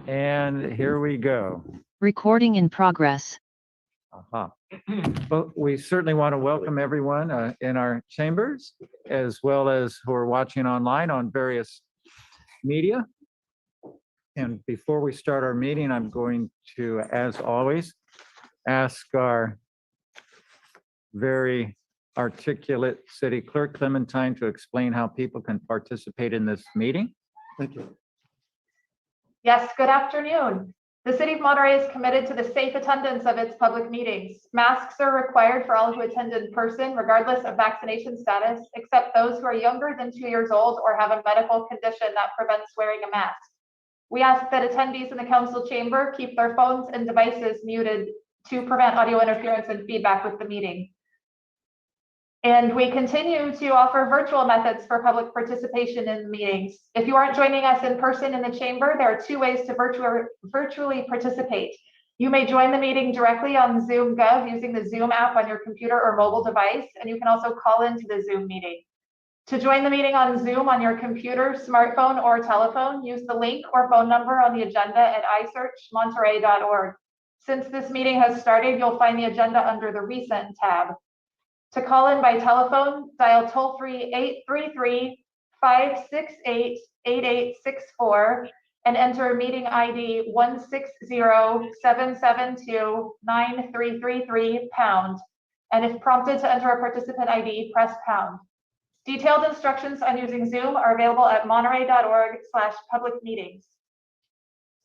And here we go. Recording in progress. But we certainly want to welcome everyone in our chambers, as well as who are watching online on various media. And before we start our meeting, I'm going to, as always, ask our very articulate city clerk, Clementine, to explain how people can participate in this meeting. Thank you. Yes, good afternoon. The City of Monterey is committed to the safe attendance of its public meetings. Masks are required for all who attend in person, regardless of vaccination status, except those who are younger than 2 years old or have a medical condition that prevents wearing a mask. We ask that attendees in the council chamber keep their phones and devices muted to prevent audio interference and feedback with the meeting. And we continue to offer virtual methods for public participation in meetings. If you aren't joining us in person in the chamber, there are 2 ways to virtually participate. You may join the meeting directly on Zoom Gov using the Zoom app on your computer or mobile device, and you can also call into the Zoom meeting. To join the meeting on Zoom on your computer, smartphone, or telephone, use the link or phone number on the agenda at isearchmonterey.org. Since this meeting has started, you'll find the agenda under the Recent tab. To call in by telephone, dial toll-free 833-568-8864 and enter meeting ID 160-772-9333 pound. And if prompted to enter a participant ID, press pound. Detailed instructions on using Zoom are available at monterey.org/public-meetings.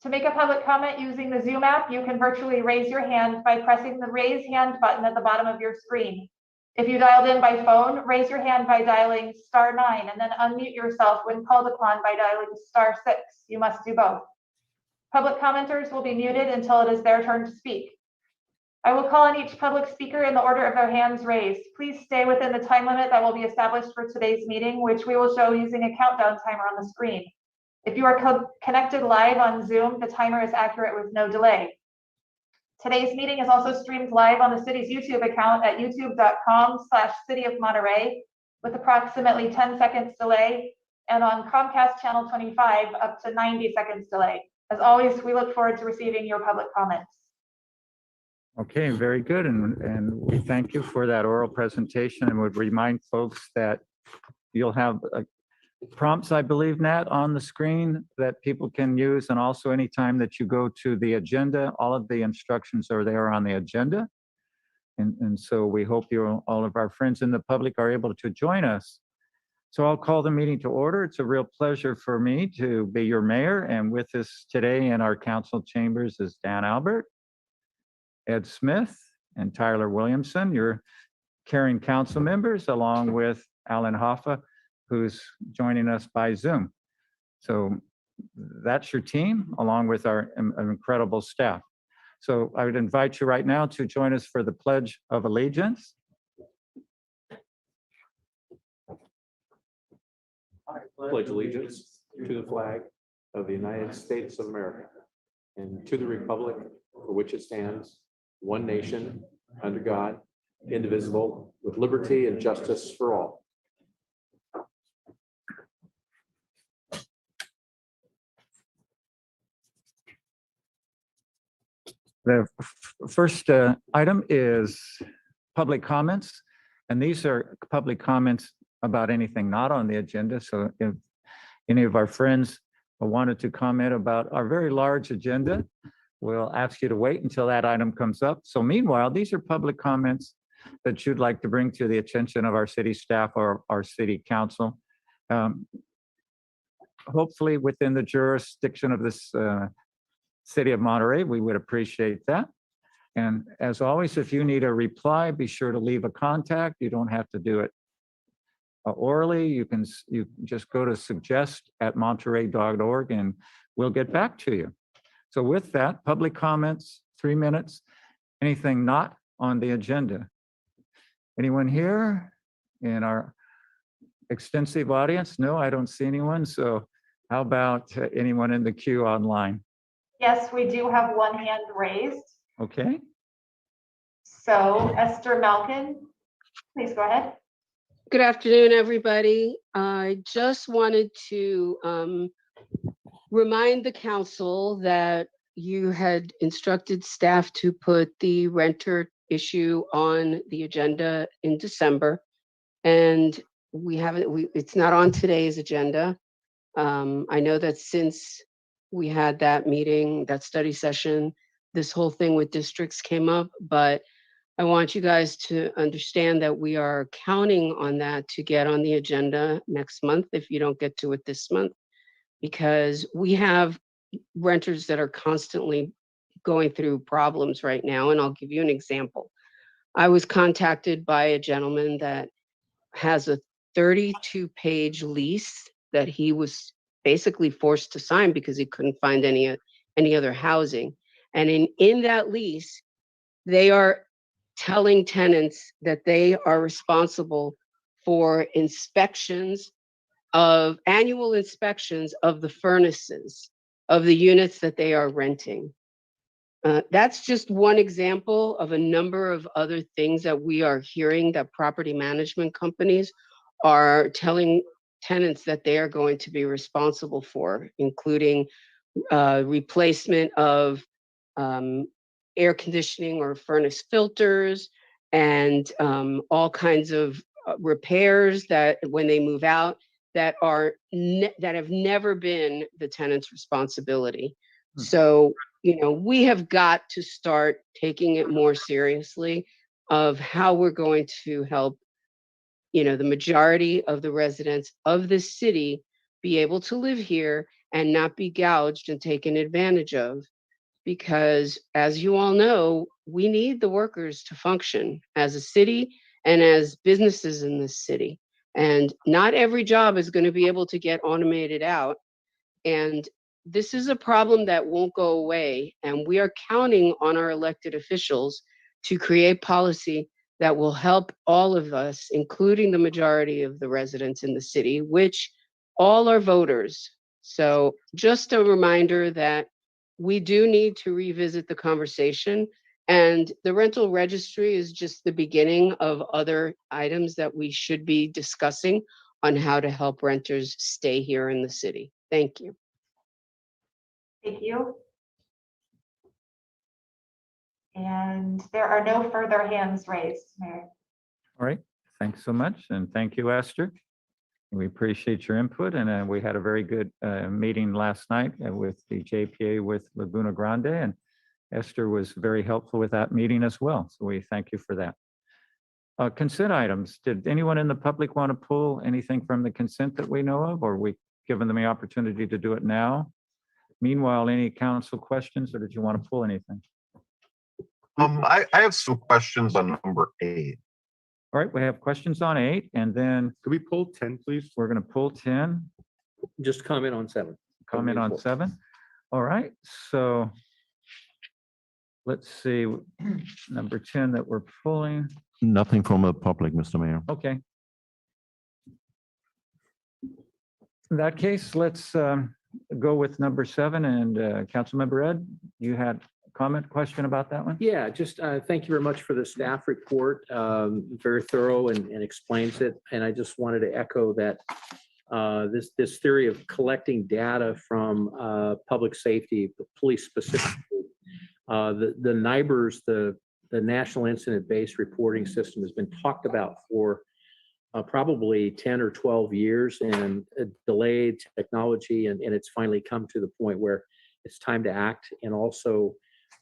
To make a public comment using the Zoom app, you can virtually raise your hand by pressing the raise hand button at the bottom of your screen. If you dialed in by phone, raise your hand by dialing *9 and then unmute yourself when called upon by dialing *6. You must do both. Public commenters will be muted until it is their turn to speak. I will call on each public speaker in the order of their hands raised. Please stay within the time limit that will be established for today's meeting, which we will show using a countdown timer on the screen. If you are connected live on Zoom, the timer is accurate with no delay. Today's meeting is also streamed live on the city's YouTube account at youtube.com/City of Monterey with approximately 10 seconds delay, and on Comcast channel 25 up to 90 seconds delay. As always, we look forward to receiving your public comments. Okay, very good. And we thank you for that oral presentation and would remind folks that you'll have prompts, I believe, Nat, on the screen that people can use. And also anytime that you go to the agenda, all of the instructions are there on the agenda. And so we hope all of our friends in the public are able to join us. So I'll call the meeting to order. It's a real pleasure for me to be your mayor. And with us today in our council chambers is Dan Albert, Ed Smith, and Tyler Williamson, your caring council members, along with Alan Hoffa, who's joining us by Zoom. So that's your team, along with our incredible staff. So I would invite you right now to join us for the Pledge of Allegiance. I pledge allegiance to the flag of the United States of America and to the republic for which it stands, one nation, under God, indivisible, with liberty and justice for all. The first item is public comments, and these are public comments about anything not on the agenda. So if any of our friends wanted to comment about our very large agenda, we'll ask you to wait until that item comes up. So meanwhile, these are public comments that you'd like to bring to the attention of our city staff or our city council. Hopefully within the jurisdiction of this City of Monterey, we would appreciate that. And as always, if you need a reply, be sure to leave a contact. You don't have to do it orally. You just go to suggest@monterey.org and we'll get back to you. So with that, public comments, 3 minutes. Anything not on the agenda? Anyone here in our extensive audience? No, I don't see anyone. So how about anyone in the queue online? Yes, we do have one hand raised. Okay. So Esther Malkin, please go ahead. Good afternoon, everybody. I just wanted to remind the council that you had instructed staff to put the renter issue on the agenda in December. And we haven't, it's not on today's agenda. I know that since we had that meeting, that study session, this whole thing with districts came up, but I want you guys to understand that we are counting on that to get on the agenda next month if you don't get to it this month, because we have renters that are constantly going through problems right now. And I'll give you an example. I was contacted by a gentleman that has a 32-page lease that he was basically forced to sign because he couldn't find any other housing. And in that lease, they are telling tenants that they are responsible for annual inspections of the furnaces of the units that they are renting. That's just one example of a number of other things that we are hearing that property management companies are telling tenants that they are going to be responsible for, including replacement of air conditioning or furnace filters and all kinds of repairs that when they move out that have never been the tenant's responsibility. So, we have got to start taking it more seriously of how we're going to help, the majority of the residents of this city be able to live here and not be gouged and taken advantage of. Because as you all know, we need the workers to function as a city and as businesses in this city. And not every job is going to be able to get automated out. And this is a problem that won't go away. And we are counting on our elected officials to create policy that will help all of us, including the majority of the residents in the city, which all are voters. So just a reminder that we do need to revisit the conversation, and the rental registry is just the beginning of other items that we should be discussing on how to help renters stay here in the city. Thank you. Thank you. And there are no further hands raised, Mayor. All right, thanks so much. And thank you, Esther. We appreciate your input. And we had a very good meeting last night with the JPA with Laguna Grande. And Esther was very helpful with that meeting as well. So we thank you for that. Consent items. Did anyone in the public want to pull anything from the consent that we know of, or we given them the opportunity to do it now? Meanwhile, any council questions, or did you want to pull anything? I have some questions on number 8. All right, we have questions on 8, and then Could we pull 10, please? we're going to pull 10, Just comment on 7. comment on 7. All right, so let's see, number 10 that we're pulling. Nothing from the public, Mr. Mayor. Okay. In that case, let's go with number 7, and Councilmember Ed, you had a comment, question about that one? Yeah, just thank you very much for the staff report. Very thorough and explains it. And I just wanted to echo that this theory of collecting data from public safety, police specifically, the NIBRS, the National Incident-Based Reporting System, has been talked about for probably 10 or 12 years, and delayed technology, and it's finally come to the point where it's time to act. And also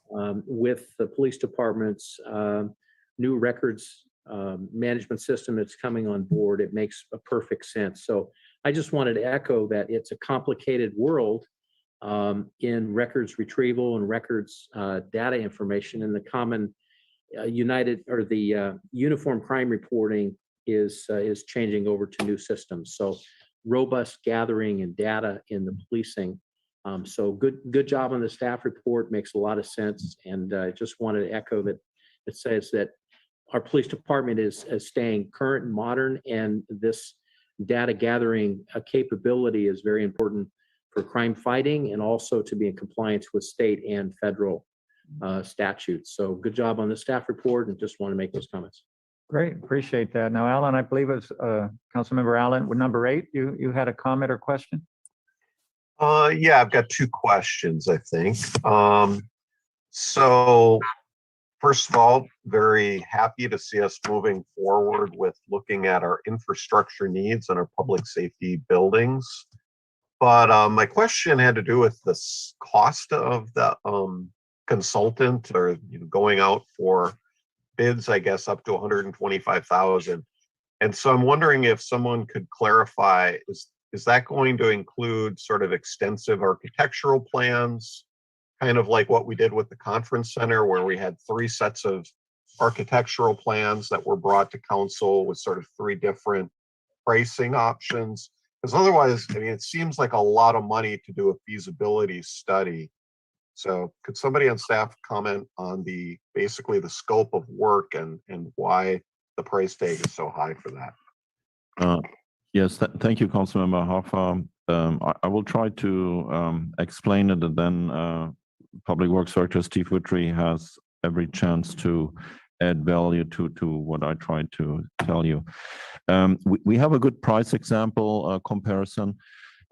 with the police department's new records management system that's coming on board, it makes a perfect sense. So I just wanted to echo that it's a complicated world in records retrieval and records data information, and the common uniform crime reporting is changing over to new systems. So robust gathering and data in the policing. So good job on the staff report, makes a lot of sense. And I just wanted to echo that it says that our police department is staying current and modern, and this data gathering capability is very important for crime fighting and also to be in compliance with state and federal statutes. So good job on the staff report, and just want to make those comments. Great, appreciate that. Now, Alan, I believe it's Councilmember Allen with number 8. You had a comment or question? Yeah, I've got two questions, I think. So first of all, very happy to see us moving forward with looking at our infrastructure needs and our public safety buildings. But my question had to do with the cost of the consultant, or going out for bids, I guess, up to 125,000. And so I'm wondering if someone could clarify, is that going to include sort of extensive architectural plans, kind of like what we did with the conference center, where we had 3 sets of architectural plans that were brought to council with sort of 3 different pricing options? Because otherwise, I mean, it seems like a lot of money to do a feasibility study. So could somebody on staff comment on basically the scope of work and why the price tag is so high for that? Yes, thank you, Councilmember Hoffa. I will try to explain it, and then Public Works Director Steve Whitry has every chance to add value to what I tried to tell you. We have a good price example comparison,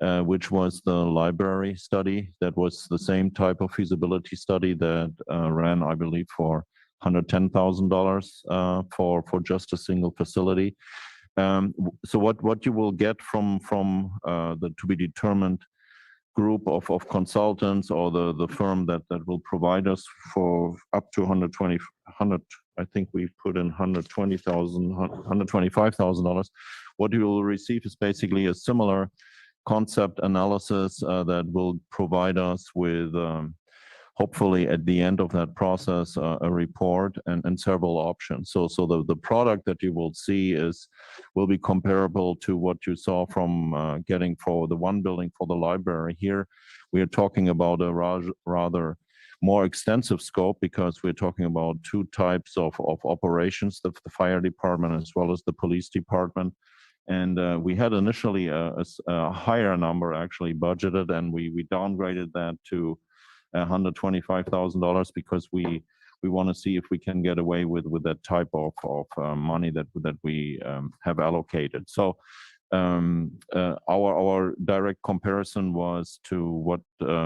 which was the library study. That was the same type of feasibility study that ran, I believe, for $110,000 for just a single facility. So what you will get from the to be determined group of consultants, or the firm that will provide us for up to 100, I think we put in $125,000. What you will receive is basically a similar concept analysis that will provide us with hopefully at the end of that process a report and several options. So the product that you will see will be comparable to what you saw from getting for the one building for the library. Here we are talking about a rather more extensive scope, because we're talking about 2 types of operations, the fire department as well as the police department. And we had initially a higher number actually budgeted, and we downgraded that to $125,000 because we want to see if we can get away with that type of money that we have allocated. So our direct comparison was to what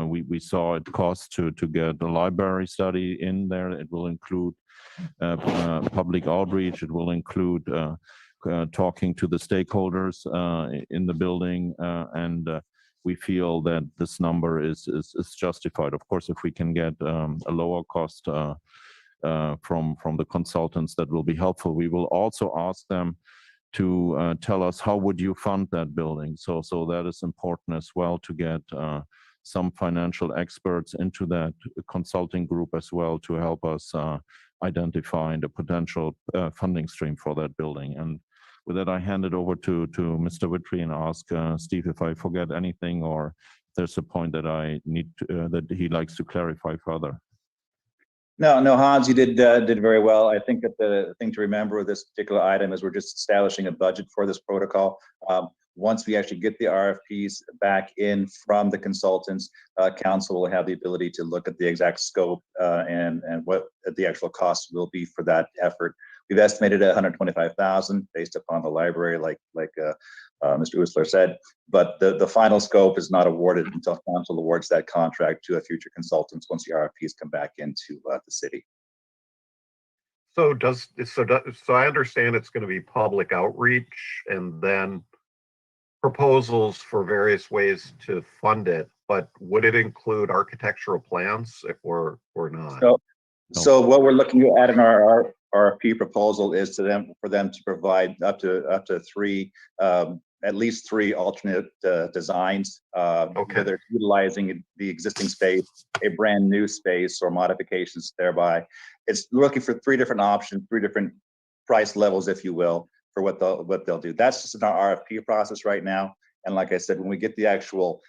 we saw it cost to get a library study in there. It will include public outreach. It will include talking to the stakeholders in the building, and we feel that this number is justified. Of course, if we can get a lower cost from the consultants, that will be helpful. We will also ask them to tell us how would you fund that building. So that is important as well, to get some financial experts into that consulting group as well, to help us identify the potential funding stream for that building. And with that, I hand it over to Mr. Whitry and ask Steve if I forget anything, or if there's a point that I need that he likes to clarify further. No, Hans, you did very well. I think that the thing to remember with this particular item is we're just establishing a budget for this protocol. Once we actually get the RFPs back in from the consultants, council will have the ability to look at the exact scope and what the actual cost will be for that effort. We've estimated at 125,000 based upon the library, like Mr. Usler said, but the final scope is not awarded until council awards that contract to a future consultants once the RFPs come back into the city. So I understand it's going to be public outreach and then proposals for various ways to fund it, but would it include architectural plans or not? So what we're looking at in our RFP proposal is for them to provide up to 3, at least 3 alternate designs, whether utilizing the existing space, a brand new space, or modifications thereby. It's looking for 3 different options, 3 different price levels, if you will, for what they'll do. That's just in our RFP process right now. And like I said, when we get the actual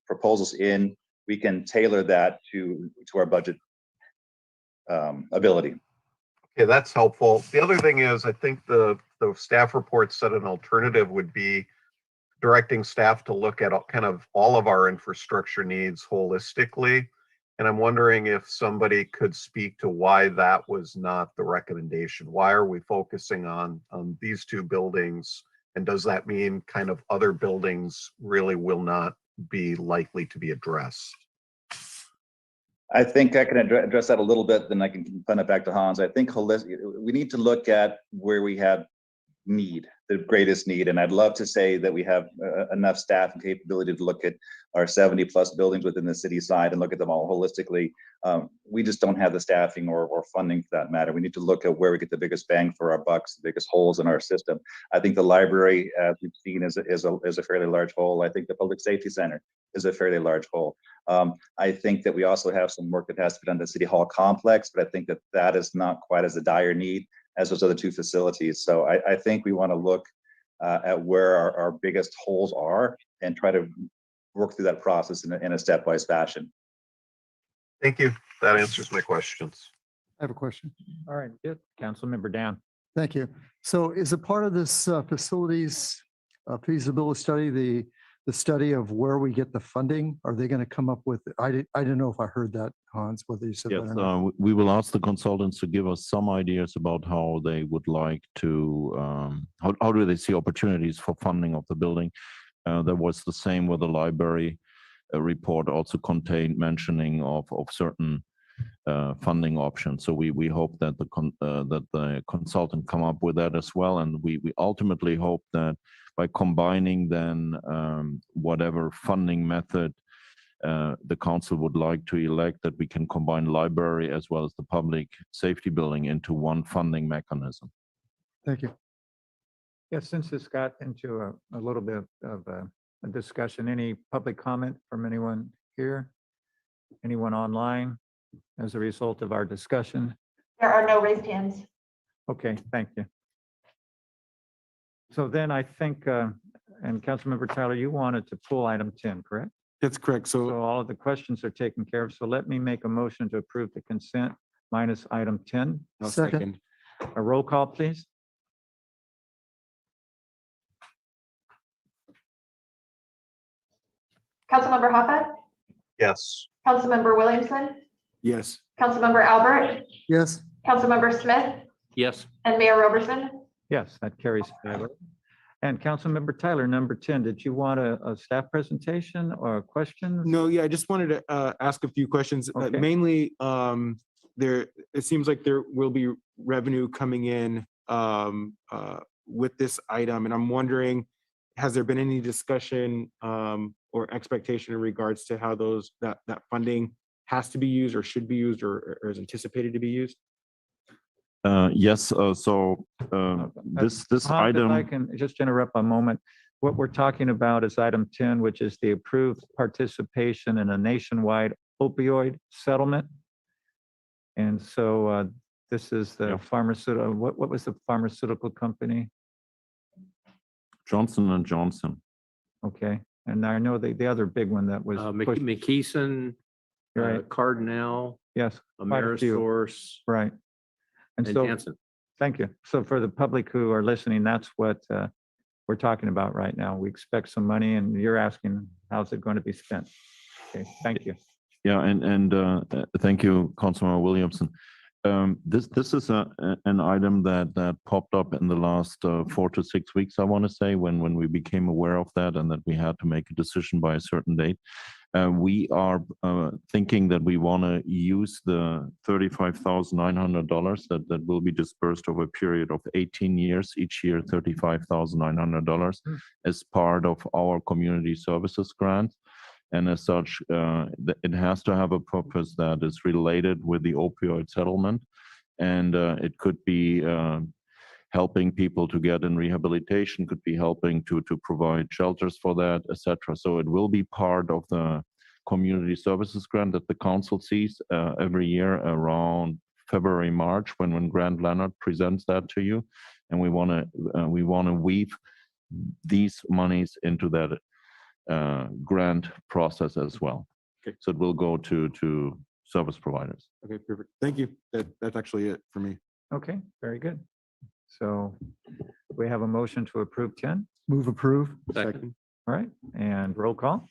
proposals in, we can tailor that to our budget ability. Okay, that's helpful. The other thing is, I think the staff report said an alternative would be directing staff to look at kind of all of our infrastructure needs holistically. And I'm wondering if somebody could speak to why that was not the recommendation. Why are we focusing on these 2 buildings? And does that mean kind of other buildings really will not be likely to be addressed? I think I can address that a little bit, then I can punt it back to Hans. I think we need to look at where we have need, the greatest need. And I'd love to say that we have enough staff and capability to look at our 70+ buildings within the city side and look at them all holistically. We just don't have the staffing or funding for that matter. We need to look at where we get the biggest bang for our bucks, the biggest holes in our system. I think the library, as we've seen, is a fairly large hole. I think the public safety center is a fairly large hole. I think that we also have some work that has to be done in the city hall complex, but I think that that is not quite as a dire need as those other two facilities. So I think we want to look at where our biggest holes are and try to work through that process in a stepwise fashion. Thank you. That answers my questions. I have a question. All right, good. Councilmember Dan. Thank you. So is a part of this facilities feasibility study, the study of where we get the funding? Are they going to come up with, I didn't know if I heard that, Hans, whether you said that Yes, or not. we will ask the consultants to give us some ideas about how they would like to, how do they see opportunities for funding of the building. That was the same with the library report, also contained mentioning of certain funding options. So we hope that the consultant come up with that as well. And we ultimately hope that by combining then whatever funding method the council would like to elect, that we can combine library as well as the public safety building into one funding mechanism. Thank you. Yeah, since this got into a little bit of a discussion, any public comment from anyone here? Anyone online as a result of our discussion? There are no raised hands. Okay, thank you. So then I think, and Councilmember Tyler, you wanted to pull item 10, correct? That's correct. So So all of the questions are taken care of. So let me make a motion to approve the consent minus item 10. I'll Second. second. A roll call, please. Councilmember Hoppa, Yes. Councilmember Williamson, Yes. Councilmember Albert, Yes, Councilmember Smith, Yes. and Mayor Roberson. Yes, that carries. And Councilmember Tyler, number 10, did you want a staff presentation or a question? No, yeah, I just wanted to ask a few questions. Okay. Mainly, it seems like there will be revenue coming in with this item, and I'm wondering, has there been any discussion or expectation in regards to how that funding has to be used or should be used or is anticipated to be used? Yes, so this Hans, if item. I can just interrupt a moment. What we're talking about is item 10, which is the approved participation in a nationwide opioid settlement. And so this is the Yeah. pharmaceutical, what was the pharmaceutical company? Johnson & Johnson. Okay, and I know the other big one that was pushed, McKeeson, right, Cardinal, yes, quite a few, Amerisource, right. And and so, Janssen. thank you. So for the public who are listening, that's what we're talking about right now. We expect some money and you're asking, how's it going to be spent? Okay, thank you. Yeah, and thank you, Councilmember Williamson. This is an item that popped up in the last 4 to 6 weeks, I want to say, when we became aware of that and that we had to make a decision by a certain date. We are thinking that we want to use the $35,900 that will be dispersed over a period of 18 years, each year $35,900 as part of our community services grant. And as such, it has to have a purpose that is related with the opioid settlement. And it could be helping people to get in rehabilitation, could be helping to provide shelters for that, etc. So it will be part of the community services grant that the council sees every year around February, March, when Grant Leonard presents that to you. And we want to weave these monies into that grant process as well. Okay. So it will go to service providers. Okay, perfect. Thank you. That's actually it for me. Okay, very good. So we have a motion to approve 10. move approve. Second. All right, and roll call.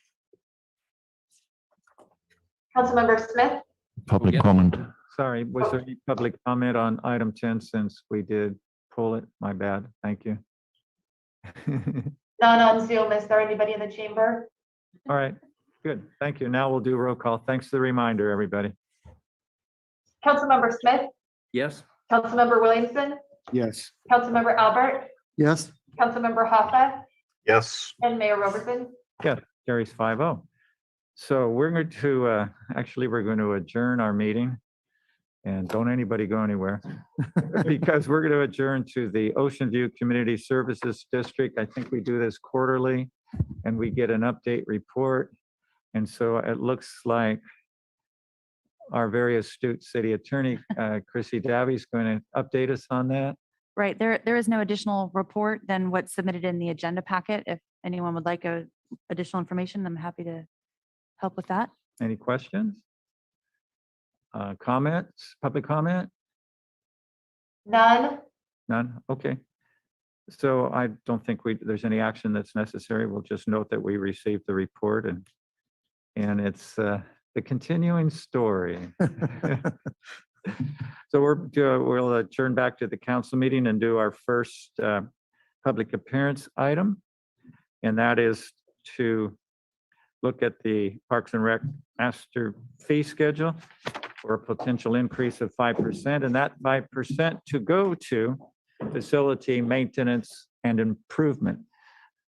Councilmember Smith, Public Yeah. comment. Sorry, was there any public comment on item 10 since we did pull it? My bad. Thank you. none on Zoom. Is there anybody in the chamber? All right, good. Thank you. Now we'll do roll call. Thanks for the reminder, everybody. Councilmember Smith, Yes. Councilmember Williamson, Yes. Councilmember Albert, Yes, Councilmember Hoffa, Yes, and Mayor Robertson. Yeah, carries 5-0. So we're going to, actually, we're going to adjourn our meeting. And don't anybody go anywhere because we're going to adjourn to the Ocean View Community Services District. I think we do this quarterly and we get an update report. And so it looks like our very astute city attorney, Chrissy Davy, is going to update us on that. Right, there is no additional report than what's submitted in the agenda packet. If anyone would like additional information, I'm happy to help with that. Any questions? Comments, public comment? None. None? Okay. So I don't think there's any action that's necessary. We'll just note that we received the report and it's the continuing story. So we'll turn back to the council meeting and do our first public appearance item. And that is to look at the Parks and Rec master fee schedule for a potential increase of 5%, and that 5% to go to facility maintenance and improvement.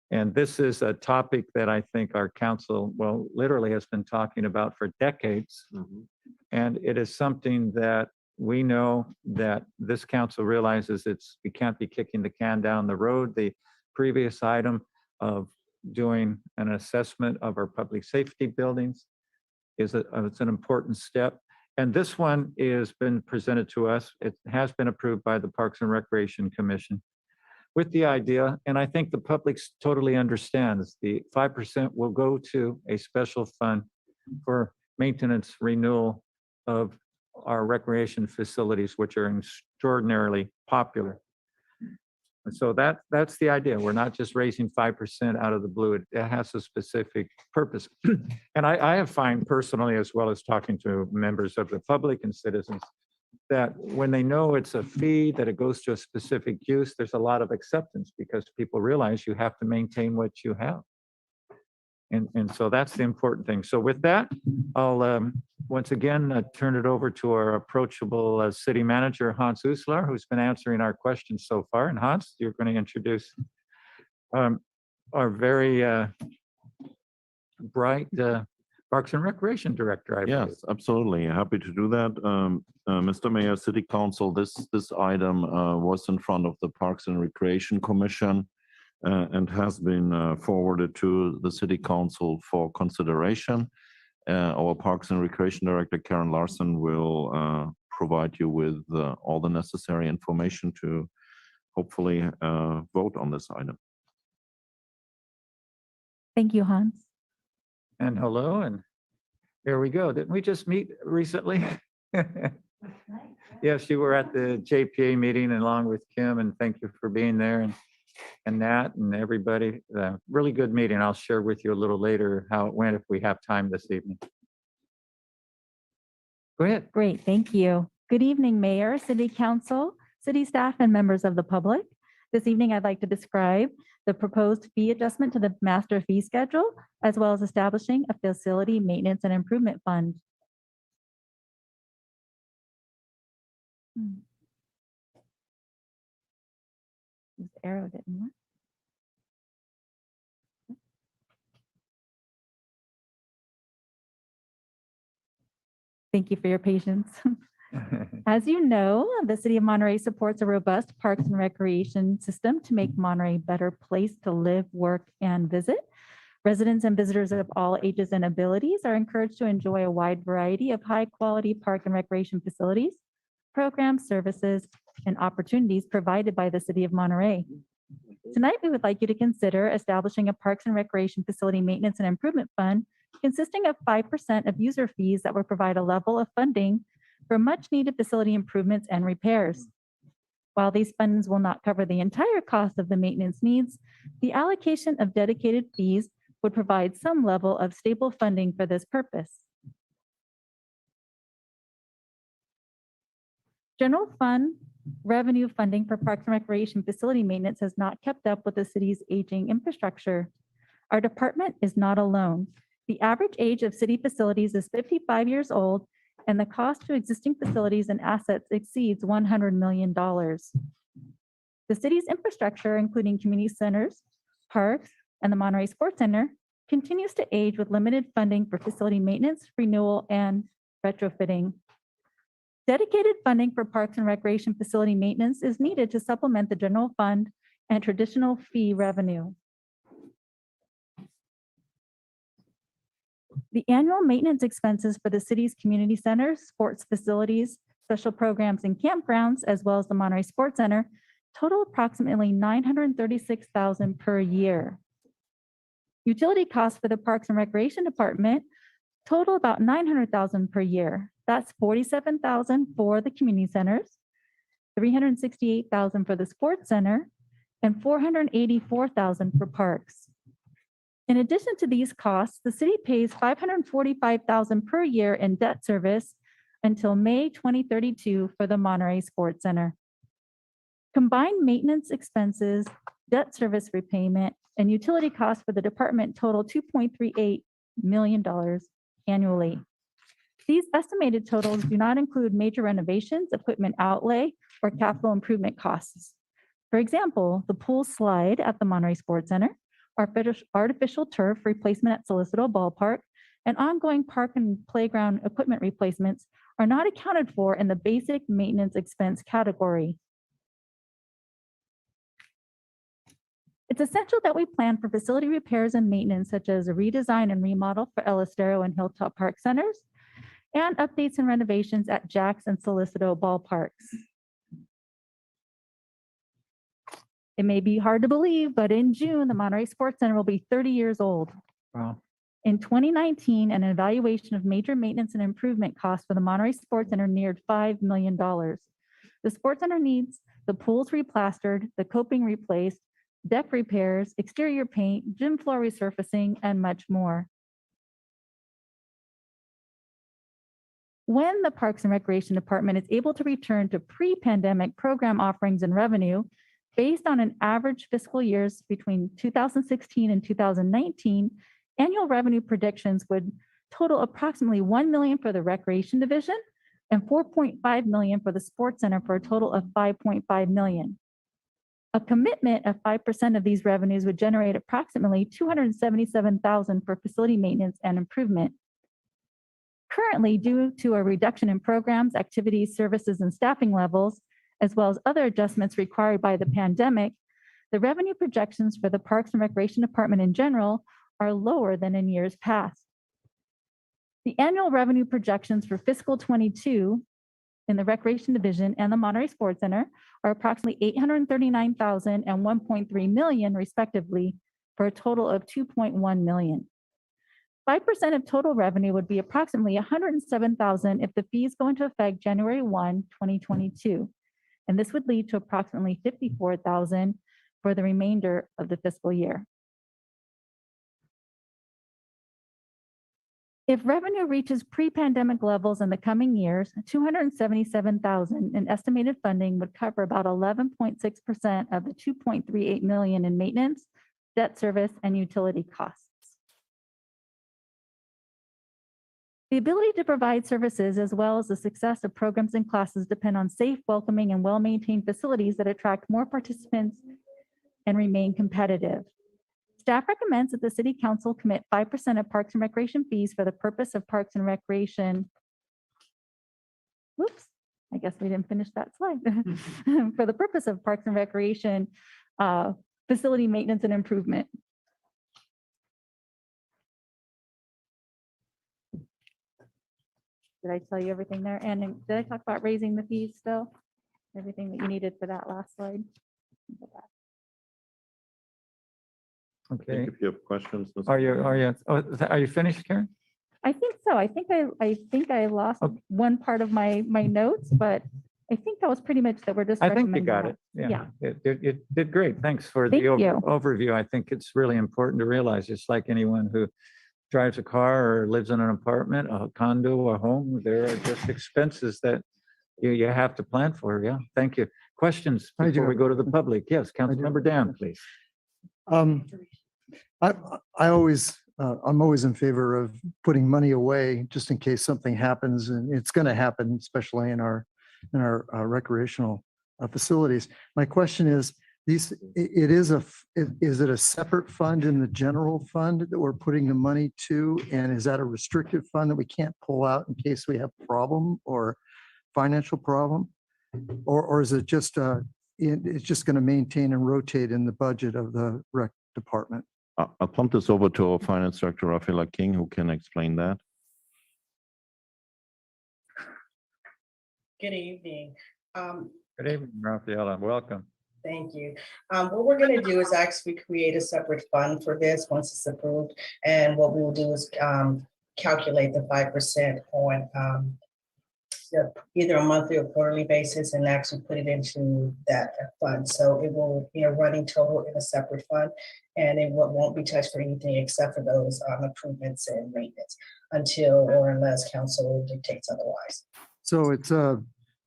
And this is a topic that I think our council, well, literally has been talking about for decades. And it is something that we know that this council realizes we can't be kicking the can down the road. The previous item of doing an assessment of our public safety buildings it's an important step. And this one has been presented to us. It has been approved by the Parks and Recreation Commission with the idea, and I think the public totally understands, the 5% will go to a special fund for maintenance renewal of our recreation facilities, which are extraordinarily popular. And so that's the idea. We're not just raising 5% out of the blue. It has a specific purpose. And I have found personally, as well as talking to members of the public and citizens, that when they know it's a fee, that it goes to a specific use, there's a lot of acceptance because people realize you have to maintain what you have. And so that's the important thing. So with that, I'll once again turn it over to our approachable city manager, Hans Uslar, who's been answering our questions so far. And Hans, you're going to introduce our very bright Parks and Recreation Director, I believe. Yes, absolutely. Happy to do that. Mr. Mayor, City Council, this item was in front of the Parks and Recreation Commission and has been forwarded to the City Council for consideration. Our Parks and Recreation Director, Karen Larson, will provide you with all the necessary information to hopefully vote on this item. Thank you, Hans. And hello, and here we go. Didn't we just meet recently? Yes, you were at the JPA meeting along with Kim, and thank you for being there, and Nat and everybody. Really good meeting. I'll share with you a little later how it went if we have time this evening. Go ahead. Great, thank you. Good evening, Mayor, City Council, city staff, and members of the public. This evening, I'd like to describe the proposed fee adjustment to the master fee schedule, as well as establishing a facility maintenance and improvement fund. This arrow didn't work. Thank you for your patience. As you know, the City of Monterey supports a robust parks and recreation system to make Monterey a better place to live, work, and visit. Residents and visitors of all ages and abilities are encouraged to enjoy a wide variety of high-quality park and recreation facilities, programs, services, and opportunities provided by the City of Monterey. Tonight, we would like you to consider establishing a Parks and Recreation Facility Maintenance and Improvement Fund consisting of 5% of user fees that will provide a level of funding for much-needed facility improvements and repairs. While these funds will not cover the entire cost of the maintenance needs, the allocation of dedicated fees would provide some level of stable funding for this purpose. General fund revenue funding for Parks and Recreation facility maintenance has not kept up with the city's aging infrastructure. Our department is not alone. The average age of city facilities is 55 years old, and the cost to existing facilities and assets exceeds $100 million. The city's infrastructure, including community centers, parks, and the Monterey Sports Center, continues to age with limited funding for facility maintenance, renewal, and retrofitting. Dedicated funding for parks and recreation facility maintenance is needed to supplement the general fund and traditional fee revenue. The annual maintenance expenses for the city's community centers, sports facilities, special programs, and campgrounds, as well as the Monterey Sports Center, total approximately $936,000 per year. Utility costs for the Parks and Recreation Department total about $900,000 per year. That's $47,000 for the community centers, $368,000 for the sports center, and $484,000 for parks. In addition to these costs, the city pays $545,000 per year in debt service until May 2032 for the Monterey Sports Center. Combined maintenance expenses, debt service repayment, and utility costs for the department total $2.38 million annually. These estimated totals do not include major renovations, equipment outlay, or capital improvement costs. For example, the pool slide at the Monterey Sports Center, artificial turf replacement at Solicitor Ballpark, and ongoing park and playground equipment replacements are not accounted for in the basic maintenance expense category. It's essential that we plan for facility repairs and maintenance, such as a redesign and remodel for El Estero and Hilltop Park Centers, and updates and renovations at Jack's and Solicitor Ballparks. It may be hard to believe, but in June, the Monterey Sports Center will be 30 years old. Wow. In 2019, an evaluation of major maintenance and improvement costs for the Monterey Sports Center neared $5 million. The Sports Center needs the pools replastered, the coping replaced, deck repairs, exterior paint, gym floor resurfacing, and much more. When the Parks and Recreation Department is able to return to pre-pandemic program offerings and revenue, based on an average fiscal years between 2016 and 2019, annual revenue predictions would total approximately $1 million for the Recreation Division and $4.5 million for the Sports Center, for a total of $5.5 million. A commitment of 5% of these revenues would generate approximately $277,000 for facility maintenance and improvement. Currently, due to a reduction in programs, activities, services, and staffing levels, as well as other adjustments required by the pandemic, the revenue projections for the Parks and Recreation Department in general are lower than in years past. The annual revenue projections for fiscal 22 in the Recreation Division and the Monterey Sports Center are approximately $839,000 and $1.3 million respectively, for a total of $2.1 million. 5% of total revenue would be approximately $107,000 if the fees go into effect January 1, 2022. And this would lead to approximately $54,000 for the remainder of the fiscal year. If revenue reaches pre-pandemic levels in the coming years, $277,000 in estimated funding would cover about 11.6% of the $2.38 million in maintenance, debt service, and utility costs. The ability to provide services, as well as the success of programs and classes, depend on safe, welcoming, and well-maintained facilities that attract more participants and remain competitive. Staff recommends that the City Council commit 5% of Parks and Recreation fees for the purpose of Parks and Recreation. Whoops, I guess we didn't finish that slide. For the purpose of Parks and Recreation facility maintenance and improvement. Did I tell you everything there? And did I talk about raising the fees still? Everything that you needed for that last slide? Okay. If you have questions. Mr. Are you finished, Karen? I think so. I think I lost one part of my notes, but I think that was pretty much that we're just. I think you recommending got that. it. Yeah. It did great. Thanks for Thank the you. overview. I think it's really important to realize, just like anyone who drives a car or lives in an apartment, a condo, or home, there are just expenses that you have to plan for. Yeah. Thank you. Questions I do before we have go to the public? Yes, Councilmember Dan, please. I always, I'm always in favor of putting money away just in case something happens, and it's going to happen, especially in our recreational facilities. My question is, is it a separate fund in the general fund that we're putting the money to? And is that a restricted fund that we can't pull out in case we have problem or financial problem? Or is it just, it's just going to maintain and rotate in the budget of the rec department? I'll pump this over to our finance director, Rafaela King, who can explain that. Good evening. Good evening, Rafaela. Welcome. Thank you. What we're going to do is actually create a separate fund for this once it's approved. And what we will do is calculate the 5% on either a monthly or quarterly basis and actually put it into that fund. So it will be a running total in a separate fund, and it won't be touched for anything except for those improvements and maintenance until or unless council dictates otherwise. So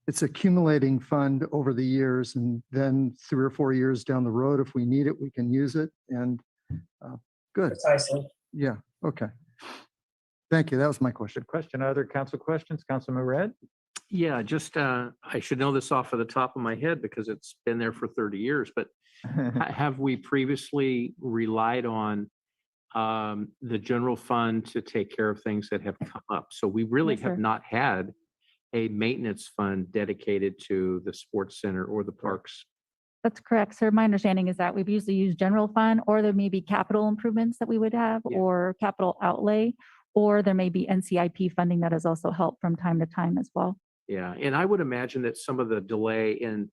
it's accumulating fund over the years, and then 3 or 4 years down the road, if we need it, we can use it. And good. Precisely. Yeah. Okay. Thank you. That was my question. Good question. Other council questions? Councilman Red? Yeah, just, I should know this off of the top of my head because it's been there for 30 years, but have we previously relied on the general fund to take care of things that have come up? So we really Yes, have sir. not had a maintenance fund dedicated to the sports center or the parks. That's correct, sir. My understanding is that we've usually used general fund, or there may be capital improvements that we would have, Yeah. or capital outlay, or there may be NCIP funding that has also helped from time to time as well. Yeah, and I would imagine that some of the delay in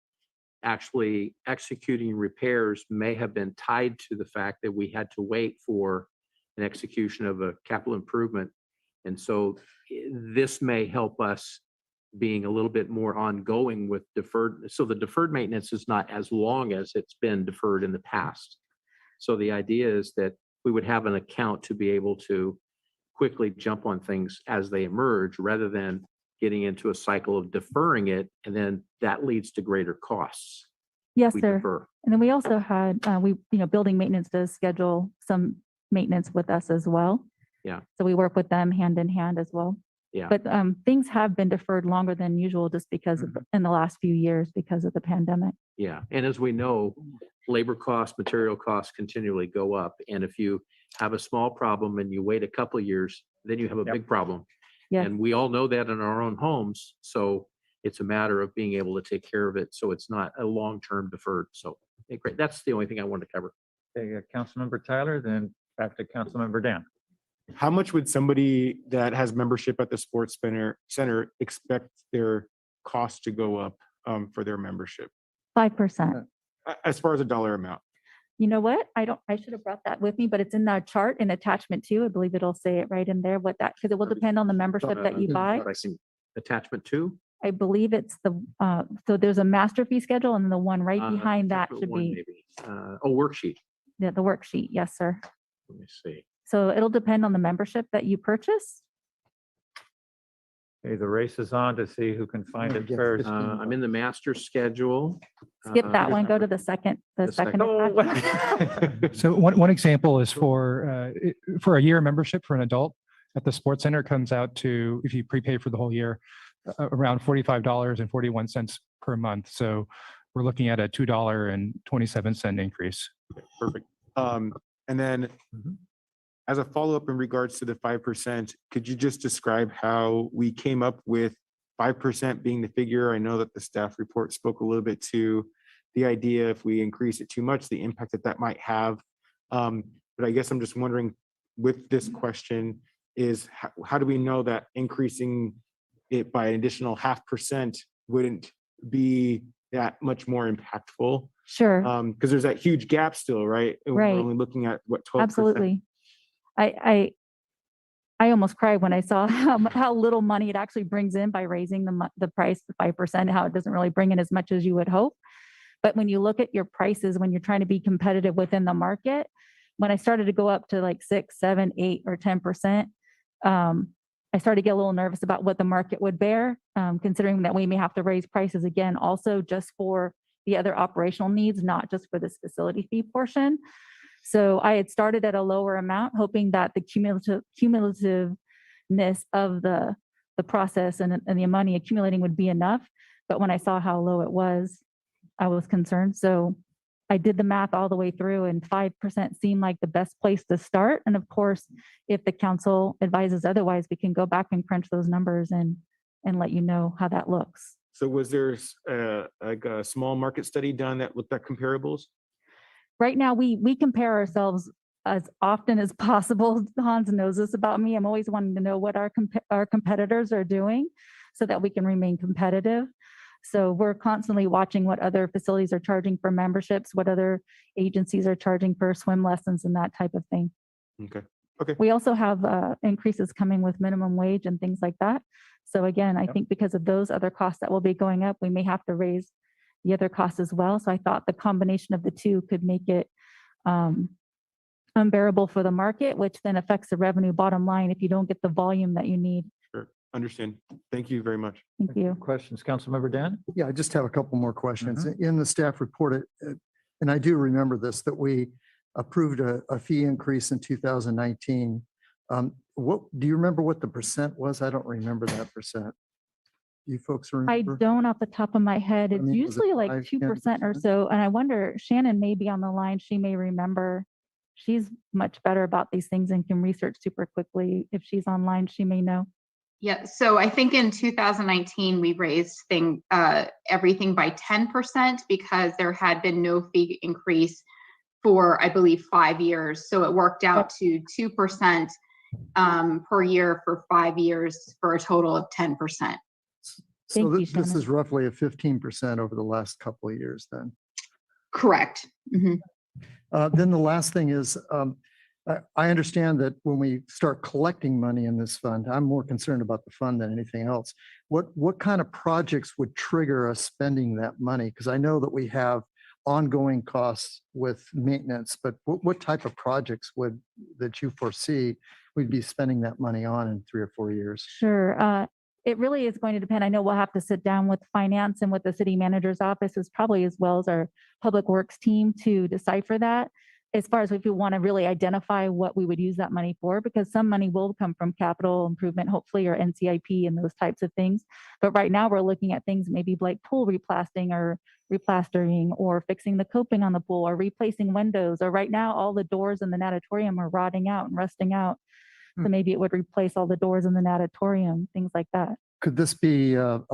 actually executing repairs may have been tied to the fact that we had to wait for an execution of a capital improvement. And so this may help us being a little bit more ongoing with deferred. So the deferred maintenance is not as long as it's been deferred in the past. So the idea is that we would have an account to be able to quickly jump on things as they emerge rather than getting into a cycle of deferring it. And then that leads to greater costs. Yes, We sir. defer. And then we also had, building maintenance does schedule some maintenance with us as well. Yeah. So we work with them hand in hand as well. Yeah. But things have been deferred longer than usual just because of, in the last few years because of the pandemic. Yeah, and as we know, labor costs, material costs continually go up. And if you have a small problem and you wait a couple of years, then you have a big problem. Yes. And we all know that in our own homes. So it's a matter of being able to take care of it. So it's not a long-term deferred. So great. That's the only thing I wanted to cover. Okay, Councilmember Tyler, then back to Councilmember Dan. How much would somebody that has membership at the sports center expect their cost to go up for their membership 5%. as far as a dollar amount? You know what? I should have brought that with me, but it's in the chart in attachment 2. I believe it'll say it right in there what that, because it will depend on the membership that you buy. Attachment 2? I believe it's so there's a master fee schedule, and then the one right behind that Attachment should 1 be maybe. Worksheet. the worksheet. Yes, sir. Let me see. So it'll depend on the membership that you purchase. Okay, the race is on to see who can find it Yeah, first. I'm in the master schedule. Skip that one, go to the second, the second- attachment. So one example is for a year membership for an adult at the sports center comes out to, if you prepay for the whole year, around $45.41 per month. So we're looking at a $2.27 increase. Perfect. And then as a follow-up in regards to the 5%, could you just describe how we came up with 5% being the figure? I know that the staff report spoke a little bit to the idea if we increase it too much, the impact that might have. But I guess I'm just wondering with this question is how do we know that increasing it by an additional 0.5% wouldn't be that much more impactful? Sure. Because there's that huge gap still, right? And Right. We're only looking at what, 12%? Absolutely. I almost cried when I saw how little money it actually brings in by raising the price to 5%, how it doesn't really bring in as much as you would hope. But when you look at your prices, when you're trying to be competitive within the market, when I started to go up to like 6, 7, 8, or 10%, I started to get a little nervous about what the market would bear, considering that we may have to raise prices again, also just for the other operational needs, not just for this facility fee portion. So I had started at a lower amount, hoping that the cumulativeness of the process and the money accumulating would be enough. But when I saw how low it was, I was concerned. So I did the math all the way through, and 5% seemed like the best place to start. And of course, if the council advises otherwise, we can go back and crunch those numbers and let you know how that looks. So was there like a small market study done that looked at comparables? Right now, we compare ourselves as often as possible. Hans knows this about me. I'm always wanting to know what our competitors are doing so that we can remain competitive. So we're constantly watching what other facilities are charging for memberships, what other agencies are charging for swim lessons and that type of thing. Okay. Okay. We also have increases coming with minimum wage and things like that. So again, I think because of those other costs that will be going up, we may have to raise the other costs as well. So I thought the combination of the two could make it unbearable for the market, which then affects the revenue bottom line if you don't get the volume that you need. Sure. Understand. Thank you very much. Thank you. Questions, Councilmember Dan? Yeah, I just have a couple more questions. In the staff report, and I do remember this, that we approved a fee increase in 2019. What do you remember what the percent was? I don't remember that percent. You folks I remember? don't off the top of my head. It's mean, was it usually like 5, 2% or 10%? so. And I wonder, Shannon may be on the line. She may remember. She's much better about these things and can research super quickly. If she's online, she may know. Yeah, so I think in 2019, we raised everything by 10% because there had been no fee increase for, I believe, 5 years. So it worked out to 2% per year for 5 years for a total of 10%. So Thank you, this is Shannon. roughly a 15% over the last couple of years then. Correct. Mhm. Then the last thing is, I understand that when we start collecting money in this fund, I'm more concerned about the fund than anything else. What kind of projects would trigger us spending that money? Because I know that we have ongoing costs with maintenance, but what type of projects that you foresee we'd be spending that money on in 3 or 4 years? Sure. It really is going to depend. I know we'll have to sit down with finance and with the city manager's office, as probably as well as our public works team, to decipher that. As far as if we want to really identify what we would use that money for, because some money will come from capital improvement, hopefully, or NCIP and those types of things. But right now we're looking at things maybe like pool replastering or fixing the coping on the pool or replacing windows. Or right now, all the doors in the natatorium are rotting out and rusting out. So maybe it would replace all the doors in the natatorium, things like that. Could this be an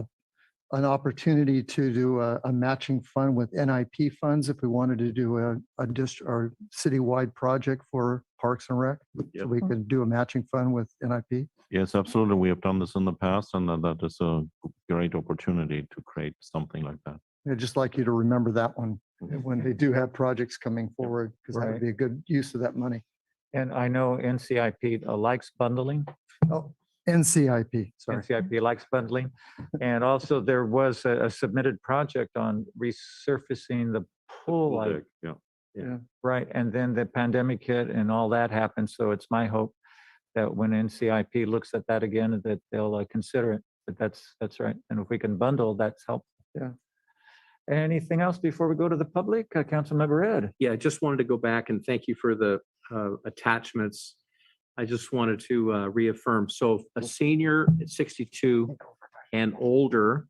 opportunity to do a matching fund with NIP funds if we wanted to do a district or citywide project for Parks and Rec? So we could do a matching fund with NIP? Yes, absolutely. We have done this in the past, and that is a great opportunity to create something like that. I'd just like you to remember that one when they do have projects coming forward, because that would be a good use of that money. And I know NCIP likes bundling. Oh, NCIP, sorry. NCIP likes bundling. And also there was a submitted project on resurfacing the pool. Yeah. Right. And then the pandemic hit and all that happened. So it's my hope that when NCIP looks at that again, that they'll consider it. But that's right. And if we can bundle, that's helpful. Yeah. Anything else before we go to the public? Councilmember Ed. Yeah, I just wanted to go back and thank you for the attachments. I just wanted to reaffirm. So a senior at 62 and older,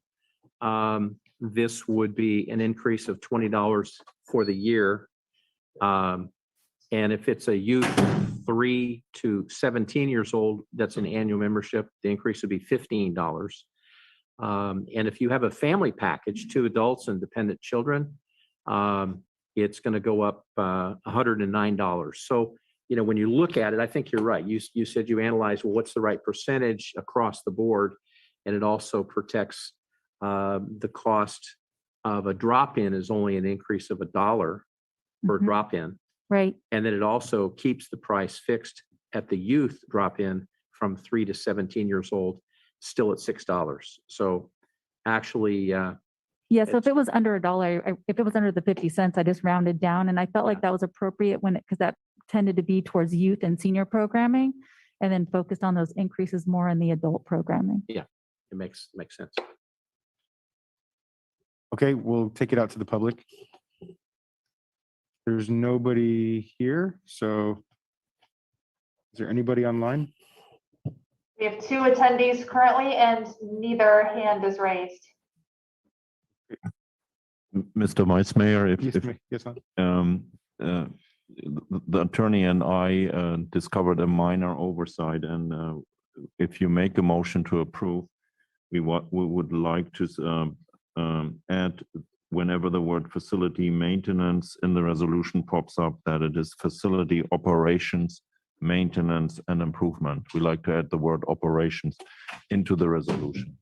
this would be an increase of $20 for the year. And if it's a youth 3 to 17 years old, that's an annual membership, the increase would be $15. And if you have a family package, 2 adults and dependent children, it's going to go up $109. So, when you look at it, I think you're right. You said you analyzed, well, what's the right percentage across the board? And it also protects the cost of a drop-in is only an increase of $1 per drop-in. Right. And then it also keeps the price fixed at the youth drop-in from 3 to 17 years old, still at $6. So actually, yeah, so if it was under $1, if it was under the 50 cents, I just rounded down, and I felt like that was appropriate because that tended to be towards youth and senior programming, and then focused on those increases more in the adult programming. Yeah, it makes sense. Okay, we'll take it out to the public. There's nobody here, so is there anybody online? We have 2 attendees currently and neither hand is raised. Mr. Vice Mayor, Yes, if yes, ma'am. the attorney and I discovered a minor oversight, and if you make a motion to approve, we would like to add, whenever the word facility maintenance in the resolution pops up, that it is facility operations, maintenance, and improvement. We like to add the word operations into the resolution.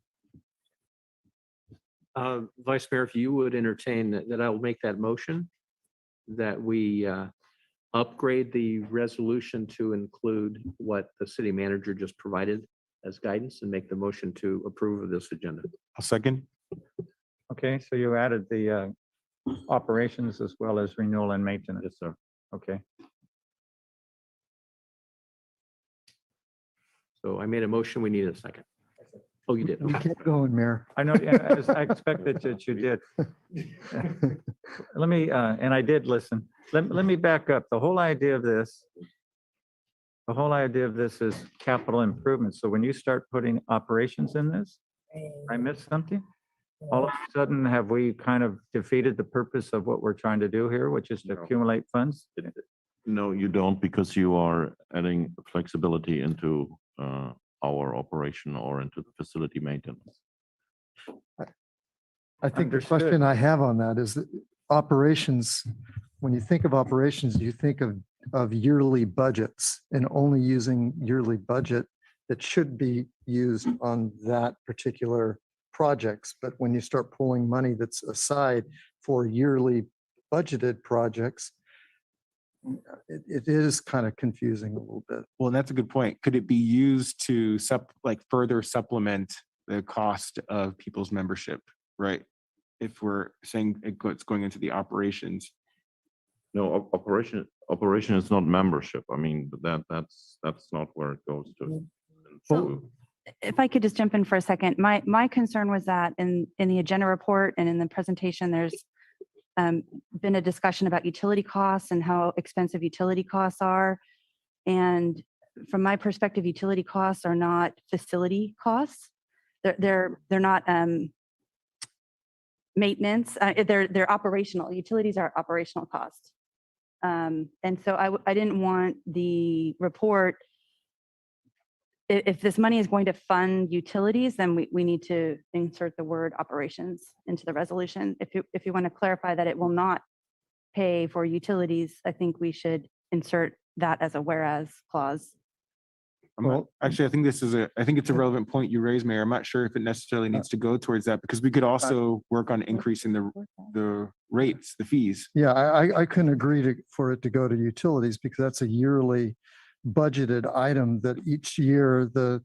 Vice Mayor, if you would entertain that, I will make that motion, that we upgrade the resolution to include what the city manager just provided as guidance, and make the motion to approve of this agenda. I'll second. Okay, so you added the operations as well as renewal and maintenance. Yes, sir. Okay, So I made a motion. We need a second. Oh, you did. You Okay. kept going, Mayor. I know, yeah, I expected that you did. Let me, and I did listen. Let me back up. The whole idea of this is capital improvement. So when you start putting operations in this, I missed something? All of a sudden, have we kind of defeated the purpose of what we're trying to do here, which is to No. accumulate funds? No, you don't, because you are adding flexibility into our operation or into the facility maintenance. I think the Understood. question I have on that is that operations, when you think of operations, you think of yearly budgets and only using yearly budget that should be used on that particular projects. But when you start pulling money that's aside for yearly budgeted projects, it is kind of confusing a little bit. Well, that's a good point. Could it be used to further supplement the cost of people's membership, right? If we're saying it's going into the operations. No, operation is not membership. I mean, that's not where it goes to. So if I could just jump in for a second, my concern was that in the agenda report and in the presentation, there's been a discussion about utility costs and how expensive utility costs are. And from my perspective, utility costs are not facility costs. They're not maintenance. They're operational. Utilities are operational costs. And so I didn't want the report. If this money is going to fund utilities, then we need to insert the word operations into the resolution. If you want to clarify that it will not pay for utilities, I think we should insert that as a whereas clause. Actually, I think it's a relevant point you raised, Mayor. I'm not sure if it necessarily needs to go towards that, because we could also work on increasing the rates, the fees. Yeah, I couldn't agree for it to go to utilities because that's a yearly budgeted item that each year the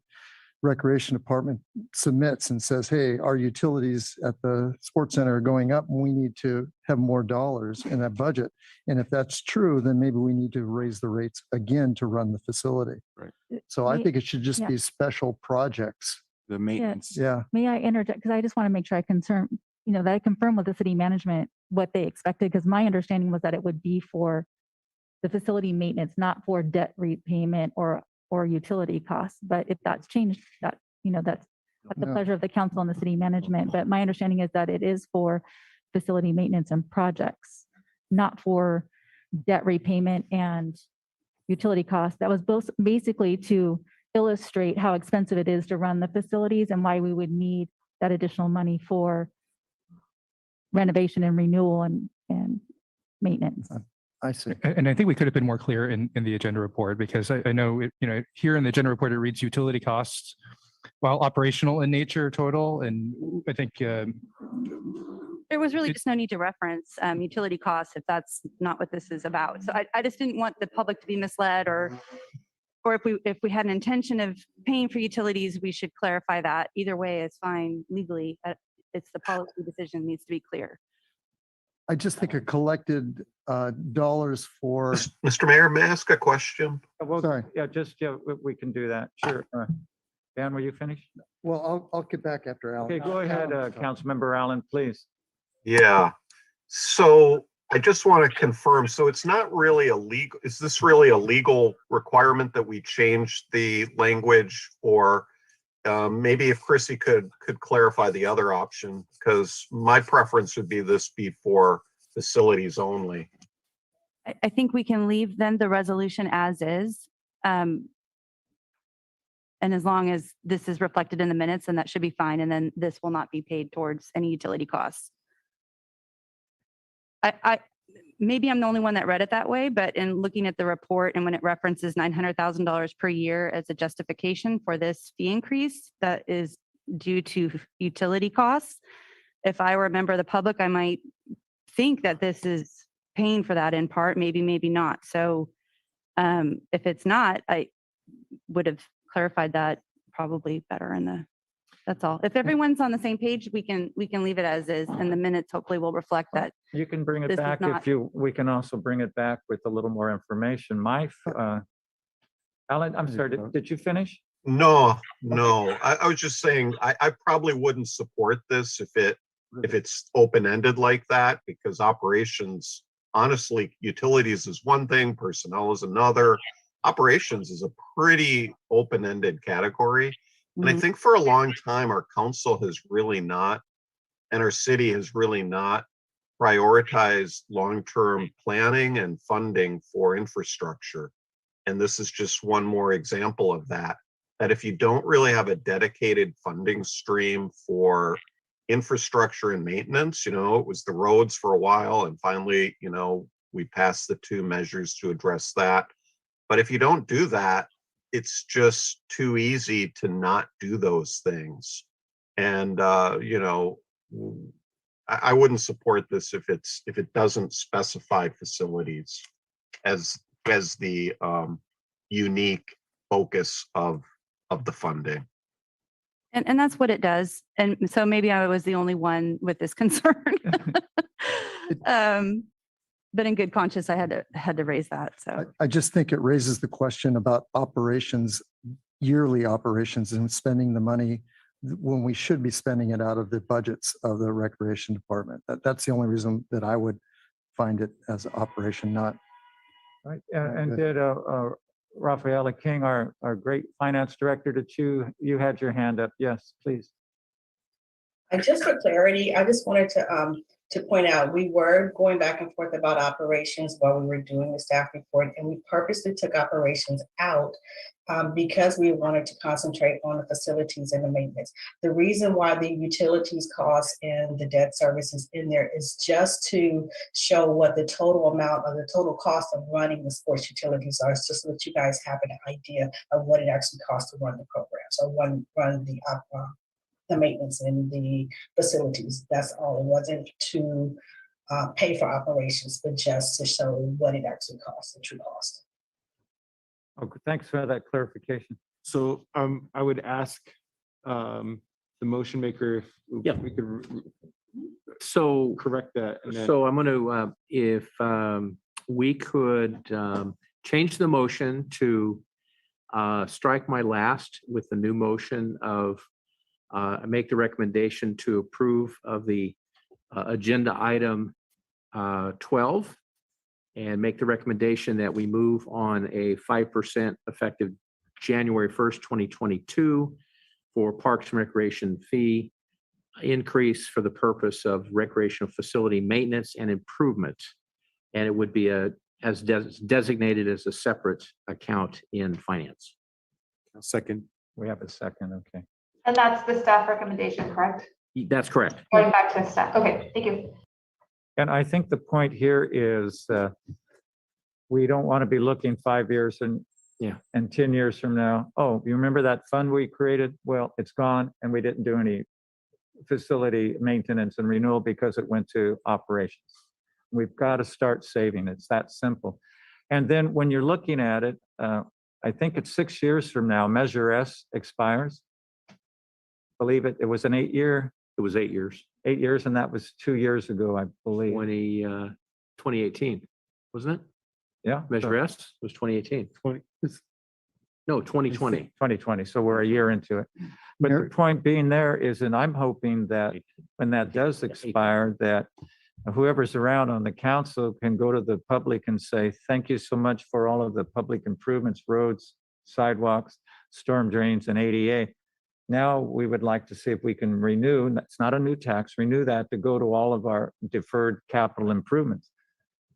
recreation department submits and says, hey, our utilities at the sports center are going up and we need to have more dollars in that budget. And if that's true, then maybe we need to raise the rates again to run the facility. Right. So I think it should just Yeah. be special projects. The maintenance. Yeah. May I interject? Because I just want to make sure that I confirm with the city management what they expected, because my understanding was that it would be for the facility maintenance, not for debt repayment or utility costs. But if that's changed, that's at the No. pleasure of the council and the city management. But my understanding is that it is for facility maintenance and projects, not for debt repayment and utility costs. That was both basically to illustrate how expensive it is to run the facilities and why we would need that additional money for renovation and renewal and maintenance. I see. And I think we could have been more clear in the agenda report, because I know, here in the agenda report, it reads utility costs, while operational in nature total. And I think There was really just no need to reference utility costs if that's not what this is about. So I just didn't want the public to be misled, or if we had an intention of paying for utilities, we should clarify that. Either way is fine legally. It's the policy decision needs to be clear. I just think a collected dollars for, Mr. Mayor, may I ask a question? Well, Sorry. yeah, we can do that. Sure. Dan, will you finish? well, I'll get back after Alan. Okay, go ahead, Councilmember Allen, please. Yeah. So I just want to confirm, so it's not really a legal, is this really a legal requirement that we change the language? Or maybe if Chrissy could clarify the other option, because my preference would be this be for facilities only. I think we can leave then the resolution as is. And as long as this is reflected in the minutes, then that should be fine. And then this will not be paid towards any utility costs. Maybe I'm the only one that read it that way, but in looking at the report and when it references $900,000 per year as a justification for this fee increase that is due to utility costs, if I were a member of the public, I might think that this is paying for that in part, maybe not. So if it's not, I would have clarified that probably better in the, that's all. If everyone's on the same page, we can leave it as is, and the minutes hopefully will reflect that. You can bring This it is back not- if you, we can also bring it back with a little more information. Alan, I'm sorry, did you finish? No. I was just saying, I probably wouldn't support this if it's open-ended like that, because operations, honestly, utilities is one thing, personnel is another. Operations is a pretty open-ended category. And I think for a long time, our council has really not, and our city has really not prioritized long-term planning and funding for infrastructure. And this is just one more example of that, that if you don't really have a dedicated funding stream for infrastructure and maintenance, it was the roads for a while, and finally, we passed the 2 measures to address that. But if you don't do that, it's just too easy to not do those things. And I wouldn't support this if it doesn't specify facilities as the unique focus of the funding. And that's what it does. And so maybe I was the only one with this concern. But in good conscience, I had to raise that. So I just think it raises the question about operations, yearly operations, and spending the money when we should be spending it out of the budgets of the recreation department. That's the only reason that I would find it as an operation, not. Right, and did Rafaela King, our great finance director, you had your hand up? Yes, please. And just for clarity, I just wanted to point out, we were going back and forth about operations while we were doing the staff report, and we purposely took operations out because we wanted to concentrate on the facilities and the maintenance. The reason why the utilities costs and the debt service is in there is just to show what the total amount of the total cost of running the sports utilities are, just so that you guys have an idea of what it actually costs to run the programs or run the maintenance in the facilities. That's all. It wasn't to pay for operations, but just to show what it actually costs, the true cost. Okay, thanks for that clarification. So I would ask the motion maker if we could So correct that. And then- So I'm going to, if we could change the motion to strike my last with the new motion of make the recommendation to approve of the agenda item 12 and make the recommendation that we move on a 5% effective January 1st, 2022 for Parks and Recreation fee increase for the purpose of recreational facility maintenance and improvement. And it would be as designated as a separate account in finance. Second. We have a second, okay. And that's the staff recommendation, correct? That's correct. Going back to staff. Okay, thank you. And I think the point here is we don't want to be looking 5 years and 10 years from now. Oh, you remember that fund we created? Well, it's gone and we didn't do any facility maintenance and renewal because it went to operations. We've got to start saving. It's that simple. And then when you're looking at it, I think it's 6 years from now, Measure S expires. Believe it, it was an 8-year. It was 8 years. 8 years, and that was 2 years ago, I believe. 2018, wasn't it? Yeah. Measure S was 2018. No, 2020. 2020, so we're a year into it. But the point being there is, and I'm hoping that when that does expire, that whoever's around on the council can go to the public and say, thank you so much for all of the public improvements, roads, sidewalks, storm drains, and ADA. Now we would like to see if we can renew, it's not a new tax, renew that to go to all of our deferred capital improvements.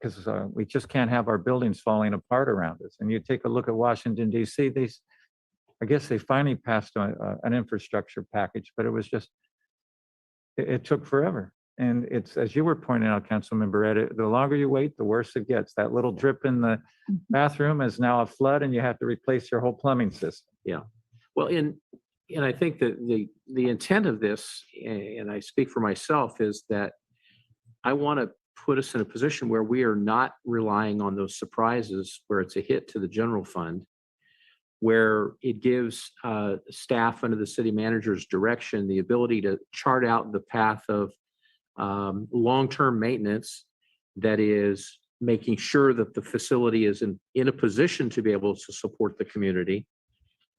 Because we just can't have our buildings falling apart around us. And you take a look at Washington, DC, I guess they finally passed an infrastructure package, but it was just, it took forever. And it's, as you were pointing out, Councilmember Ed, the longer you wait, the worse it gets. That little drip in the bathroom is now a flood and you have to replace your whole plumbing system. Yeah. Well, and I think that the intent of this, and I speak for myself, is that I want to put us in a position where we are not relying on those surprises where it's a hit to the general fund, where it gives staff under the city manager's direction the ability to chart out the path of long-term maintenance that is making sure that the facility is in a position to be able to support the community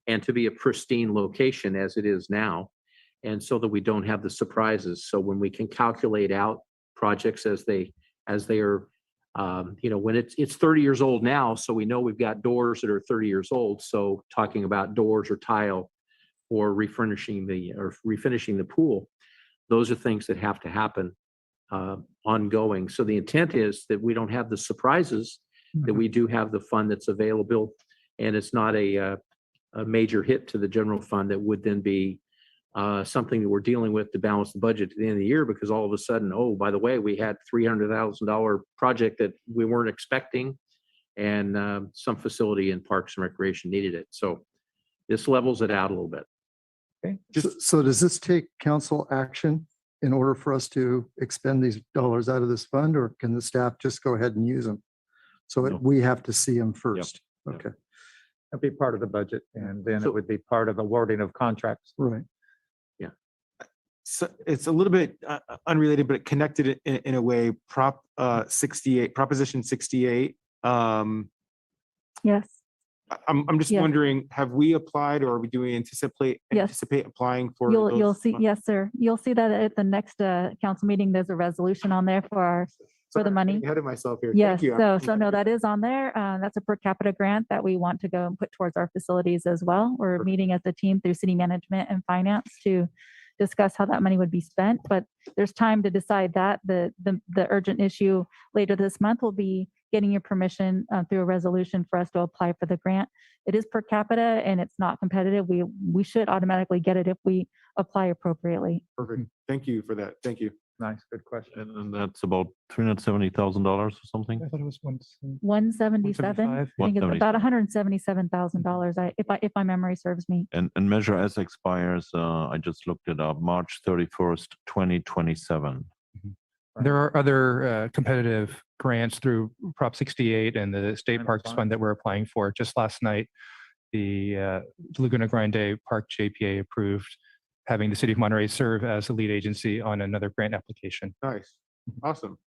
and to be a pristine location as it is now, and so that we don't have the surprises. So when we can calculate out projects as they are, when it's 30 years old now, so we know we've got doors that are 30 years old. So talking about doors or tile or refinishing the pool, those are things that have to happen ongoing. So the intent is that we don't have the surprises, that we do have the fund that's available, and it's not a major hit to the general fund that would then be something that we're dealing with to balance the budget at the end of the year, because all of a sudden, oh, by the way, we had $300,000 project that we weren't expecting, and some facility in Parks and Recreation needed it. So this levels it out a little bit. Okay. So does this take council action in order for us to expend these dollars out of this fund, or can the staff just go ahead and use them? So No. we have to see them first. Yep. Okay, That'd be part of the budget, and then So- it would be part of awarding of contracts. right. So it's a little bit unrelated, but connected in a way. Proposition 68. Yes, I'm just Yes. wondering, have we applied, or do we anticipate Yes. applying for? you'll those see, funds? yes, sir. You'll see that at the next council meeting, there's a resolution on there for the Sorry, I'm money. getting ahead of myself here. Yes, Thank you. so no, that is on there. That's a per capita grant that we want to go and put towards our facilities as well. We're Perfect. meeting as a team through city management and finance to discuss how that money would be spent, but there's time to decide that. The urgent issue later this month will be getting your permission through a resolution for us to apply for the grant. It is per capita and it's not competitive. We should automatically get it if we apply appropriately. Perfect. Thank you for that. Thank you. Nice, good question. And that's about $370,000 or something. I thought it was one. 177, I think it's about 177. $177,000 if my memory serves me. And Measure S expires, I just looked it up, March 31st, 2027. There are other competitive grants through Prop 68 and the State Grant Parks Fund. Fund that we're applying for. Just last night, the Laguna Grande Park JPA approved having the city of Monterey serve as the lead agency on another grant application. Nice. Awesome.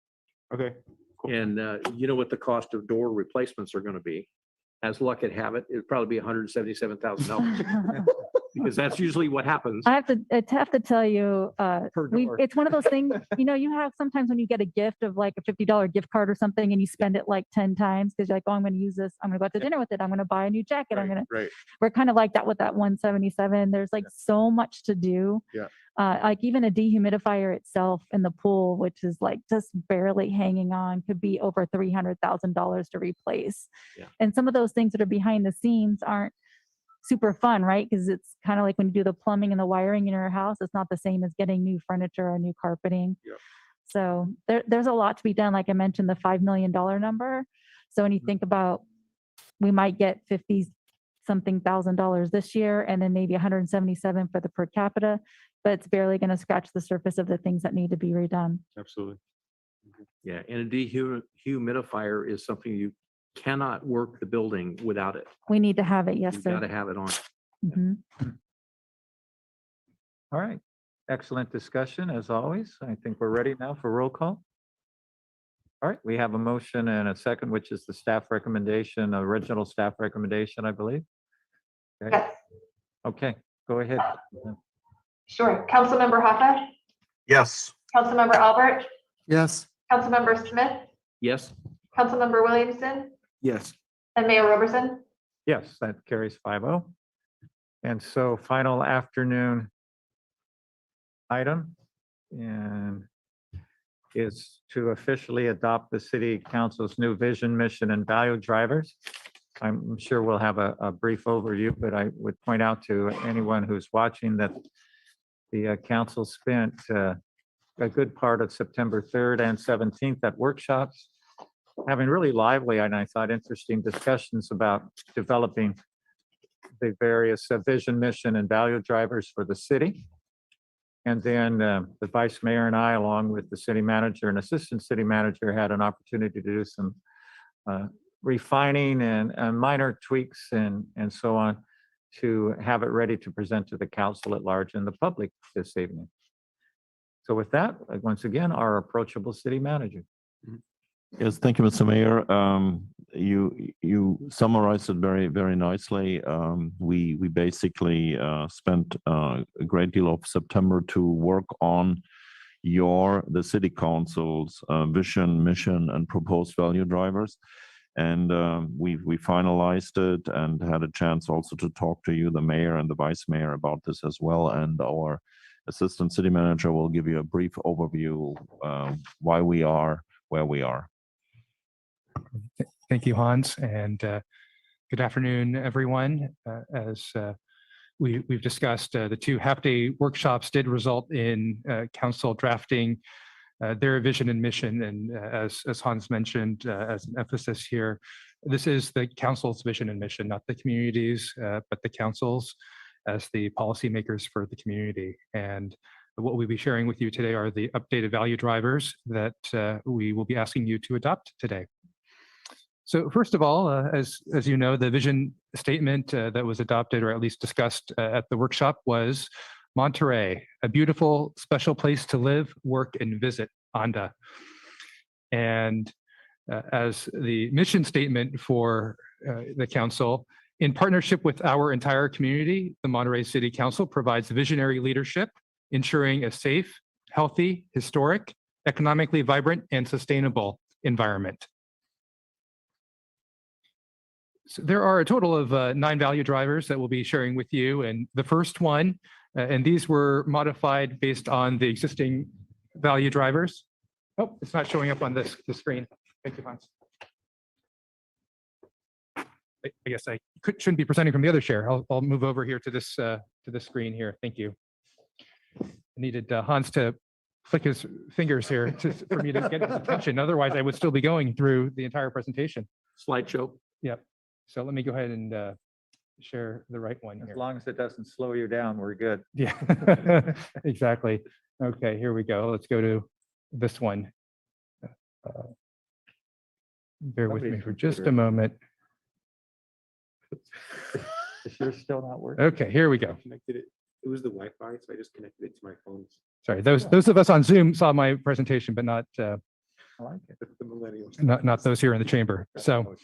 Okay. Cool. And you know what the cost of door replacements are going to be? As luck would have it, it'd probably be $177,000 because that's usually what happens. I have to tell you, door. it's one of those things, you have sometimes when you get a gift of like a $50 gift card or something and you spend it like 10 times because you're like, oh, I'm going to use this. I'm going to go out to dinner with it. I'm going to buy a new jacket. Right. We're kind of like that with that 177. There's like so much to do. Yeah. Like even a dehumidifier itself in the pool, which is like just barely hanging on, could be over $300,000 to replace. Yeah. And some of those things that are behind the scenes aren't super fun, right? Because it's kind of like when you do the plumbing and the wiring in your house, it's not the same as getting new furniture or new carpeting. Yep. So there's a lot to be done. Like I mentioned, the $5 million number. So when you think about, we might get 50 something $1,000 this year, and then maybe 177 for the per capita, but it's barely going to scratch the surface of the things that need to be redone. Absolutely. Yeah, and a dehumidifier is something you cannot work the building without it. We need to have it. Yes, You've got to sir. have it on. Mhm. All right, excellent discussion as always. I think we're ready now for roll call. All right, we have a motion and a second, which is the staff recommendation, original staff recommendation, I believe. Okay. Yes, Okay, go ahead. sure. Councilmember Hoffa, Yes. Councilmember Albert, Yes, Councilmember Smith, Yes. Councilmember Williamson, Yes. and Mayor Roberson. Yes, that carries 5-0. And so final afternoon item and is to officially adopt the city council's new vision, mission, and value drivers. I'm sure we'll have a brief overview, but I would point out to anyone who's watching that the council spent a good part of September 3rd and 17th at workshops, having really lively and I thought interesting discussions about developing the various vision, mission, and value drivers for the city. And then the vice mayor and I, along with the city manager and assistant city manager, had an opportunity to do some refining and minor tweaks and so on to have it ready to present to the council at large and the public this evening. So with that, once again, our approachable city manager. Yes, thank you, Mr. Mayor. You summarized it very nicely. We basically spent a great deal of September to work on the city council's vision, mission, and proposed value drivers. And we finalized it and had a chance also to talk to you, the mayor and the vice mayor, about this as well. And our assistant city manager will give you a brief overview why we are where we are. Thank you, Hans, and good afternoon, everyone. As we've discussed, the two half-day workshops did result in council drafting their vision and mission. And as Hans mentioned, as an emphasis here, this is the council's vision and mission, not the community's, but the council's as the policymakers for the community. And what we'll be sharing with you today are the updated value drivers that we will be asking you to adopt today. So first of all, as you know, the vision statement that was adopted or at least discussed at the workshop was Monterey, a beautiful, special place to live, work, and visit, Anda. And as the mission statement for the council, in partnership with our entire community, the Monterey City Council provides visionary leadership, ensuring a safe, healthy, historic, economically vibrant, and sustainable environment. So there are a total of 9 value drivers that we'll be sharing with you. And the first one, and these were modified based on the existing value drivers. Oh, it's not showing up on the screen. Thank you, Hans. I guess I shouldn't be presenting from the other chair. I'll move over here to this screen here. Thank you. I needed Hans to flick his fingers here for me to get his attention. Otherwise, I would still be going through the entire presentation. Slideshow. Yep. So let me go ahead and share the right one here. As long as it doesn't slow you down, we're good. Yeah, exactly. Okay, here we go. Let's go to this one. Bear with me for just a moment. Is yours still not working? Okay, here we go. Connected it. It was the Wi-Fi, so I just connected it to my phone. Sorry, those of us on Zoom saw my presentation, but not I like it. The millennials. not those here in the chamber. So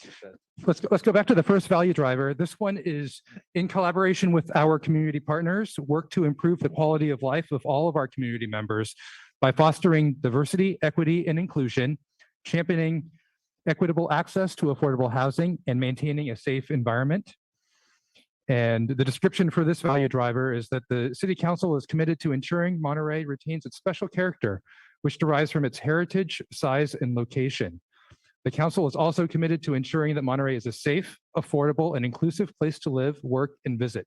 let's go back to the first value driver. This one is in collaboration with our community partners, work to improve the quality of life of all of our community members by fostering diversity, equity, and inclusion, championing equitable access to affordable housing, and maintaining a safe environment. And the description for this value driver is that the City Council is committed to ensuring Monterey retains its special character, which derives from its heritage, size, and location. The council is also committed to ensuring that Monterey is a safe, affordable, and inclusive place to live, work, and visit.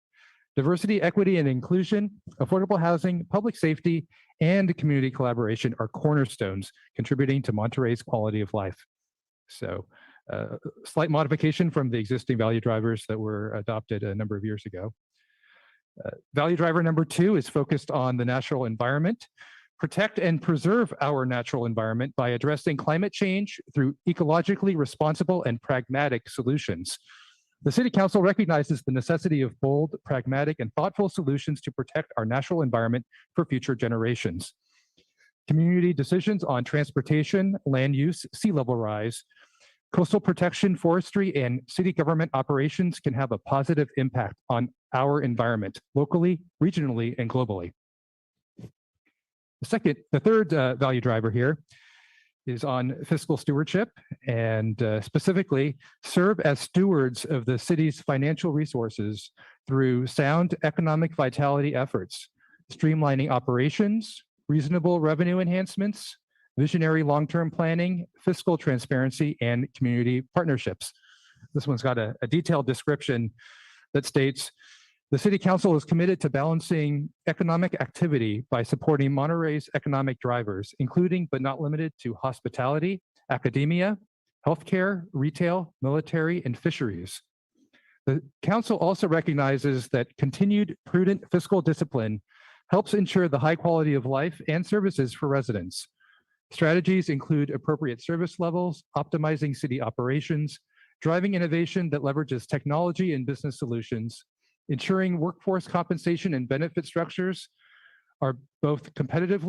Diversity, equity, and inclusion, affordable housing, public safety, and community collaboration are cornerstones contributing to Monterey's quality of life. So slight modification from the existing value drivers that were adopted a number of years ago. Value driver number 2 is focused on the natural environment. Protect and preserve our natural environment by addressing climate change through ecologically responsible and pragmatic solutions. The City Council recognizes the necessity of bold, pragmatic, and thoughtful solutions to protect our natural environment for future generations. Community decisions on transportation, land use, sea level rise, coastal protection, forestry, and city government operations can have a positive impact on our environment locally, regionally, and globally. The third value driver here is on fiscal stewardship and specifically serve as stewards of the city's financial resources through sound economic vitality efforts, streamlining operations, reasonable revenue enhancements, visionary long-term planning, fiscal transparency, and community partnerships. This one's got a detailed description that states, the City Council is committed to balancing economic activity by supporting Monterey's economic drivers, including but not limited to hospitality, academia, healthcare, retail, military, and fisheries. The Council also recognizes that continued prudent fiscal discipline helps ensure the high quality of life and services for residents. Strategies include appropriate service levels, optimizing city operations, driving innovation that leverages technology and business solutions, ensuring workforce compensation and benefit structures are both competitive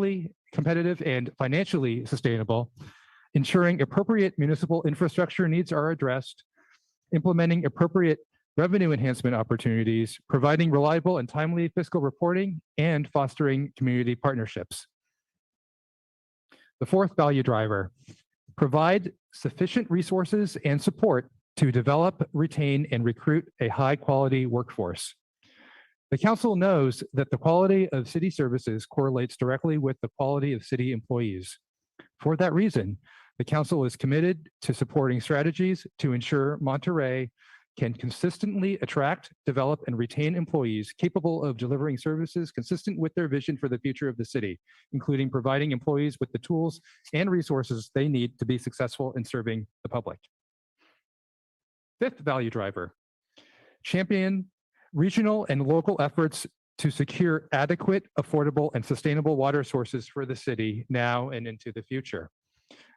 and financially sustainable, ensuring appropriate municipal infrastructure needs are addressed, implementing appropriate revenue enhancement opportunities, providing reliable and timely fiscal reporting, and fostering community partnerships. The fourth value driver, provide sufficient resources and support to develop, retain, and recruit a high-quality workforce. The Council knows that the quality of city services correlates directly with the quality of city employees. For that reason, the Council is committed to supporting strategies to ensure Monterey can consistently attract, develop, and retain employees capable of delivering services consistent with their vision for the future of the city, including providing employees with the tools and resources they need to be successful in serving the public. Fifth value driver, champion regional and local efforts to secure adequate, affordable, and sustainable water sources for the city now and into the future.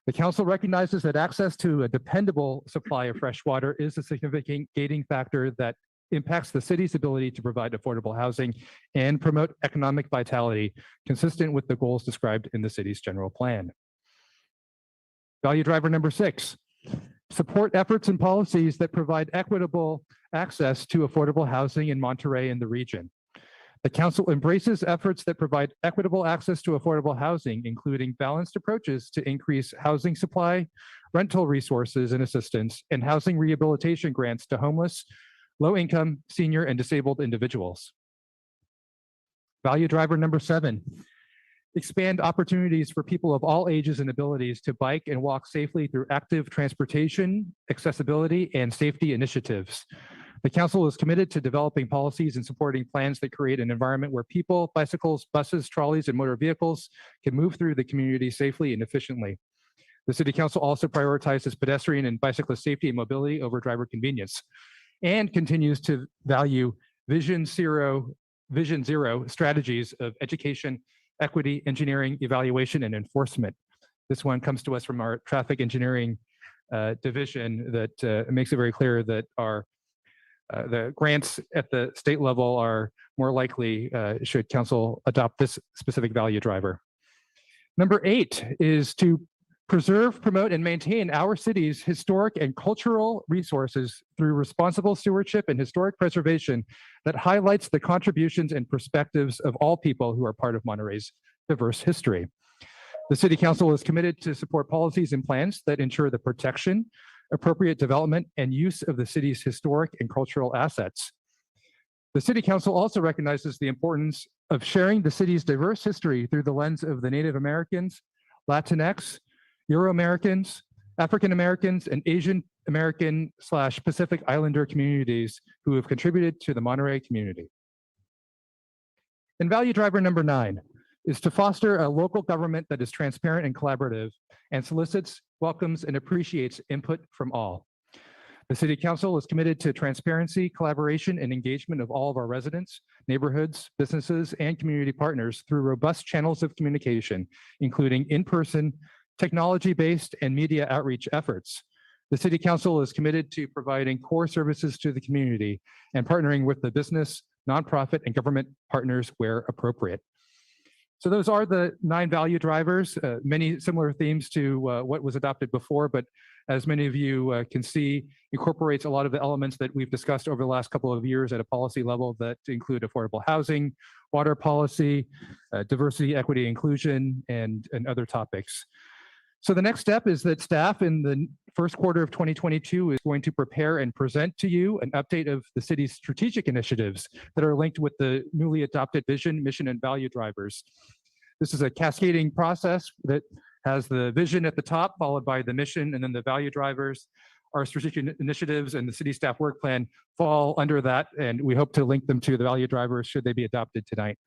The Council recognizes that access to a dependable supply of fresh water is a significant gating factor that impacts the city's ability to provide affordable housing and promote economic vitality consistent with the goals described in the city's general plan. Value driver number 6, support efforts and policies that provide equitable access to affordable housing in Monterey and the region. The Council embraces efforts that provide equitable access to affordable housing, including balanced approaches to increase housing supply, rental resources and assistance, and housing rehabilitation grants to homeless, low-income, senior, and disabled individuals. Value driver number 7, expand opportunities for people of all ages and abilities to bike and walk safely through active transportation, accessibility, and safety initiatives. The Council is committed to developing policies and supporting plans that create an environment where people, bicycles, buses, trolleys, and motor vehicles can move through the community safely and efficiently. The City Council also prioritizes pedestrian and bicyclist safety and mobility over driver convenience, and continues to value Vision Zero strategies of education, equity, engineering, evaluation, and enforcement. This one comes to us from our traffic engineering division that makes it very clear that the grants at the state level are more likely should Council adopt this specific value driver. Number 8 is to preserve, promote, and maintain our city's historic and cultural resources through responsible stewardship and historic preservation that highlights the contributions and perspectives of all people who are part of Monterey's diverse history. The City Council is committed to support policies and plans that ensure the protection, appropriate development, and use of the city's historic and cultural assets. The City Council also recognizes the importance of sharing the city's diverse history through the lens of the Native Americans, Latinx, Euro-Americans, African Americans, and Asian American/Pacific Islander communities who have contributed to the Monterey community. And value driver number 9 is to foster a local government that is transparent and collaborative and solicits, welcomes, and appreciates input from all. The City Council is committed to transparency, collaboration, and engagement of all of our residents, neighborhoods, businesses, and community partners through robust channels of communication, including in-person, technology-based, and media outreach efforts. The City Council is committed to providing core services to the community and partnering with the business, nonprofit, and government partners where appropriate. So those are the 9 value drivers, many similar themes to what was adopted before, but as many of you can see, incorporates a lot of the elements that we've discussed over the last couple of years at a policy level that include affordable housing, water policy, diversity, equity, inclusion, and other topics. So the next step is that staff in the first quarter of 2022 is going to prepare and present to you an update of the city's strategic initiatives that are linked with the newly adopted vision, mission, and value drivers. This is a cascading process that has the vision at the top, followed by the mission, and then the value drivers. Our strategic initiatives and the city staff work plan fall under that, and we hope to link them to the value drivers should they be adopted tonight.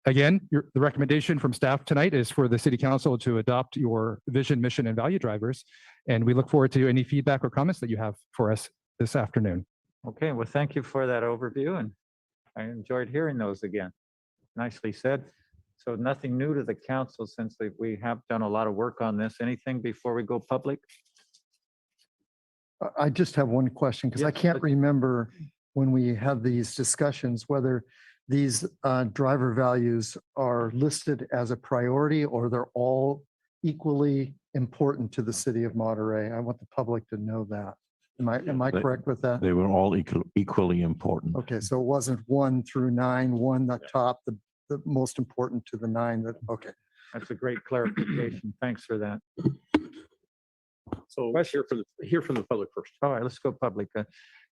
Again, the recommendation from staff tonight is for the city council to adopt your vision, mission, and value drivers. And we look forward to any feedback or comments that you have for us this afternoon. Okay, well, thank you for that overview, and I enjoyed hearing those again. Nicely said. So nothing new to the council since we have done a lot of work on this. Anything before we go public? I just have one question because I can't remember when we have these discussions, whether these driver values are listed as a priority or they're all equally important to the city of Monterey. I want the public to know that. Am I correct with that? They were all equally important. Okay, so it wasn't 1 through 9, one the top, the most important to the 9 that, okay. That's a great clarification. Thanks for that. So hear from the public first. All right, let's go public.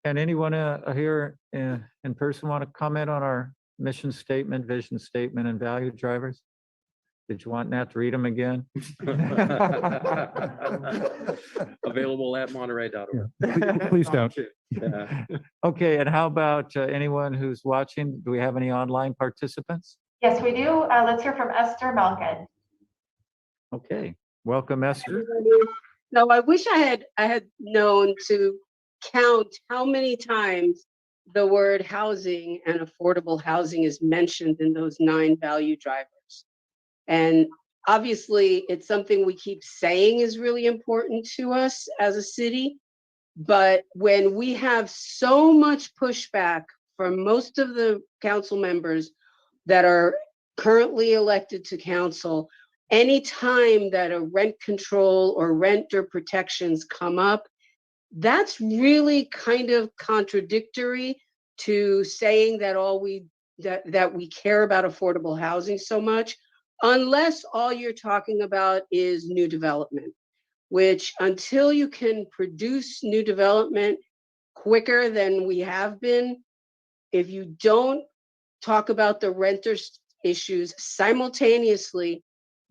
And anyone here in person want to comment on our mission statement, vision statement, and value drivers? Did you want Nat to read them again? Available at monterey.org. Yeah. Please don't. Yeah. Okay, and how about anyone who's watching? Do we have any online participants? Yes, we do. Let's hear from Esther Malkin. Okay, welcome, Esther. No, I wish I had known to count how many times the word housing and affordable housing is mentioned in those 9 value drivers. And obviously, it's something we keep saying is really important to us as a city. But when we have so much pushback from most of the council members that are currently elected to council, anytime that a rent control or renter protections come up, that's really kind of contradictory to saying that that we care about affordable housing so much, unless all you're talking about is new development, which until you can produce new development quicker than we have been, if you don't talk about the renters issues simultaneously,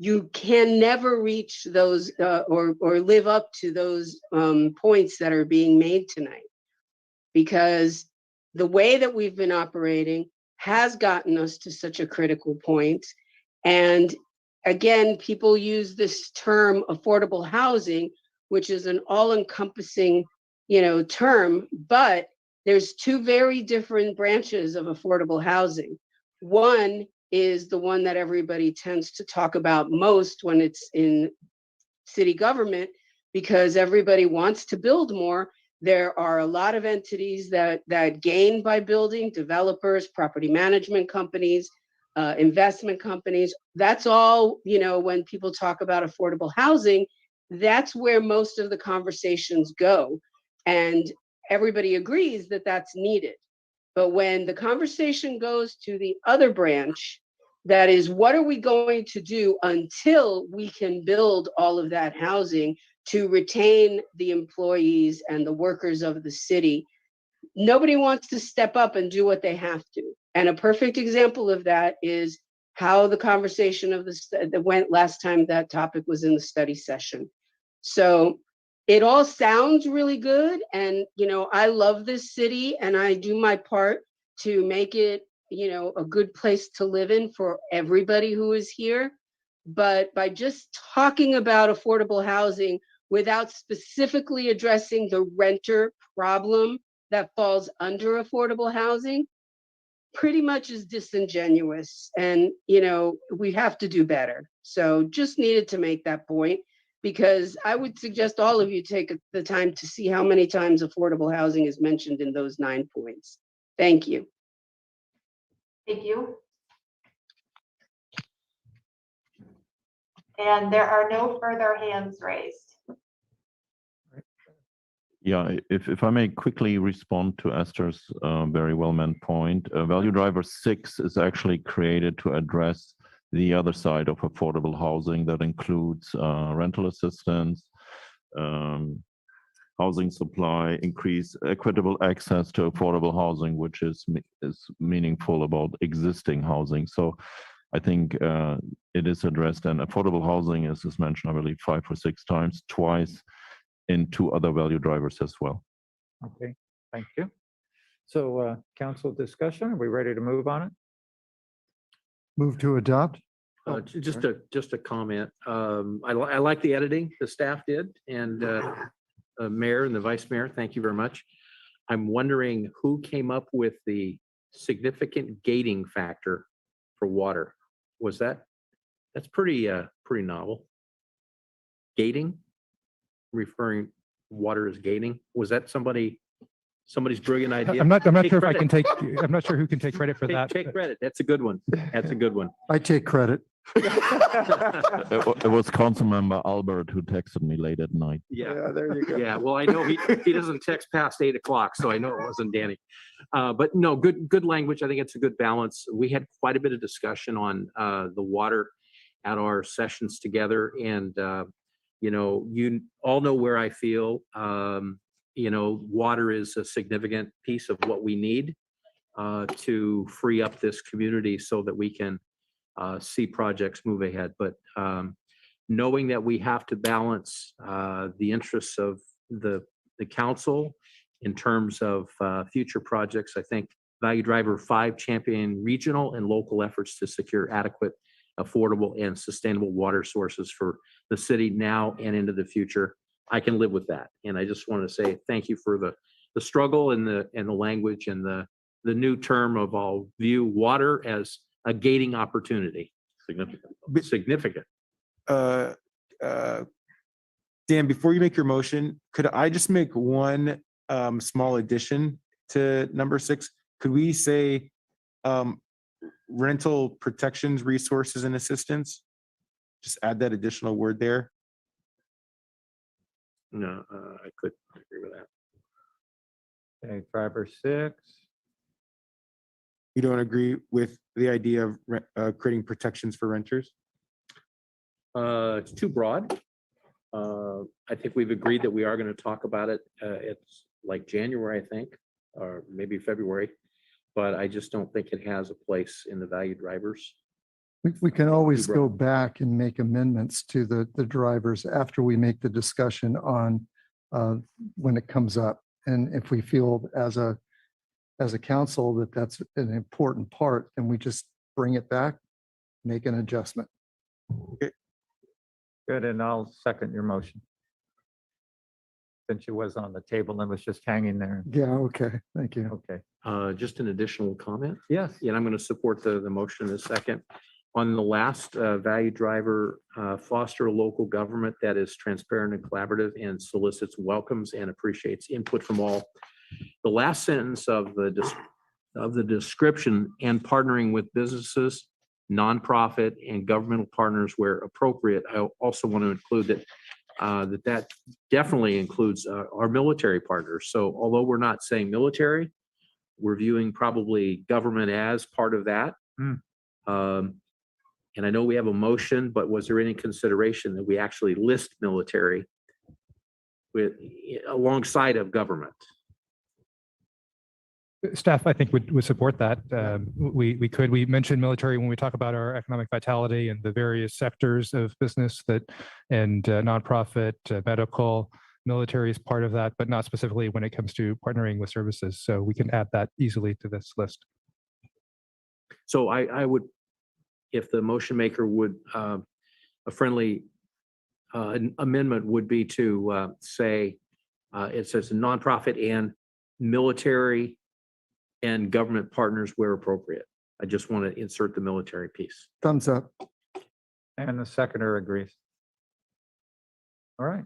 you can never reach those or live up to those points that are being made tonight. Because the way that we've been operating has gotten us to such a critical point. And again, people use this term affordable housing, which is an all-encompassing, term, but there's 2 very different branches of affordable housing. One is the one that everybody tends to talk about most when it's in city government, because everybody wants to build more. There are a lot of entities that gain by building: developers, property management companies, investment companies. That's all, when people talk about affordable housing, that's where most of the conversations go. And everybody agrees that that's needed. But when the conversation goes to the other branch, that is, what are we going to do until we can build all of that housing to retain the employees and the workers of the city? Nobody wants to step up and do what they have to. And a perfect example of that is how the conversation that went last time that topic was in the study session. So it all sounds really good. And, I love this city and I do my part to make it, a good place to live in for everybody who is here. But by just talking about affordable housing without specifically addressing the renter problem that falls under affordable housing, pretty much is disingenuous. And, we have to do better. So just needed to make that point, because I would suggest all of you take the time to see how many times affordable housing is mentioned in those 9 points. Thank you. Thank you. And there are no further hands raised. Yeah, if I may quickly respond to Esther's very well meant point, value driver 6 is actually created to address the other side of affordable housing that includes rental assistance, housing supply, increase equitable access to affordable housing, which is meaningful about existing housing. So I think it is addressed, and affordable housing is mentioned, I believe, 5 or 6 times, twice in 2 other value drivers as well. Okay, thank you. So council discussion, are we ready to move on it? Move to adopt? Just a comment. I like the editing the staff did, and mayor and the vice mayor, thank you very much. I'm wondering who came up with the significant gating factor for water. That's pretty novel. Gating, referring water as gating. Was that somebody's brilliant idea? I'm not Take sure if I credit. can take, I'm not sure who can take credit for that. Take credit. That's a good one. That's a good one. I take credit. It was Councilmember Albert who texted me late at night. Yeah, there you go. yeah. Well, I know he doesn't text past 8 o'clock, so I know it wasn't Danny. But no, good language. I think it's a good balance. We had quite a bit of discussion on the water at our sessions together, and you all know where I feel. Water is a significant piece of what we need to free up this community so that we can see projects move ahead. But knowing that we have to balance the interests of the council in terms of future projects, I think Value Driver 5 champion regional and local efforts to secure adequate, affordable, and sustainable water sources for the city now and into the future. I can live with that. And I just want to say thank you for the struggle and the language and the new term of I'll view water as a gating opportunity. Significant. Dan, before you make your motion, could I just make one small addition to number 6? Could we say rental protections, resources, and assistance? Just add that additional word there. No, I could agree with that. Okay, 5 or 6. You don't agree with the idea of creating protections for renters? It's too broad. I think we've agreed that we are going to talk about it. It's like January, I think, or maybe February, but I just don't think it has a place in the value drivers. We can always go back and make amendments to the drivers after we make the discussion on when it comes up. And if we feel as a council that that's an important part, then we just bring it back, make an adjustment. Okay. Good, and I'll second your motion. Since it was on the table and was just hanging there. Yeah, okay, thank you. Okay. Just an additional comment. Yes. Yeah, I'm going to support the motion in a second. On the last value driver, foster a local government that is transparent and collaborative and solicits, welcomes, and appreciates input from all. The last sentence of the description, and partnering with businesses, nonprofit, and governmental partners where appropriate. I also want to include that definitely includes our military partners. So although we're not saying military, we're viewing probably government as part of that. And I know we have a motion, but was there any consideration that we actually list military alongside of government? Staff, I think would support that. We mentioned military when we talk about our economic vitality and the various sectors of business and nonprofit, medical, military is part of that, but not specifically when it comes to partnering with services. So we can add that easily to this list. So I would, if the motion maker would, a friendly amendment would be to say, it says nonprofit and military and government partners where appropriate. I just want to insert the military piece. Thumbs up. And the seconder agrees. All right,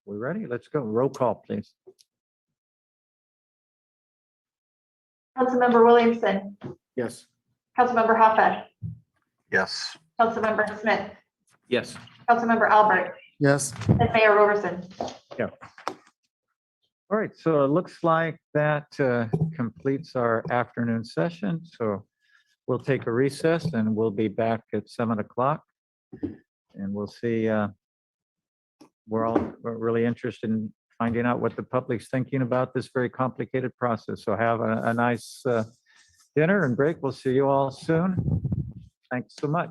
we ready? Let's go. Roll call, please. Councilmember Williamson, Yes. Councilmember Hoppeck, Yes. Councilmember Smith, Yes. Councilmember Albert, Yes. and Mayor Roberson. Yeah. All right, so it looks like that completes our afternoon session. So we'll take a recess and we'll be back at 7 o'clock. And we'll see, we're really interested in finding out what the public's thinking about this very complicated process. So have a nice dinner and break. We'll see you all soon. Thanks so much.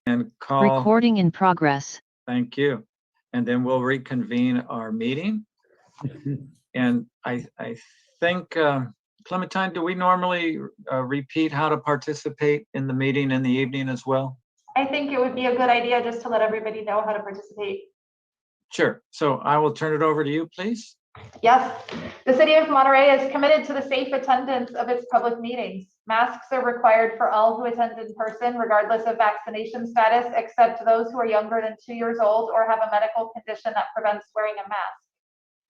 And call, Recording in progress. thank you. And then we'll reconvene our meeting. And I think, Clementine, do we normally repeat how to participate in the meeting in the evening as well? I think it would be a good idea just to let everybody know how to participate. Sure. So I will turn it over to you, please. Yes, the city of Monterey is committed to the safe attendance of its public meetings. Masks are required for all who attend in person, regardless of vaccination status, except those who are younger than 2 years old or have a medical condition that prevents wearing a mask.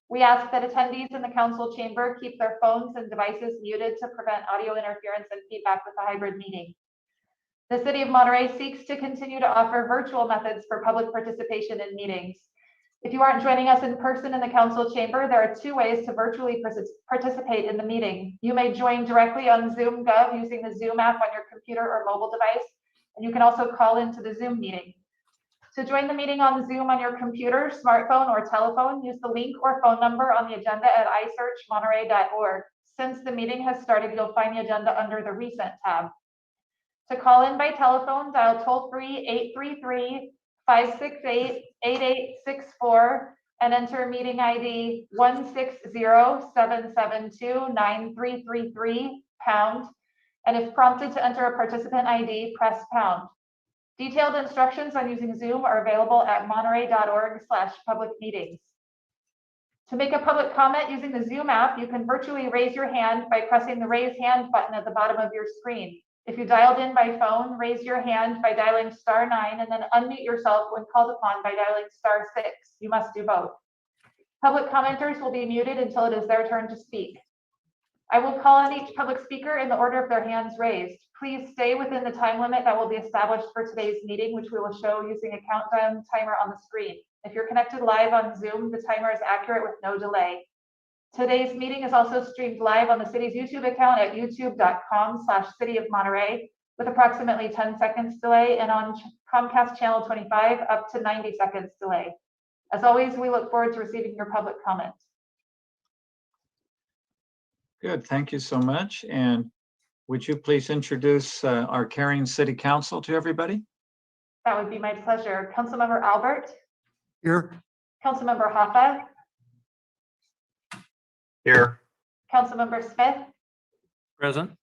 We ask that attendees in the council chamber keep their phones and devices muted to prevent audio interference and feedback with the hybrid meeting. The city of Monterey seeks to continue to offer virtual methods for public participation in meetings. If you aren't joining us in person in the council chamber, there are 2 ways to virtually participate in the meeting. You may join directly on Zoom Gov using the Zoom app on your computer or mobile device, and you can also call into the Zoom meeting. To join the meeting on Zoom on your computer, smartphone, or telephone, use the link or phone number on the agenda at isearchmonterey.org. Since the meeting has started, you'll find the agenda under the Recent tab. To call in by telephone, dial toll-free 833-568-8864 and enter meeting ID 160-772-9333 #. And if prompted to enter a participant ID, press #. Detailed instructions on using Zoom are available at monterey.org/public meetings. To make a public comment using the Zoom app, you can virtually raise your hand by pressing the raise hand button at the bottom of your screen. If you dialed in by phone, raise your hand by dialing *9 and then unmute yourself when called upon by dialing *6. You must do both. Public commenters will be muted until it is their turn to speak. I will call on each public speaker in the order of their hands raised. Please stay within the time limit that will be established for today's meeting, which we will show using a countdown timer on the screen. If you're connected live on Zoom, the timer is accurate with no delay. Today's meeting is also streamed live on the city's YouTube account at youtube.com/City of Monterey with approximately 10 seconds delay, and on Comcast channel 25 up to 90 seconds delay. As always, we look forward to receiving your public comment. Good, thank you so much. And would you please introduce our caring city council to everybody? That would be my pleasure. Councilmember Albert. Here. Councilmember Hoffa. Here. Councilmember Smith. Present.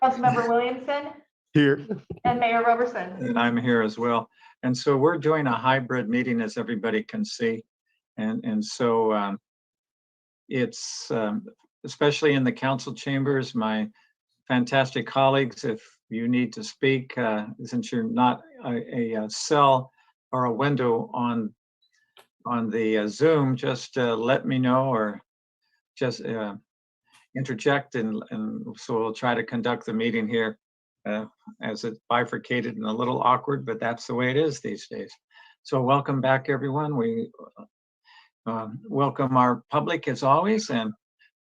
Councilmember Williamson. Here. And Mayor Roberson. And I'm here as well. And so we're doing a hybrid meeting, as everybody can see. And so it's especially in the council chambers, my fantastic colleagues, if you need to speak, since you're not a cell or a window on the Zoom, just let me know or just interject, and so we'll try to conduct the meeting here as it's bifurcated and a little awkward, but that's the way it is these days. So welcome back, everyone. We welcome our public as always, and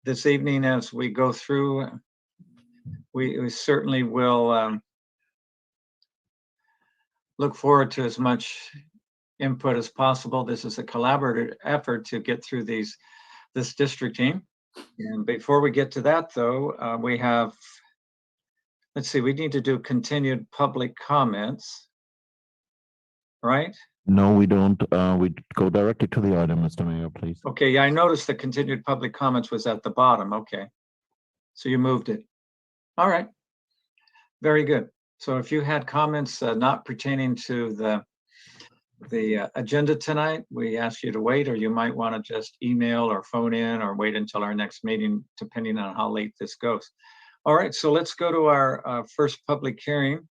this evening as we go through, we certainly will look forward to as much input as possible. This is a collaborative effort to get through this districting. And before we get to that, though, we have, let's see, we need to do continued public comments, right? No, we don't. We go directly to the item, Mr. Mayor, please. Okay, yeah, I noticed the continued public comments was at the bottom. Okay. So you moved it. All right. Very good. So if you had comments not pertaining to the agenda tonight, we ask you to wait, or you might want to just email or phone in or wait until our next meeting, depending on how late this goes. All right, so let's go to our first public hearing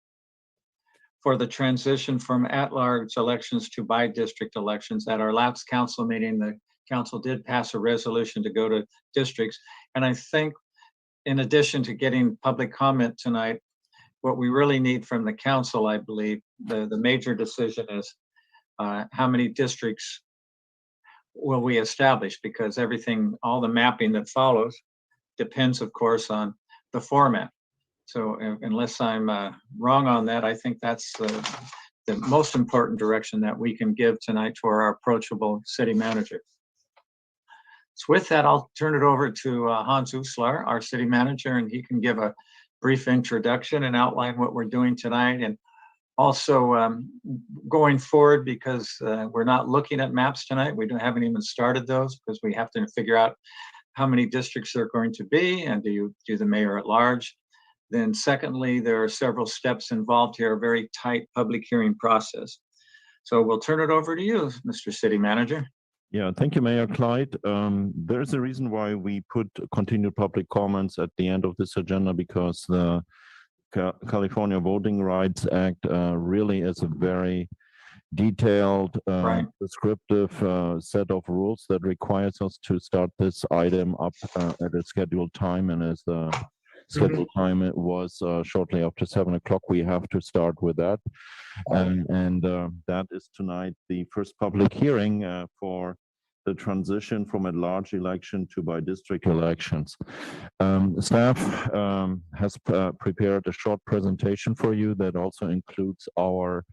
for the transition from at-large elections to by-district elections. At our last council meeting, the council did pass a resolution to go to districts. And I think in addition to getting public comment tonight, what we really need from the council, I believe, the major decision is how many districts will we establish, because everything, all the mapping that follows depends, of course, on the format. So unless I'm wrong on that, I think that's the most important direction that we can give tonight to our approachable city manager. So with that, I'll turn it over to Hans Uslar, our city manager, and he can give a brief introduction and outline what we're doing tonight. And Also, going forward, because we're not looking at maps tonight, haven't even started those because we have to figure out how many districts there are going to be and do you do the mayor at large. Then secondly, there are several steps involved here, a very tight public hearing process. So we'll turn it over to you, Mr. City Manager. Yeah, thank you, Mayor Clyde. There's a reason why we put continued public comments at the end of this agenda, because the California Voting Rights Act really is a very detailed, descriptive set of rules that requires us to start this item up at a scheduled time. And as the scheduled time it was shortly after 7 o'clock, we have to start with that. And that is tonight the first public hearing for the transition from at-large election to by-district elections. Staff has prepared a short presentation for you that also includes our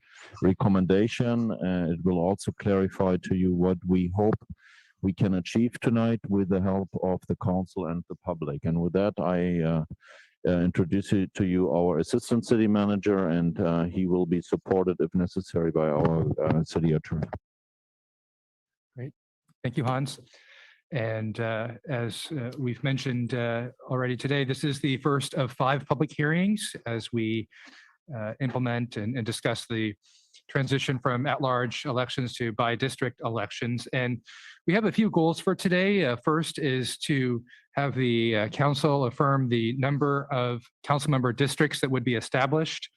recommendation. It will also clarify to you what we hope we can achieve tonight with the help of the council and the public. And with that, I introduce to you our Assistant City Manager, and he will be supported if necessary by our City Attorney. Great. Thank you, Hans. And as we've mentioned already today, this is the first of 5 public hearings as we implement and discuss the transition from at-large elections to by-district elections. And we have a few goals for today. First is to have the council affirm the number of council member districts that would be established.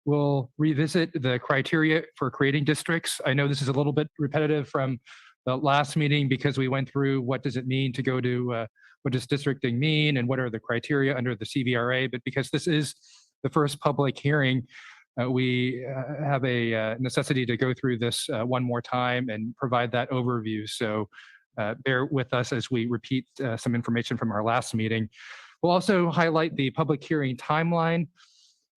We'll revisit the criteria for creating districts. I know this is a little bit repetitive from the last meeting because we went through what does it mean to go to, what does districting mean and what are the criteria under the CVRA, but because this is the first public hearing, we have a necessity to go through this one more time and provide that overview. So bear with us as we repeat some information from our last meeting. We'll also highlight the public hearing timeline,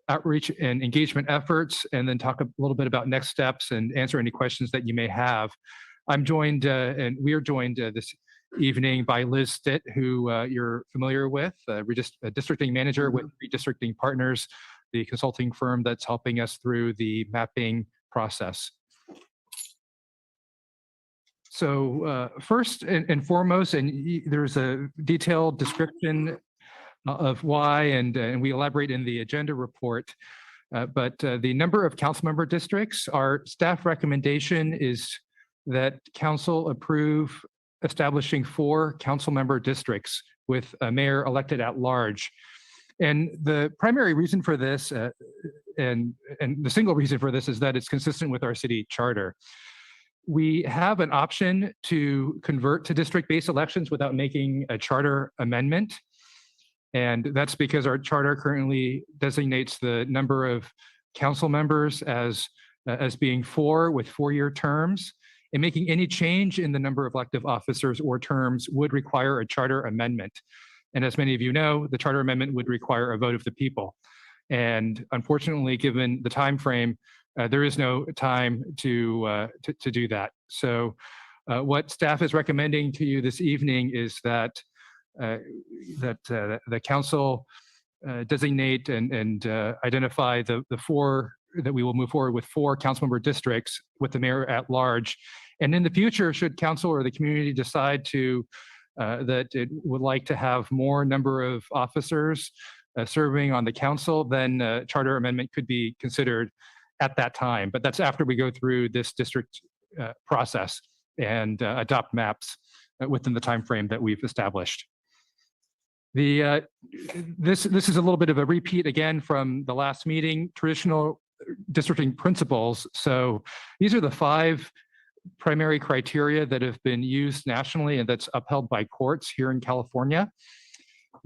outreach and engagement efforts, and then talk a little bit about next steps and answer any questions that you may have. I'm joined, and we are joined this evening by Liz Stitt, who you're familiar with, districting manager with Redistricting Partners, the consulting firm that's helping us through the mapping process. So first and foremost, and there's a detailed description of why, and we elaborate in the agenda report, but the number of council member districts, our staff recommendation is that council approve establishing 4 council member districts with a mayor elected at large. And the primary reason for this, and the single reason for this, is that it's consistent with our city charter. We have an option to convert to district-based elections without making a charter amendment. And that's because our charter currently designates the number of council members as being 4 with 4-year terms. And making any change in the number of elective officers or terms would require a charter amendment. And as many of you know, the charter amendment would require a vote of the people. And unfortunately, given the time frame, there is no time to do that. So what staff is recommending to you this evening is that the council designate and identify the 4, that we will move forward with 4 council member districts with the mayor at large. And in the future, should council or the community decide to that it would like to have more number of officers serving on the council, then charter amendment could be considered at that time. But that's after we go through this district process and adopt maps within the time frame that we've established. This is a little bit of a repeat again from the last meeting, traditional districting principles. So these are the 5 primary criteria that have been used nationally and that's upheld by courts here in California.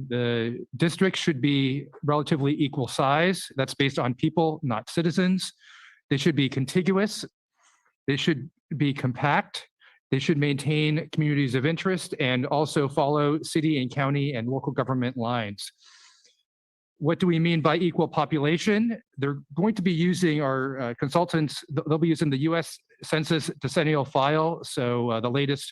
The district should be relatively equal size. That's based on people, not citizens. They should be contiguous. They should be compact. They should maintain communities of interest and also follow city and county and local government lines. What do we mean by equal population? They're going to be using our consultants, they'll be using the US Census decennial file. So the latest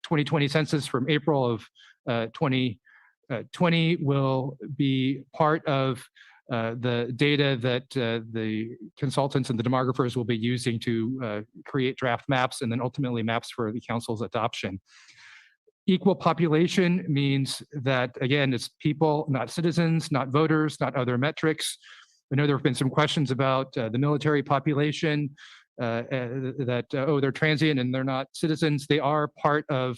2020 census from April of 2020 will be part of the data that the consultants and the demographers will be using to create draft maps and then ultimately maps for the council's adoption. Equal population means that, again, it's people, not citizens, not voters, not other metrics. I know there have been some questions about the military population, they're transient and they're not citizens. They are part of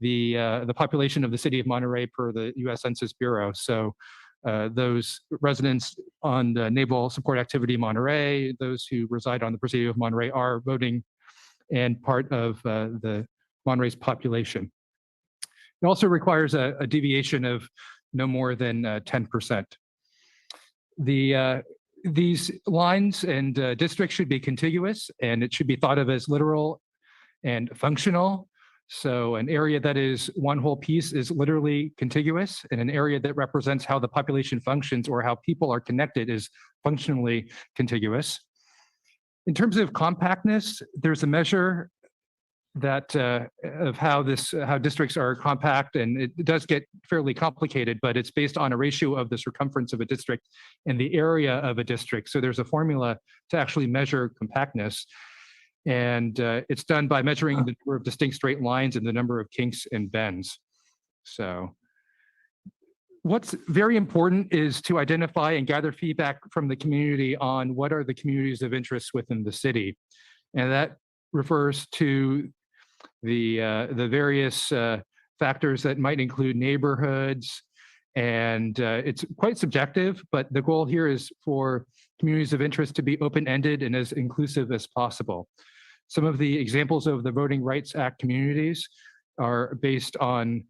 the population of the city of Monterey per the U.S. Census Bureau. So those residents on the Naval Support Activity Monterey, those who reside on the Presidio of Monterey are voting and part of the Monterey's population. It also requires a deviation of no more than 10%. These lines and districts should be contiguous, and it should be thought of as literal and functional. So an area that is one whole piece is literally contiguous, and an area that represents how the population functions or how people are connected is functionally contiguous. In terms of compactness, there's a measure that of how districts are compact, and it does get fairly complicated, but it's based on a ratio of the circumference of a district and the area of a district. So there's a formula to actually measure compactness, and it's done by measuring the number of distinct straight lines and the number of kinks and bends. So what's very important is to identify and gather feedback from the community on what are the communities of interest within the city, and that refers to the various factors that might include neighborhoods, and it's quite subjective, but the goal here is for communities of interest to be open-ended and as inclusive as possible. Some of the examples of the Voting Rights Act communities are based on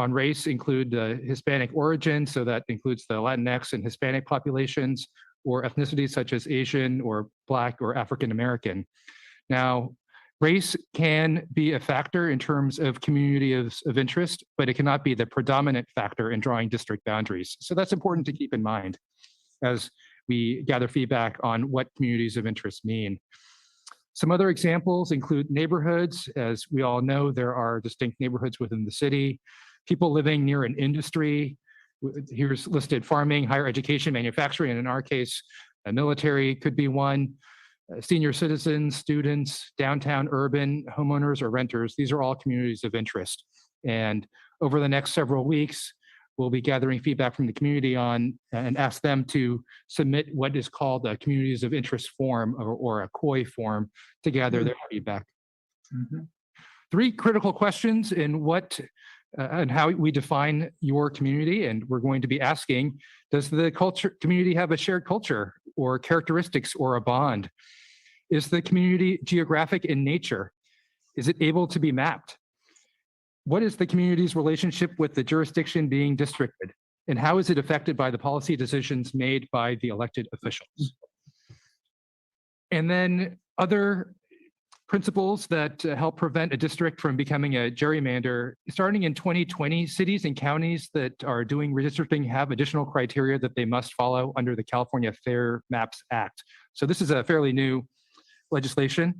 race, include Hispanic origin, so that includes the Latinx and Hispanic populations, or ethnicities such as Asian or Black or African American. Now, race can be a factor in terms of community of interest, but it cannot be the predominant factor in drawing district boundaries. So that's important to keep in mind as we gather feedback on what communities of interest mean. Some other examples include neighborhoods. As we all know, there are distinct neighborhoods within the city. People living near an industry. Here's listed farming, higher education, manufacturing, and in our case, military could be one. Senior citizens, students, downtown urban, homeowners or renters, these are all communities of interest. And over the next several weeks, we'll be gathering feedback from the community on and ask them to submit what is called a communities of interest form or a COI form to gather their feedback. Three critical questions in what and how we define your community, and we're going to be asking, does the community have a shared culture or characteristics or a bond? Is the community geographic in nature? Is it able to be mapped? What is the community's relationship with the jurisdiction being districted? And how is it affected by the policy decisions made by the elected officials? And then other principles that help prevent a district from becoming a gerrymander. Starting in 2020, cities and counties that are doing redistricting have additional criteria that they must follow under the California Fair Maps Act. So this is a fairly new legislation,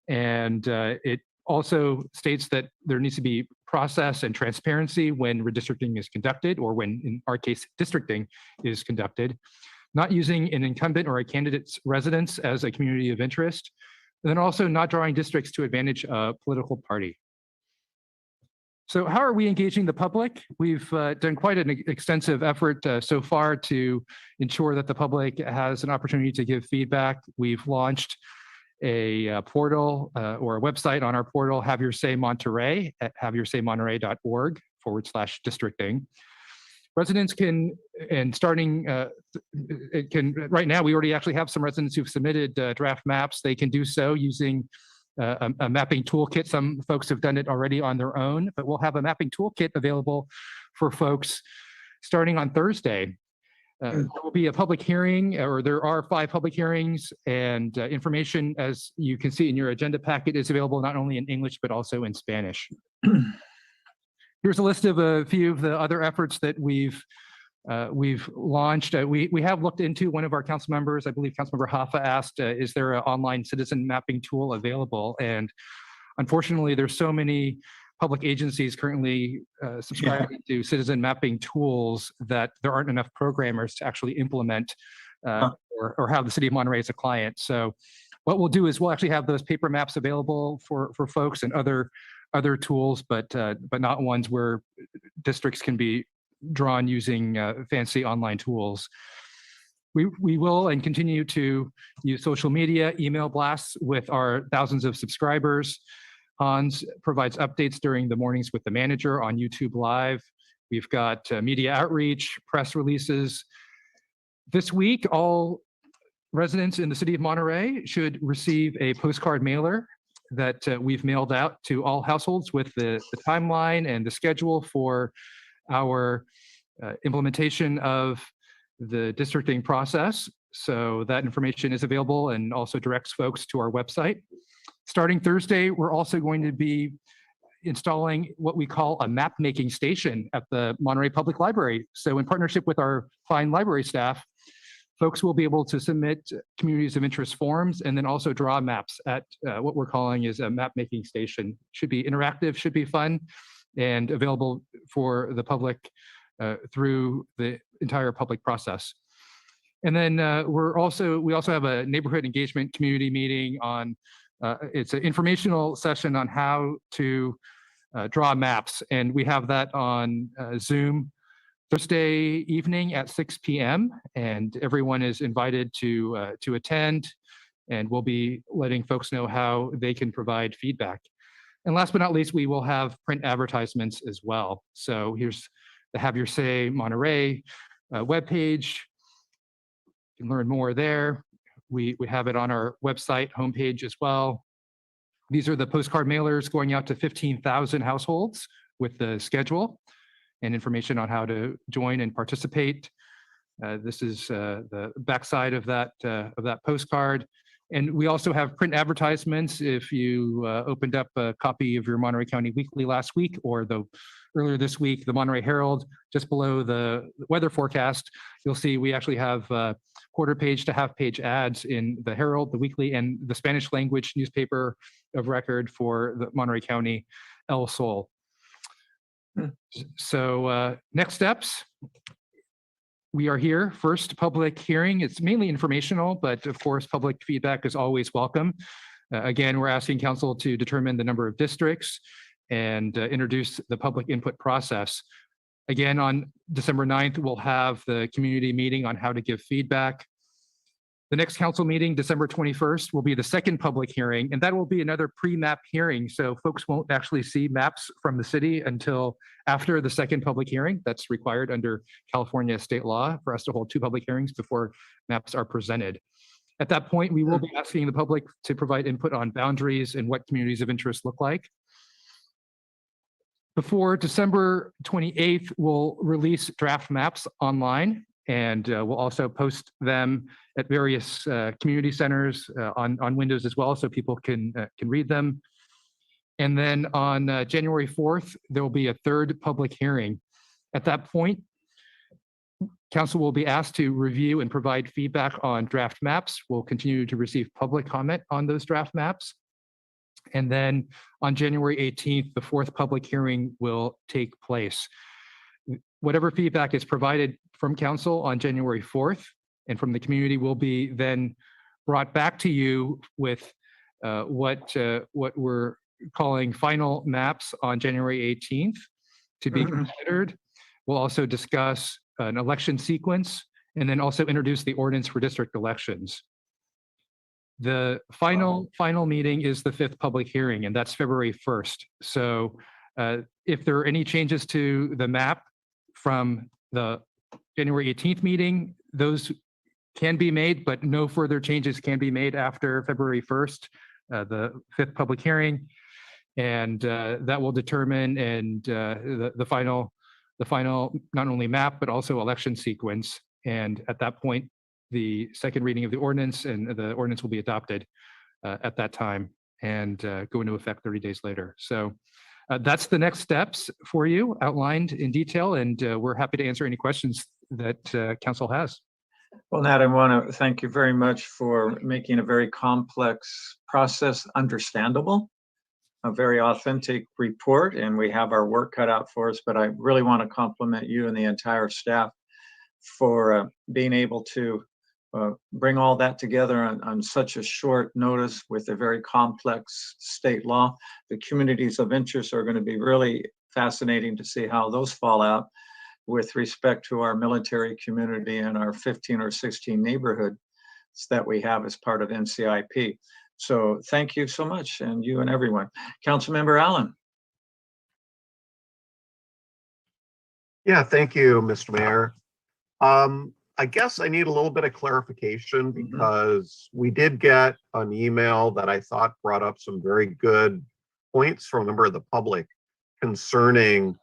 and it also states that there needs to be process and transparency when redistricting is conducted, or when, in our case, districting is conducted. Not using an incumbent or a candidate's residence as a community of interest, and then also not drawing districts to advantage a political party. So how are we engaging the public? We've done quite an extensive effort so far to ensure that the public has an opportunity to give feedback. We've launched a portal or a website on our portal, Have Your Say Monterey at haveyoursaymonterey.org/districting. Residents can, and starting, right now, we already actually have some residents who've submitted draft maps. They can do so using a mapping toolkit. Some folks have done it already on their own, but we'll have a mapping toolkit available for folks starting on Thursday. There will be a public hearing, or there are 5 public hearings, and information, as you can see in your agenda packet, is available not only in English, but also in Spanish. Here's a list of a few of the other efforts that we've launched. We have looked into, one of our council members, I believe Councilmember Hoffa asked, is there an online citizen mapping tool available? And unfortunately, there's so many public agencies currently subscribing to citizen mapping tools that there aren't enough programmers to actually implement or have the city of Monterey as a client. So what we'll do is we'll actually have those paper maps available for folks and other tools, but not ones where districts can be drawn using fancy online tools. We will and continue to use social media, email blasts with our thousands of subscribers. Hans provides updates during the mornings with the manager on YouTube Live. We've got media outreach, press releases. This week, all residents in the city of Monterey should receive a postcard mailer that we've mailed out to all households with the timeline and the schedule for our implementation of the districting process. So that information is available and also directs folks to our website. Starting Thursday, we're also going to be installing what we call a map making station at the Monterey Public Library. So in partnership with our fine library staff, folks will be able to submit communities of interest forms and then also draw maps at what we're calling is a map making station. Should be interactive, should be fun, and available for the public through the entire public process. And then we also have a neighborhood engagement community meeting on, it's an informational session on how to draw maps. And we have that on Zoom Thursday evening at 6 p.m. and everyone is invited to attend, and we'll be letting folks know how they can provide feedback. And last but not least, we will have print advertisements as well. So here's the Have Your Say Monterey webpage. You can learn more there. We have it on our website homepage as well. These are the postcard mailers going out to 15,000 households with the schedule and information on how to join and participate. This is the backside of that postcard. And we also have print advertisements. If you opened up a copy of your Monterey County Weekly last week, or earlier this week, the Monterey Herald, just below the weather forecast, you'll see we actually have quarter page to half page ads in the Herald, the Weekly, and the Spanish language newspaper of record for the Monterey County, El Sol. So next steps. We are here, first public hearing. It's mainly informational, but of course, public feedback is always welcome. Again, we're asking council to determine the number of districts and introduce the public input process. Again, on December 9th, we'll have the community meeting on how to give feedback. The next council meeting, December 21st, will be the second public hearing, and that will be another pre-map hearing. So folks won't actually see maps from the city until after the second public hearing. That's required under California state law for us to hold 2 public hearings before maps are presented. At that point, we will be asking the public to provide input on boundaries and what communities of interest look like. Before December 28th, we'll release draft maps online, and we'll also post them at various community centers on Windows as well, so people can read them. And then on January 4th, there will be a third public hearing. At that point, council will be asked to review and provide feedback on draft maps. We'll continue to receive public comment on those draft maps. And then on January 18th, the 4th public hearing will take place. Whatever feedback is provided from council on January 4th and from the community will be then brought back to you with what we're calling final maps on January 18th to be considered. We'll also discuss an election sequence and then also introduce the ordinance for district elections. The final meeting is the 5th public hearing, and that's February 1st. So if there are any changes to the map from the January 18th meeting, those can be made, but no further changes can be made after February 1st, the 5th public hearing. And that will determine the final not only map, but also election sequence. And at that point, the second reading of the ordinance and the ordinance will be adopted at that time and go into effect 30 days later. So that's the next steps for you outlined in detail, and we're happy to answer any questions that council has. Well, Nat, I want to thank you very much for making a very complex process understandable. a very authentic report, and we have our work cut out for us, but I really want to compliment you and the entire staff for being able to bring all that together on such a short notice with a very complex state law. The communities of interest are going to be really fascinating to see how those fall out with respect to our military community and our 15 or 16 neighborhoods that we have as part of NCIP. So thank you so much, and you and everyone. Councilmember Allen. Yeah, thank you, Mr. Mayor. I guess I need a little bit of clarification because we did get an email that I thought brought up some very good points from a member of the public concerning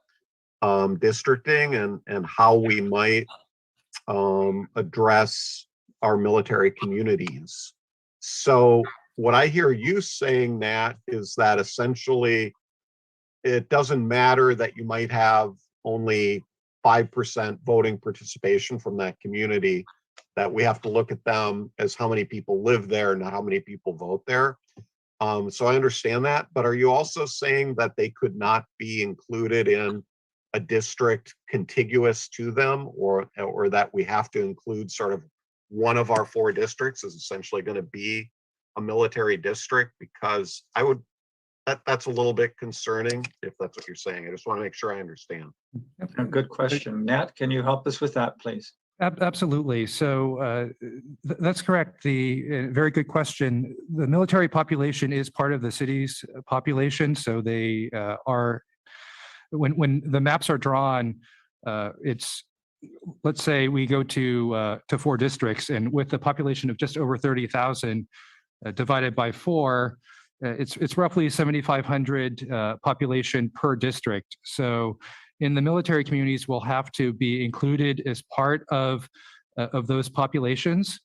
districting and how we might address our military communities. So what I hear you saying, Nat, is that essentially it doesn't matter that you might have only 5% voting participation from that community, that we have to look at them as how many people live there, not how many people vote there. So I understand that, but are you also saying that they could not be included in a district contiguous to them, or that we have to include sort of one of our 4 districts is essentially going to be a military district? Because that's a little bit concerning if that's what you're saying. I just want to make sure I understand. A good question. Nat, can you help us with that, please? Absolutely. So that's correct. Very good question. The military population is part of the city's population. So they are, when the maps are drawn, let's say we go to 4 districts, and with the population of just over 30,000 divided by 4, it's roughly 7,500 population per district. So in the military communities will have to be included as part of those populations.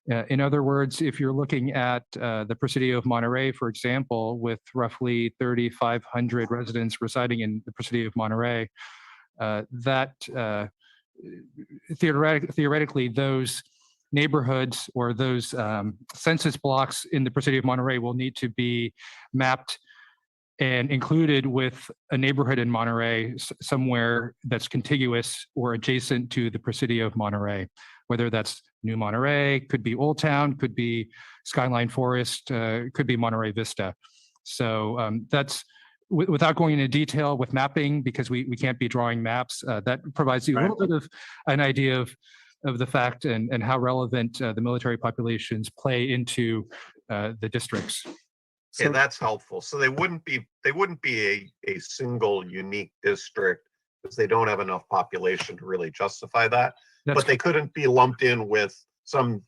In other words, if you're looking at the Presidio of Monterey, for example, with roughly 3,500 residents residing in the Presidio of Monterey, that theoretically those neighborhoods or those census blocks in the Presidio of Monterey will need to be mapped and included with a neighborhood in Monterey somewhere that's contiguous or adjacent to the Presidio of Monterey, whether that's New Monterey, could be Old Town, could be Skyline Forest, could be Monterey Vista. So that's, without going into detail with mapping, because we can't be drawing maps, that provides you a little bit of an idea of the fact and how relevant the military populations play into the districts. Okay, that's helpful. So they wouldn't be a single unique district because they don't have enough population to really justify that. But they couldn't be lumped in with some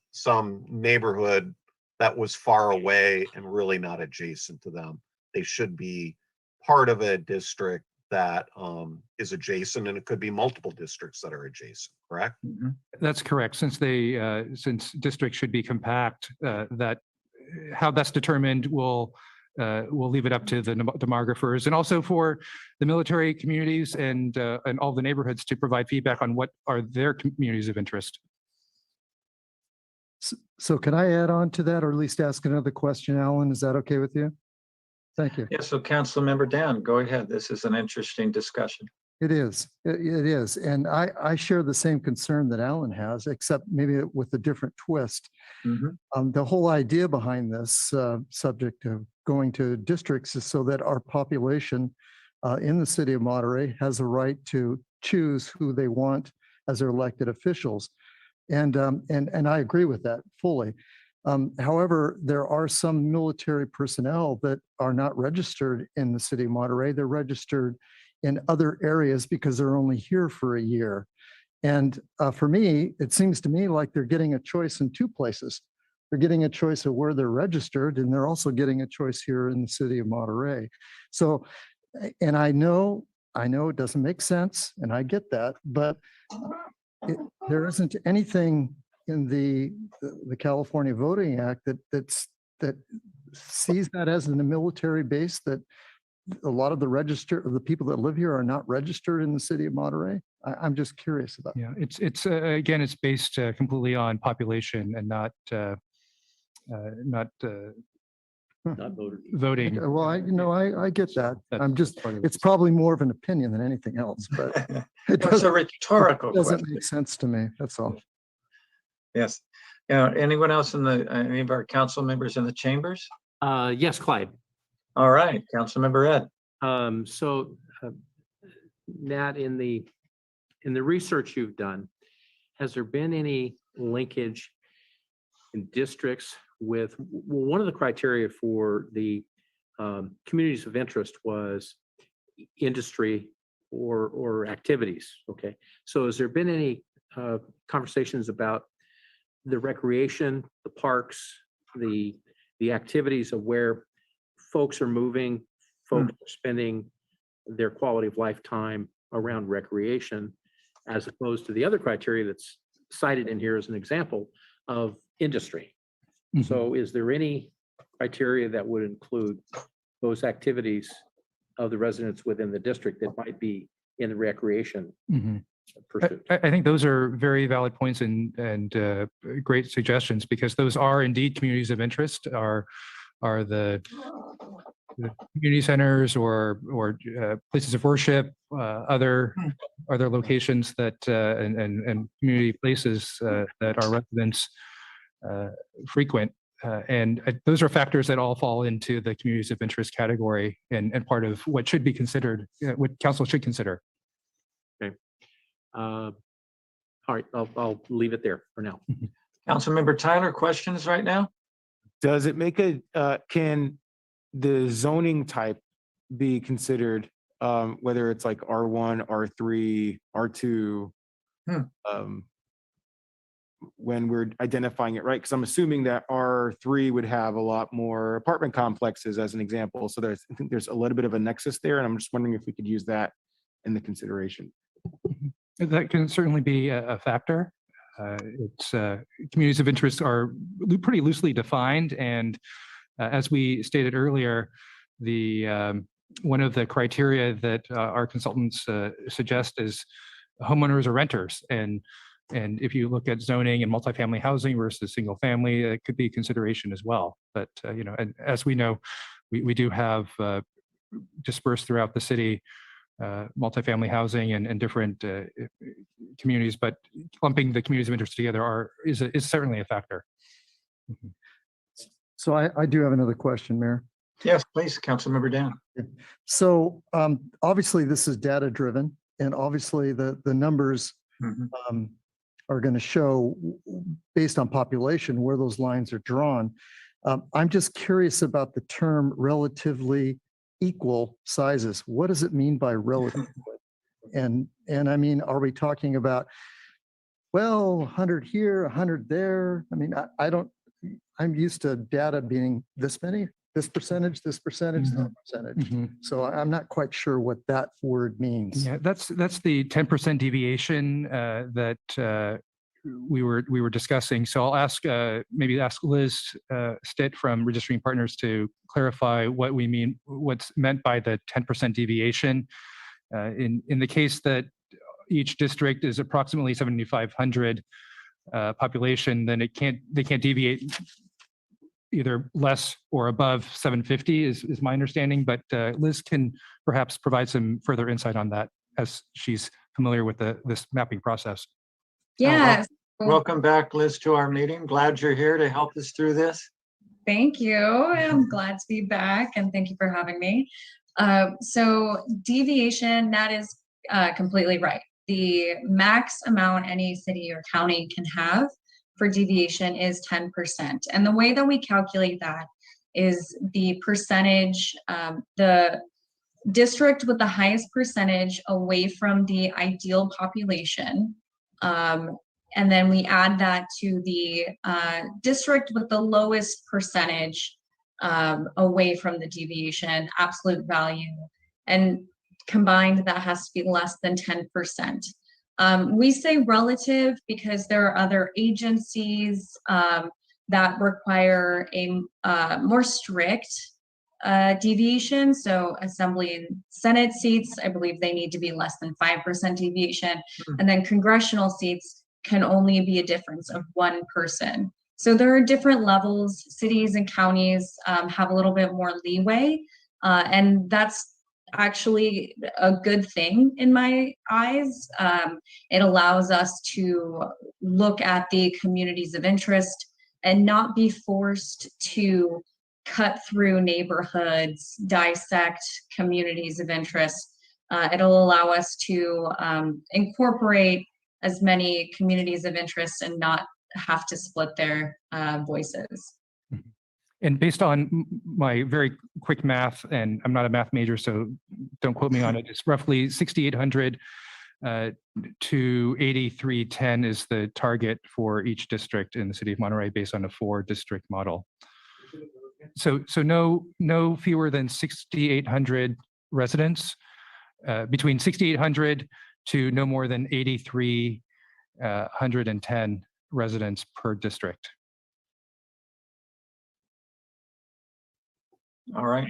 neighborhood that was far away and really not adjacent to them. They should be part of a district that is adjacent, and it could be multiple districts that are adjacent, correct? That's correct. Since districts should be compact, that how that's determined we'll leave it up to the demographers, and also for the military communities and all the neighborhoods to provide feedback on what are their communities of interest. So can I add on to that, or at least ask another question, Alan? Is that okay with you? Thank you. Yeah, so Councilmember Dan, go ahead. This is an interesting discussion. It is. It is. And I share the same concern that Alan has, except maybe with a different twist. The whole idea behind this subject of going to districts is so that our population in the city of Monterey has a right to choose who they want as their elected officials. And I agree with that fully. However, there are some military personnel that are not registered in the city of Monterey. They're registered in other areas because they're only here for a year. And for me, it seems to me like they're getting a choice in 2 places. They're getting a choice of where they're registered, and they're also getting a choice here in the city of Monterey. So, and I know it doesn't make sense, and I get that, but there isn't anything in the California Voting Act that sees that as in a military base, that a lot of the people that live here are not registered in the city of Monterey. I'm just curious about. Yeah, it's again, it's based completely on population and not not voter. voting. Well, I get that. That's I'm just, part of it's probably more of an opinion than anything else, but it It's a doesn't, rhetorical doesn't question. make sense to me. That's all. Yes. Anyone else any of our council members in the chambers? Yes, Clyde. All right, Councilmember Ed. Nat, in the research you've done, has there been any linkage in districts with, one of the criteria for the communities of interest was industry or activities, okay? So has there been any conversations about the recreation, the parks, the activities of where folks are moving, folks are spending their quality of life time around recreation, as opposed to the other criteria that's cited in here as an example of industry? So is there any criteria that would include those activities of the residents within the district that might be in the recreation pursuit? I think those are very valid points and great suggestions, because those are indeed communities of interest, are the community centers or places of worship, other locations that and community places that our residents frequent. And those are factors that all fall into the communities of interest category and part of what should be considered, what council should consider. Okay. All right, I'll leave it there for now. Councilmember Tyler, questions right now? Does it make can the zoning type be considered, whether it's like R1, R3, R2, when we're identifying it, right? Because I'm assuming that R3 would have a lot more apartment complexes as an example. So I think there's a little bit of a nexus there, and I'm just wondering if we could use that in the consideration. That can certainly be a factor. It's communities of interest are pretty loosely defined, and as we stated earlier, the one of the criteria that our consultants suggest is homeowners or renters, and if you look at zoning and multifamily housing versus single family, it could be a consideration as well. But and as we know, we do have dispersed throughout the city multifamily housing and different communities, but clumping the communities of interest together is certainly a factor. So I do have another question, Mayor. Yes, please, Councilmember Dan. So obviously this is data driven, and obviously the numbers are going to show based on population where those lines are drawn. I'm just curious about the term relatively equal sizes. What does it mean by relatively? And I mean, are we talking about, well, 100 here, 100 there? I mean, I'm used to data being this many, this percentage, that percentage. So I'm not quite sure what that word means. Yeah, that's the 10% deviation that we were discussing. So I'll ask maybe ask Liz Stitt from Registering Partners to clarify what we mean, what's meant by the 10% deviation. In the case that each district is approximately 7,500 population, then they can't deviate either less or above 750 is my understanding, but Liz can perhaps provide some further insight on that as she's familiar with this mapping process. Yes. Welcome back, Liz, to our meeting. Glad you're here to help us through this. Thank you. I'm glad to be back, and thank you for having me. So deviation, that is completely right. The max amount any city or county can have for deviation is 10%. And the way that we calculate that is the percentage, the district with the highest percentage away from the ideal population. And then we add that to the district with the lowest percentage away from the deviation, absolute value. And combined, that has to be less than 10%. We say relative because there are other agencies that require a more strict deviation. So Assembly and Senate seats, I believe they need to be less than 5% deviation. And then congressional seats can only be a difference of one person. So there are different levels. Cities and counties have a little bit more leeway, and that's actually a good thing in my eyes. It allows us to look at the communities of interest and not be forced to cut through neighborhoods, dissect communities of interest. It'll allow us to incorporate as many communities of interest and not have to split their voices. And based on my very quick math, and I'm not a math major, so don't quote me on it, it's roughly 6,800 to 8,310 is the target for each district in the city of Monterey based on a 4-district model. So no fewer than 6,800 residents, between 6,800 to no more than 8,310 residents per district. All right.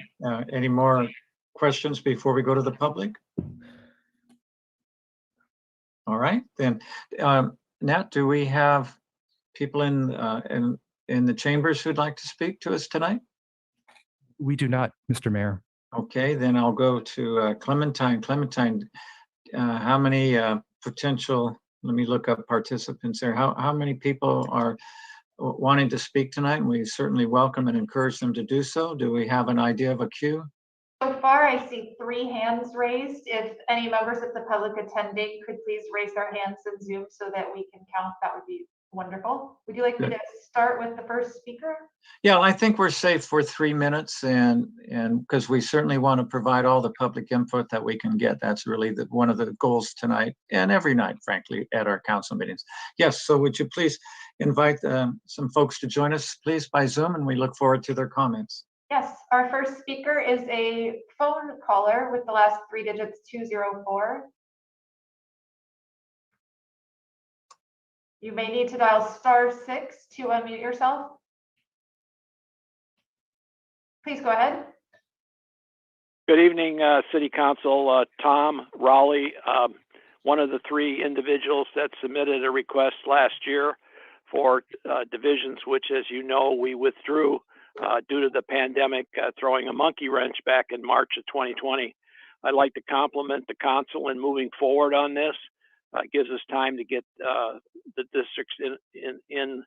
Any more questions before we go to the public? All right, then, Nat, do we have people in the chambers who'd like to speak to us tonight? We do not, Mr. Mayor. Okay, then I'll go to Clementine. Clementine, how many potential, let me look up participants there. How many people are wanting to speak tonight? We certainly welcome and encourage them to do so. Do we have an idea of a queue? So far, I see 3 hands raised. If any members of the public attending could please raise their hands in Zoom so that we can count, that would be wonderful. Would you like me to start with the first speaker? Yeah, I think we're safe for 3 minutes, and because we certainly want to provide all the public input that we can get. That's really one of the goals tonight and every night, frankly, at our council meetings. Yes, so would you please invite some folks to join us, please, by Zoom, and we look forward to their comments. Yes, our first speaker is a phone caller with the last 3 digits 204. You may need to dial *6 to unmute yourself. Please go ahead. Good evening, City Council. Tom Raleigh, one of the 3 individuals that submitted a request last year for divisions, which, as you know, we withdrew due to the pandemic throwing a monkey wrench back in March of 2020. I'd like to compliment the council in moving forward on this. It gives us time to get the districts in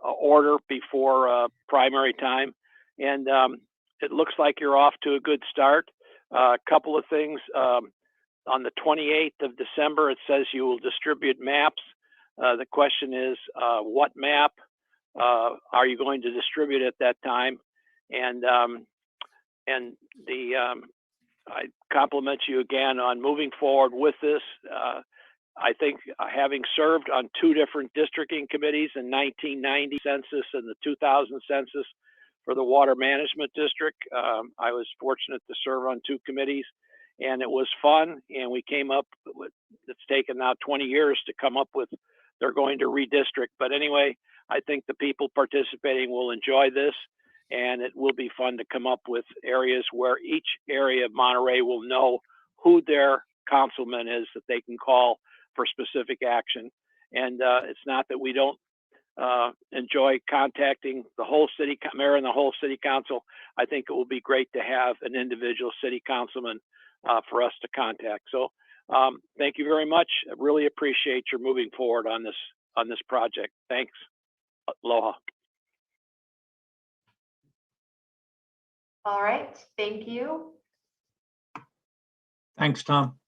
order before primary time. And it looks like you're off to a good start. A couple of things. On the 28th of December, it says you will distribute maps. The question is, what map are you going to distribute at that time? And I compliment you again on moving forward with this. I think having served on 2 different districting committees in 1990 census and the 2000 census for the Water Management District, I was fortunate to serve on 2 committees, and it was fun. And we came up with, it's taken now 20 years to come up with, they're going to redistrict. But anyway, I think the people participating will enjoy this, and it will be fun to come up with areas where each area of Monterey will know who their councilman is that they can call for specific action. And it's not that we don't enjoy contacting the whole city mayor and the whole city council. I think it will be great to have an individual city councilman for us to contact. So thank you very much. I really appreciate your moving forward on this project. Thanks. Aloha. All right, thank you. Thanks, Tom.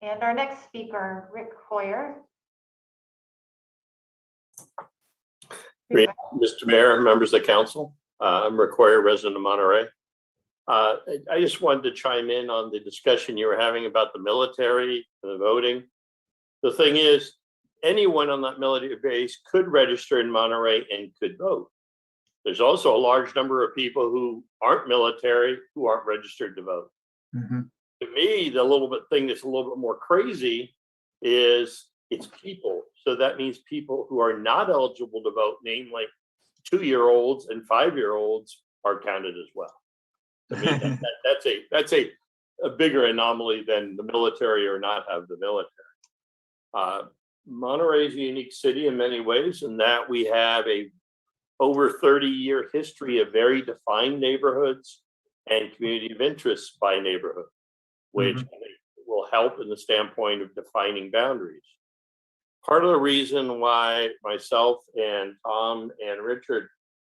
And our next speaker, Rick Hoyer. Great, Mr. Mayor, members of the council. I'm Rick Hoyer, resident of Monterey. I just wanted to chime in on the discussion you were having about the military and the voting. The thing is, anyone on that military base could register in Monterey and could vote. There's also a large number of people who aren't military who aren't registered to vote. Mm-hmm. To me, the little bit thing that's a little bit more crazy is it's people. So that means people who are not eligible to vote, namely 2-year-olds and 5-year-olds, are counted as well. To me, that's a bigger anomaly than the military or not have the military. Monterey is a unique city in many ways in that we have a over 30-year history of very defined neighborhoods and community of interest by neighborhood, which I think will help in the standpoint of defining boundaries. Part of the reason why myself and Tom and Richard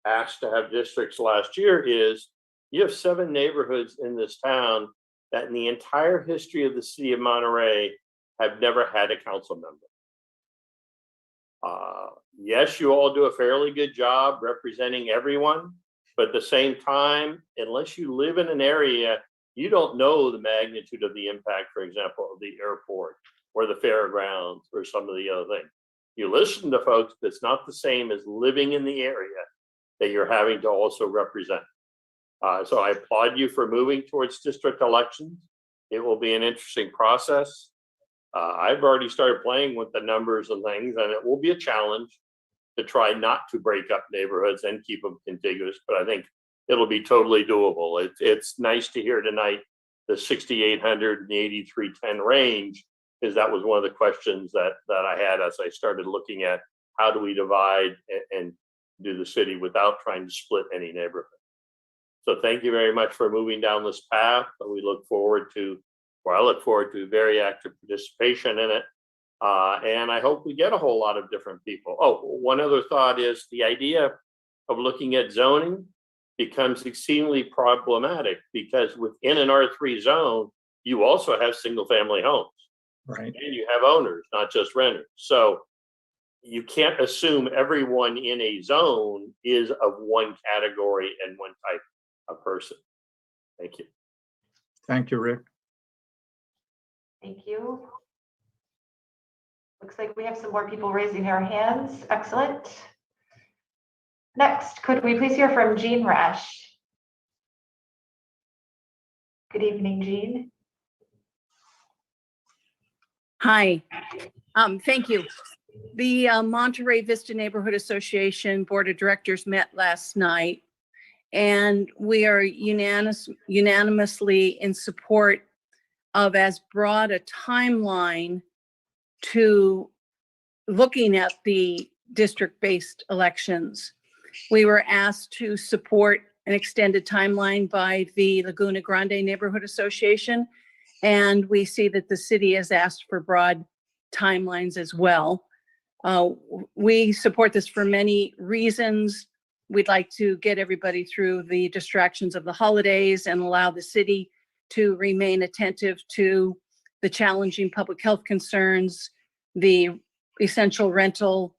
asked to have districts last year is you have 7 neighborhoods in this town that in the entire history of the city of Monterey have never had a council member. Yes, you all do a fairly good job representing everyone, but at the same time, unless you live in an area, you don't know the magnitude of the impact, for example, of the airport or the fairgrounds or some of the other things. You listen to folks, but it's not the same as living in the area that you're having to also represent. So I applaud you for moving towards district elections. It will be an interesting process. I've already started playing with the numbers and things, and it will be a challenge to try not to break up neighborhoods and keep them contiguous, but I think it'll be totally doable. It's nice to hear tonight the 6,800 and the 8,310 range, because that was one of the questions that I had as I started looking at how do we divide and do the city without trying to split any neighborhood. So thank you very much for moving down this path. We look forward to, or I look forward to very active participation in it. And I hope we get a whole lot of different people. Oh, one other thought is the idea of looking at zoning becomes exceedingly problematic because within an R3 zone, you also have single family homes. Right. And you have owners, not just renters. So you can't assume everyone in a zone is of one category and one type of person. Thank you. Thank you, Rick. Thank you. Looks like we have some more people raising their hands. Excellent. Next, could we please hear from Jean Rash? Good evening, Jean. Hi, thank you. The Monterey Vista Neighborhood Association Board of Directors met last night, and we are unanimously in support of as broad a timeline to looking at the district-based elections. We were asked to support an extended timeline by the Laguna Grande Neighborhood Association, and we see that the city has asked for broad timelines as well. We support this for many reasons. We'd like to get everybody through the distractions of the holidays and allow the city to remain attentive to the challenging public health concerns, the essential rental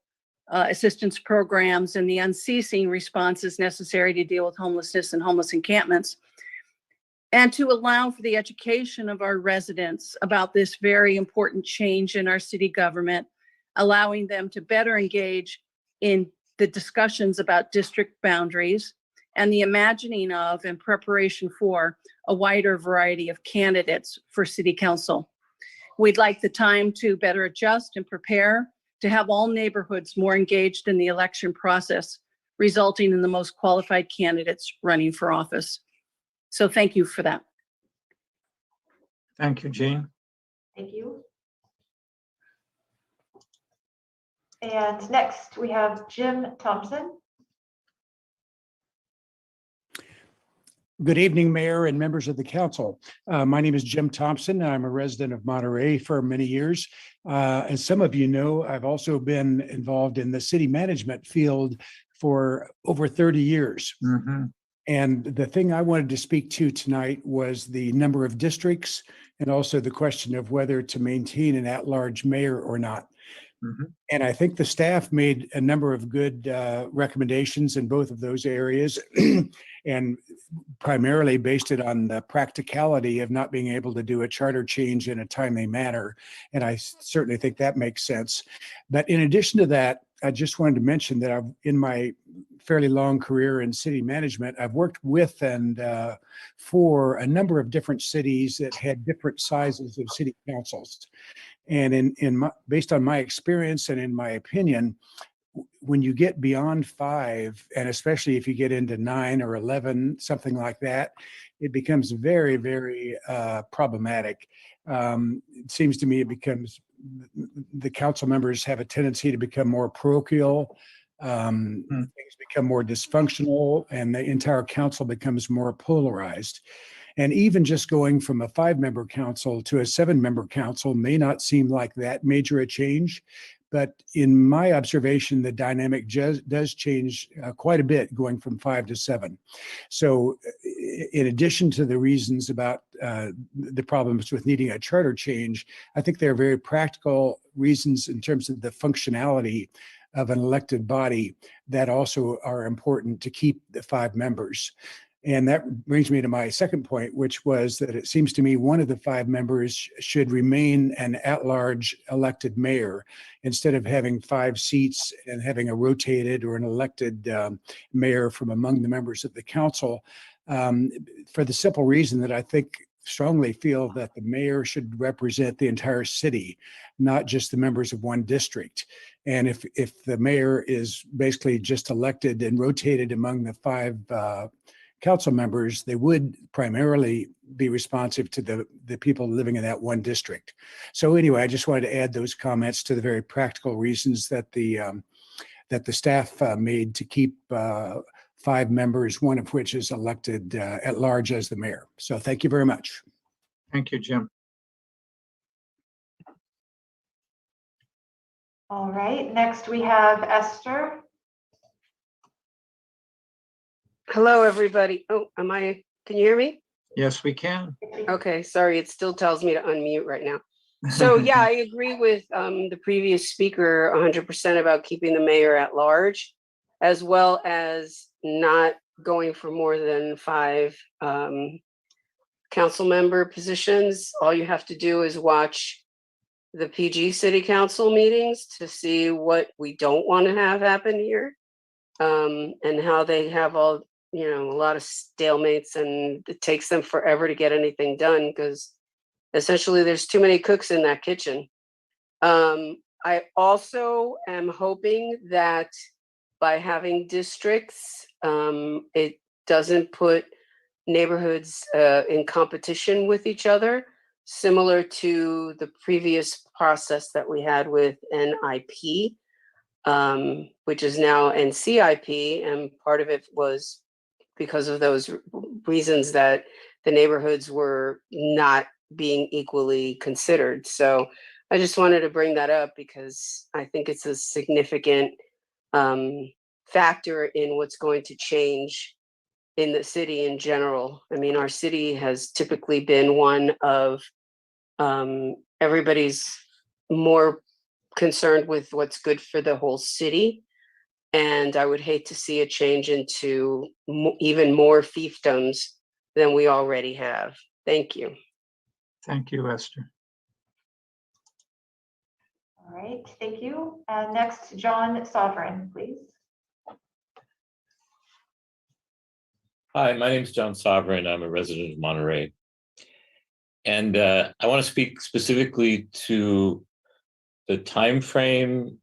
assistance programs, and the unceasing responses necessary to deal with homelessness and homeless encampments, and to allow for the education of our residents about this very important change in our city government, allowing them to better engage in the discussions about district boundaries and the imagining of and preparation for a wider variety of candidates for city council. We'd like the time to better adjust and prepare to have all neighborhoods more engaged in the election process, resulting in the most qualified candidates running for office. So thank you for that. Thank you, Jean. Thank you. And next we have Jim Thompson. Good evening, Mayor and members of the council. My name is Jim Thompson. I'm a resident of Monterey for many years. As some of you know, I've also been involved in the city management field for over 30 years. And the thing I wanted to speak to tonight was the number of districts and also the question of whether to maintain an at-large mayor or not. And I think the staff made a number of good recommendations in both of those areas and primarily based it on the practicality of not being able to do a charter change in a timely manner. And I certainly think that makes sense. But in addition to that, I just wanted to mention that in my fairly long career in city management, I've worked with and for a number of different cities that had different sizes of city councils. And based on my experience and in my opinion, when you get beyond 5, and especially if you get into 9 or 11, something like that, it becomes very, very problematic. It seems to me it becomes the council members have a tendency to become more parochial. Things become more dysfunctional, and the entire council becomes more polarized. And even just going from a 5-member council to a 7-member council may not seem like that major a change. But in my observation, the dynamic does change quite a bit going from 5 to 7. So in addition to the reasons about the problems with needing a charter change, I think there are very practical reasons in terms of the functionality of an elected body that also are important to keep the 5 members. And that brings me to my second point, which was that it seems to me one of the 5 members should remain an at-large elected mayor instead of having 5 seats and having a rotated or an elected mayor from among the members of the council, for the simple reason that I think strongly feel that the mayor should represent the entire city, not just the members of one district. And if the mayor is basically just elected and rotated among the 5 council members, they would primarily be responsive to the people living in that one district. So anyway, I just wanted to add those comments to the very practical reasons that the staff made to keep 5 members, one of which is elected at large as the mayor. So thank you very much. Thank you, Jim. All right, next we have Esther. Hello, everybody. Oh, can you hear me? Yes, we can. Okay, sorry, it still tells me to unmute right now. So yeah, I agree with the previous speaker 100% about keeping the mayor at large, as well as not going for more than 5 council member positions. All you have to do is watch the PG City Council meetings to see what we don't want to have happen here, and how they have all, a lot of stalemates, and it takes them forever to get anything done because essentially there's too many cooks in that kitchen. I also am hoping that by having districts, it doesn't put neighborhoods in competition with each other, similar to the previous process that we had with NIP, which is now NCIP, and part of it was because of those reasons that the neighborhoods were not being equally considered. So I just wanted to bring that up because I think it's a significant factor in what's going to change in the city in general. I mean, our city has typically been one of everybody's more concerned with what's good for the whole city. And I would hate to see a change into even more fiefdoms than we already have. Thank you. Thank you, Esther. All right, thank you. Next, John Sovereign, please. Hi, my name is John Sovereign. I'm a resident of Monterey. And I want to speak specifically to the time frame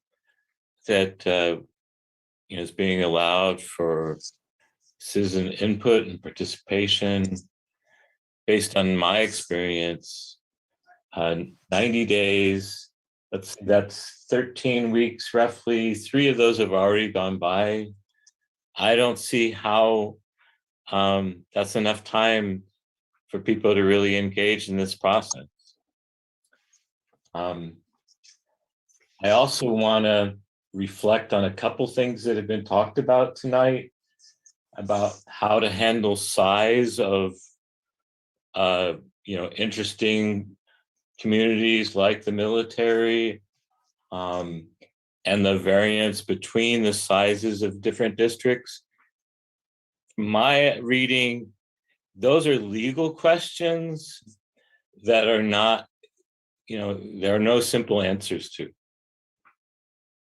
that is being allowed for citizen input and participation. Based on my experience, 90 days, that's 13 weeks roughly. 3 of those have already gone by. I don't see how that's enough time for people to really engage in this process. I also want to reflect on a couple things that have been talked about tonight about how to handle size of interesting communities like the military, and the variance between the sizes of different districts. My reading, those are legal questions that are not, there are no simple answers to.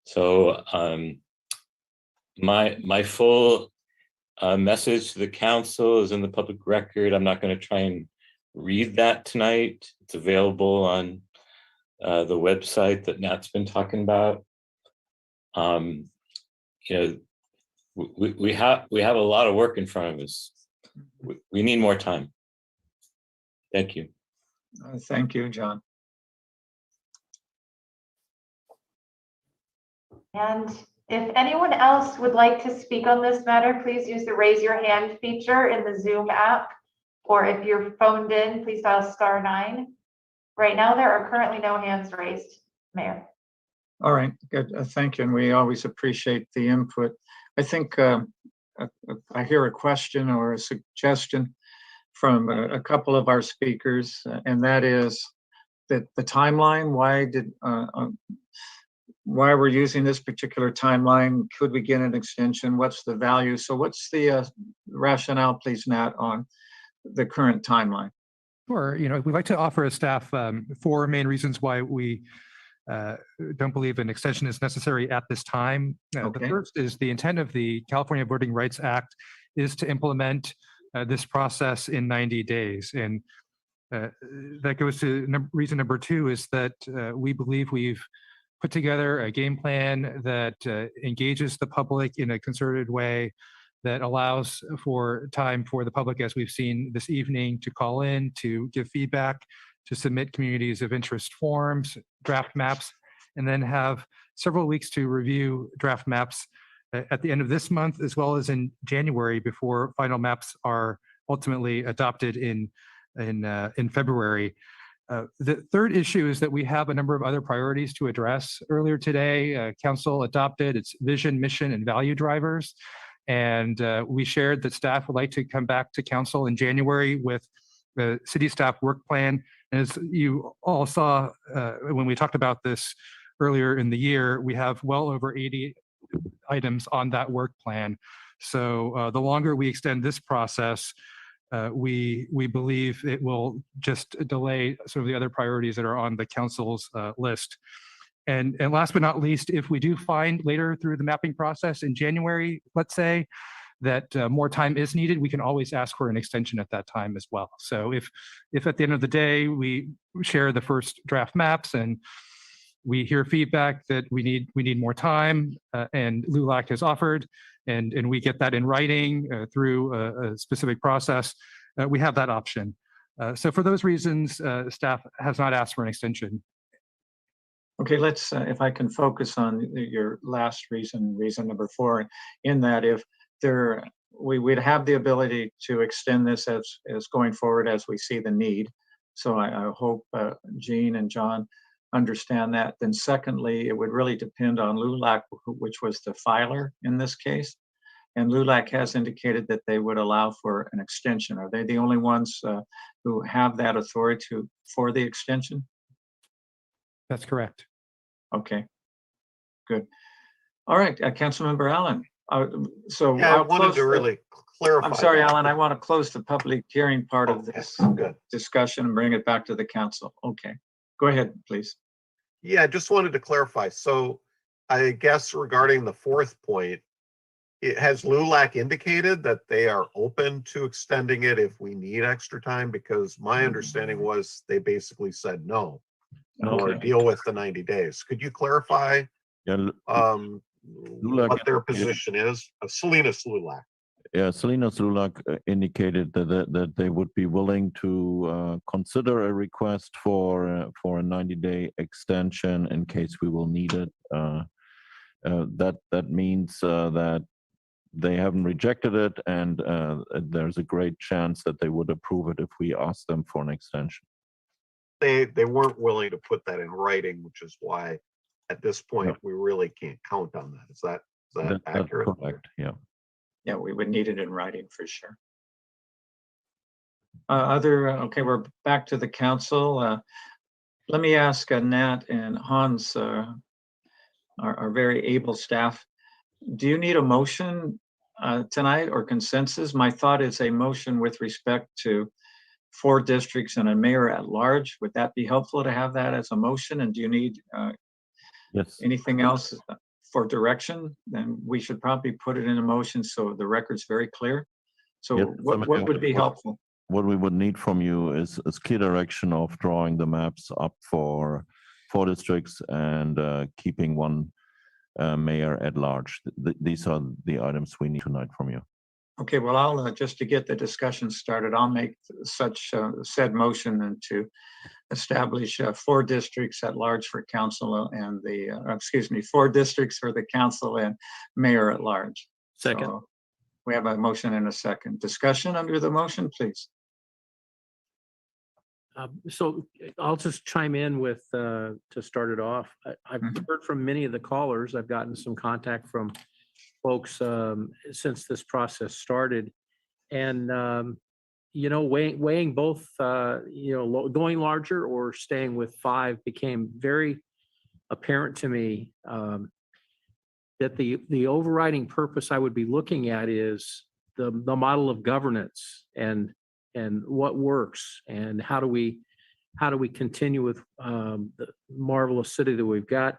So my full message to the council is in the public record. I'm not going to try and read that tonight. It's available on the website that Nat's been talking about. We have a lot of work in front of us. We need more time. Thank you. Thank you, John. And if anyone else would like to speak on this matter, please use the raise your hand feature in the Zoom app. Or if you're phoned in, please dial *9. Right now, there are currently no hands raised, Mayor. All right, good. Thank you. And we always appreciate the input. I think I hear a question or a suggestion from a couple of our speakers, and that is that the timeline, why we're using this particular timeline, could we get an extension? What's the value? So what's the rationale, please, Nat, on the current timeline? Sure. We'd like to offer as staff 4 main reasons why we don't believe an extension is necessary at this time. The first is the intent of the California Voting Rights Act is to implement this process in 90 days. And that goes to reason number 2 is that we believe we've put together a game plan that engages the public in a concerted way that allows for time for the public, as we've seen this evening, to call in, to give feedback, to submit communities of interest forms, draft maps, and then have several weeks to review draft maps at the end of this month, as well as in January, before final maps are ultimately adopted in February. The third issue is that we have a number of other priorities to address. Earlier today, Council adopted its vision, mission, and value drivers. And we shared that staff would like to come back to Council in January with the city staff work plan. And as you all saw when we talked about this earlier in the year, we have well over 80 items on that work plan. So the longer we extend this process, we believe it will just delay some of the other priorities that are on the council's list. And last but not least, if we do find later through the mapping process in January, let's say, that more time is needed, we can always ask for an extension at that time as well. So if at the end of the day, we share the first draft maps and we hear feedback that we need more time, and LULAC has offered, and we get that in writing through a specific process, we have that option. So for those reasons, staff has not asked for an extension. Okay, let's, if I can focus on your last reason number 4, in that if we'd have the ability to extend this as going forward as we see the need. So I hope Jean and John understand that. Then secondly, it would really depend on LULAC, which was the filer in this case. And LULAC has indicated that they would allow for an extension. Are they the only ones who have that authority for the extension? That's correct. Okay, good. All right, Councilmember Allen. So Yeah, I wanted to really clarify. I'm sorry, that. Alan, I want to close the public hearing part of this discussion and bring it back to the council. Okay, go ahead, please. Yeah, I just wanted to clarify. So I guess regarding the 4th point, has LULAC indicated that they are open to extending it if we need extra time? Because my understanding was they basically said no, or deal with the 90 days. Could you clarify what their position is? Salinas LULAC. Yeah, Salinas LULAC indicated that they would be willing to consider a request for a 90-day extension in case we will need it. That means that they haven't rejected it, and there's a great chance that they would approve it if we ask them for an extension. They weren't willing to put that in writing, which is why at this point we really can't count on that. Is that accurate? That's correct. Yeah. Yeah, we would need it in writing for sure. Okay, we're back to the council. Let me ask Nat and Hans, our very able staff. Do you need a motion tonight or consensus? My thought is a motion with respect to 4 districts and a mayor at large. Would that be helpful to have that as a motion? And do you need anything else for direction? Then we should probably put it in a motion so the record's very clear. So Yes, what would be helpful? What we would need from you is clear direction of drawing the maps up for 4 districts and keeping 1 mayor at large. These are the items we need tonight from you. Okay, well, I'll, just to get the discussion started, I'll make such said motion and to establish 4 districts at large for council and the, excuse me, 4 districts for the council and mayor at large. Second. So we have a motion and a second. Discussion under the motion, please. So I'll just chime in with, to start it off. I've heard from many of the callers. I've gotten some contact from folks since this process started. And, weighing both, going larger or staying with 5 became very apparent to me that the overriding purpose I would be looking at is the model of governance and what works and how do we continue with the marvelous city that we've got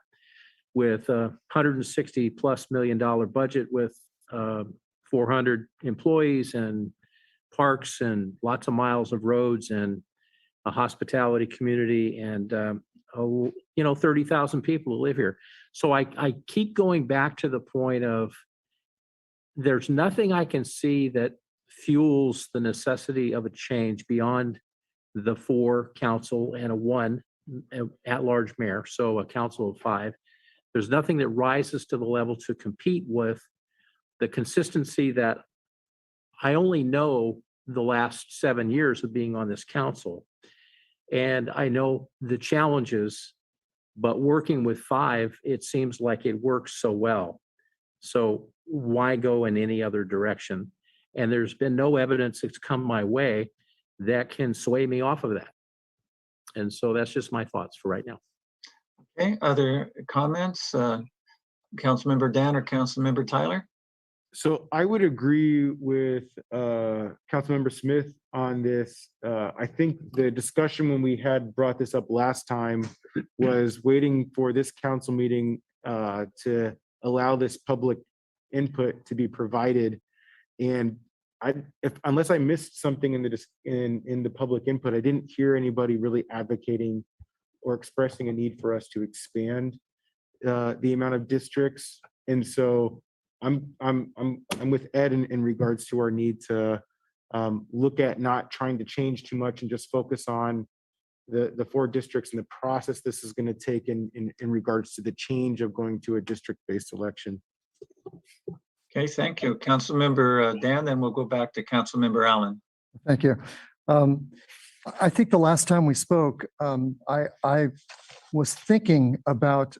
with a $160+ million budget with 400 employees and parks and lots of miles of roads and a hospitality community and 30,000 people who live here. So I keep going back to the point of there's nothing I can see that fuels the necessity of a change beyond the 4 council and a 1 at-large mayor, so a council of 5. There's nothing that rises to the level to compete with the consistency that I only know the last 7 years of being on this council. And I know the challenges, but working with 5, it seems like it works so well. So why go in any other direction? And there's been no evidence that's come my way that can sway me off of that. And so that's just my thoughts for right now. Okay, other comments? Councilmember Dan or Councilmember Tyler? So I would agree with Councilmember Smith on this. I think the discussion when we had brought this up last time was waiting for this council meeting to allow this public input to be provided. And unless I missed something in the public input, I didn't hear anybody really advocating or expressing a need for us to expand the amount of districts. And so I'm with Ed in regards to our need to look at not trying to change too much and just focus on the 4 districts and the process this is going to take in regards to the change of going to a district-based election. Okay, thank you. Councilmember Dan, then we'll go back to Councilmember Allen. Thank you. I think the last time we spoke, I was thinking about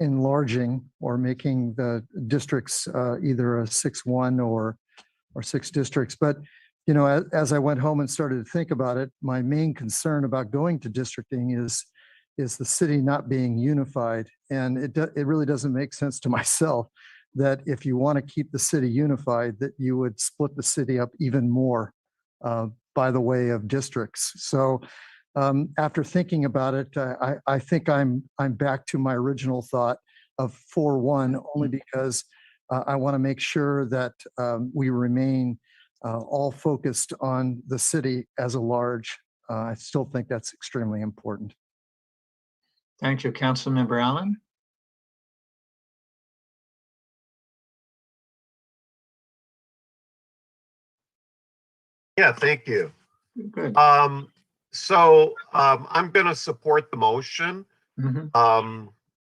enlarging or making the districts either a 6-1 or 6 districts. But, as I went home and started to think about it, my main concern about going to districting is the city not being unified. And it really doesn't make sense to myself that if you want to keep the city unified, that you would split the city up even more by the way of districts. So after thinking about it, I think I'm back to my original thought of 4-1 only because I want to make sure that we remain all focused on the city as a large. I still think that's extremely important. Thank you, Councilmember Allen. Yeah, thank you. Good. So I'm going to support the motion.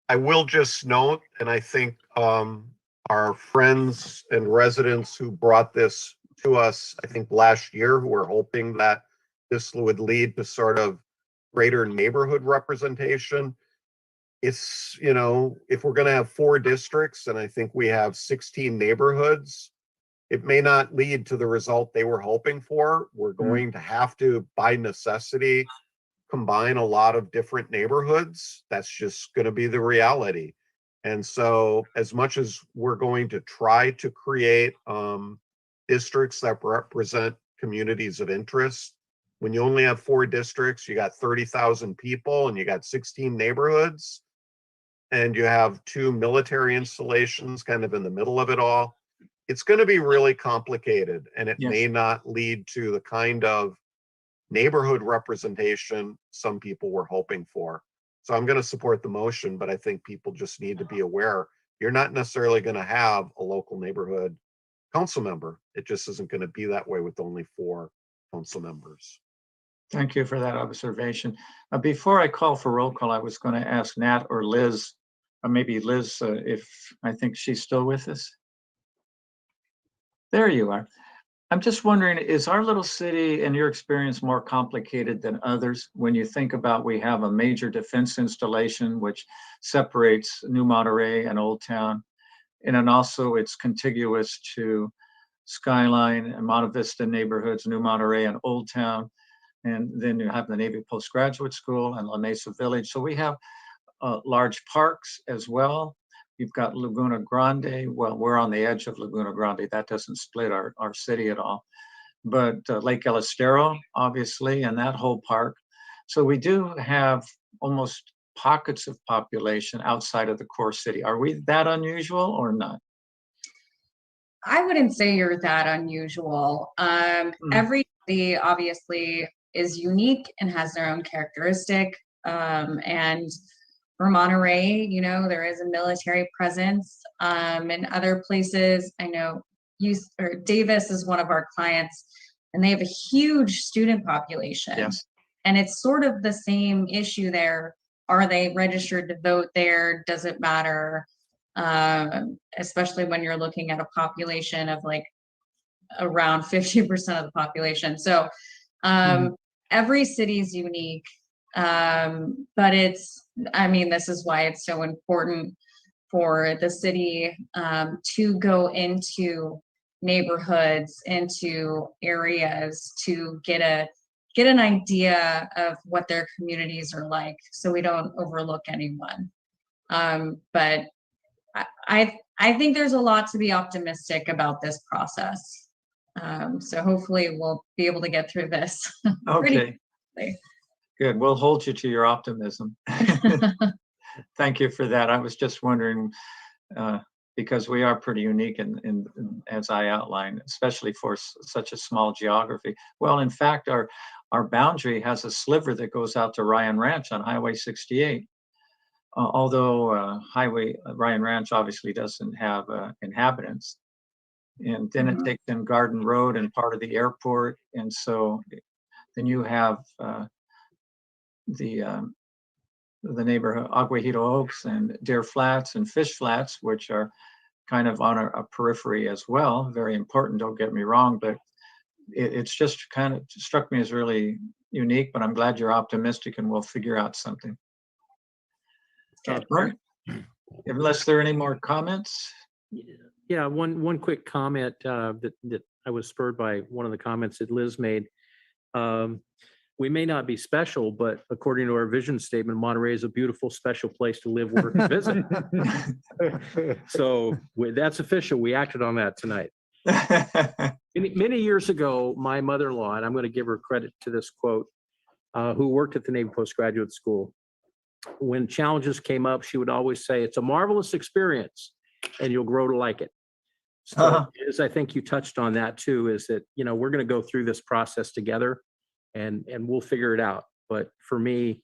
I will just note, and I think our friends and residents who brought this to us, I think last year, who were hoping that this would lead to sort of greater neighborhood representation. It's, if we're going to have 4 districts, and I think we have 16 neighborhoods, it may not lead to the result they were hoping for. We're going to have to, by necessity, combine a lot of different neighborhoods. That's just going to be the reality. And so as much as we're going to try to create districts that represent communities of interest, when you only have 4 districts, you got 30,000 people and you got 16 neighborhoods, and you have 2 military installations kind of in the middle of it all, it's going to be really complicated, and it may not lead to the kind of neighborhood representation some people were hoping for. So I'm going to support the motion, but I think people just need to be aware you're not necessarily going to have a local neighborhood council member. It just isn't going to be that way with only 4 council members. Thank you for that observation. Before I call for roll call, I was going to ask Nat or Liz, or maybe Liz, if I think she's still with us. There you are. I'm just wondering, is our little city, in your experience, more complicated than others? When you think about, we have a major defense installation which separates New Monterey and Old Town, and then also it's contiguous to Skyline and Monte Vista neighborhoods, New Monterey and Old Town. And then you have the Navy Postgraduate School and La Mesa Village. So we have large parks as well. You've got Laguna Grande. Well, we're on the edge of Laguna Grande. That doesn't split our city at all. But Lake El Estero, obviously, and that whole park. So we do have almost pockets of population outside of the core city. Are we that unusual or not? I wouldn't say you're that unusual. Every city obviously is unique and has their own characteristic. And for Monterey, you know, there is a military presence. In other places, I know Davis is one of our clients, and they have a huge student population. Yes. And it's sort of the same issue there. Are they registered to vote there? Does it matter? Especially when you're looking at a population of like around 50% of the population. So every city is unique. But this is why it's so important for the city to go into neighborhoods, into areas to get an idea of what their communities are like, so we don't overlook anyone. But I think there's a lot to be optimistic about this process. So hopefully we'll be able to get through this. Okay. Good. We'll hold you to your optimism. Thank you for that. I was just wondering, because we are pretty unique in as I outlined, especially for such a small geography. Well, in fact, our boundary has a sliver that goes out to Ryan Ranch on Highway 68. Although Ryan Ranch obviously doesn't have inhabitants. And then it takes in Garden Road and part of the airport. And so then you have the neighborhood, Aguajito Oaks and Deer Flats and Fish Flats, which are kind of on a periphery as well. Very important, don't get me wrong, but it's just kind of struck me as really unique, but I'm glad you're optimistic and we'll figure out something. Right. Unless there are any more comments? Yeah, one quick comment that I was spurred by one of the comments that Liz made. We may not be special, but according to our vision statement, Monterey is a beautiful, special place to live, work, and visit. So that's official. We acted on that tonight. Many years ago, my mother-in-law, and I'm going to give her credit to this quote, who worked at the Navy Postgraduate School, when challenges came up, she would always say, "It's a marvelous experience and you'll grow to like it." So as I think you touched on that too, is that, you know, we're going to go through this process together and we'll figure it out. But for me,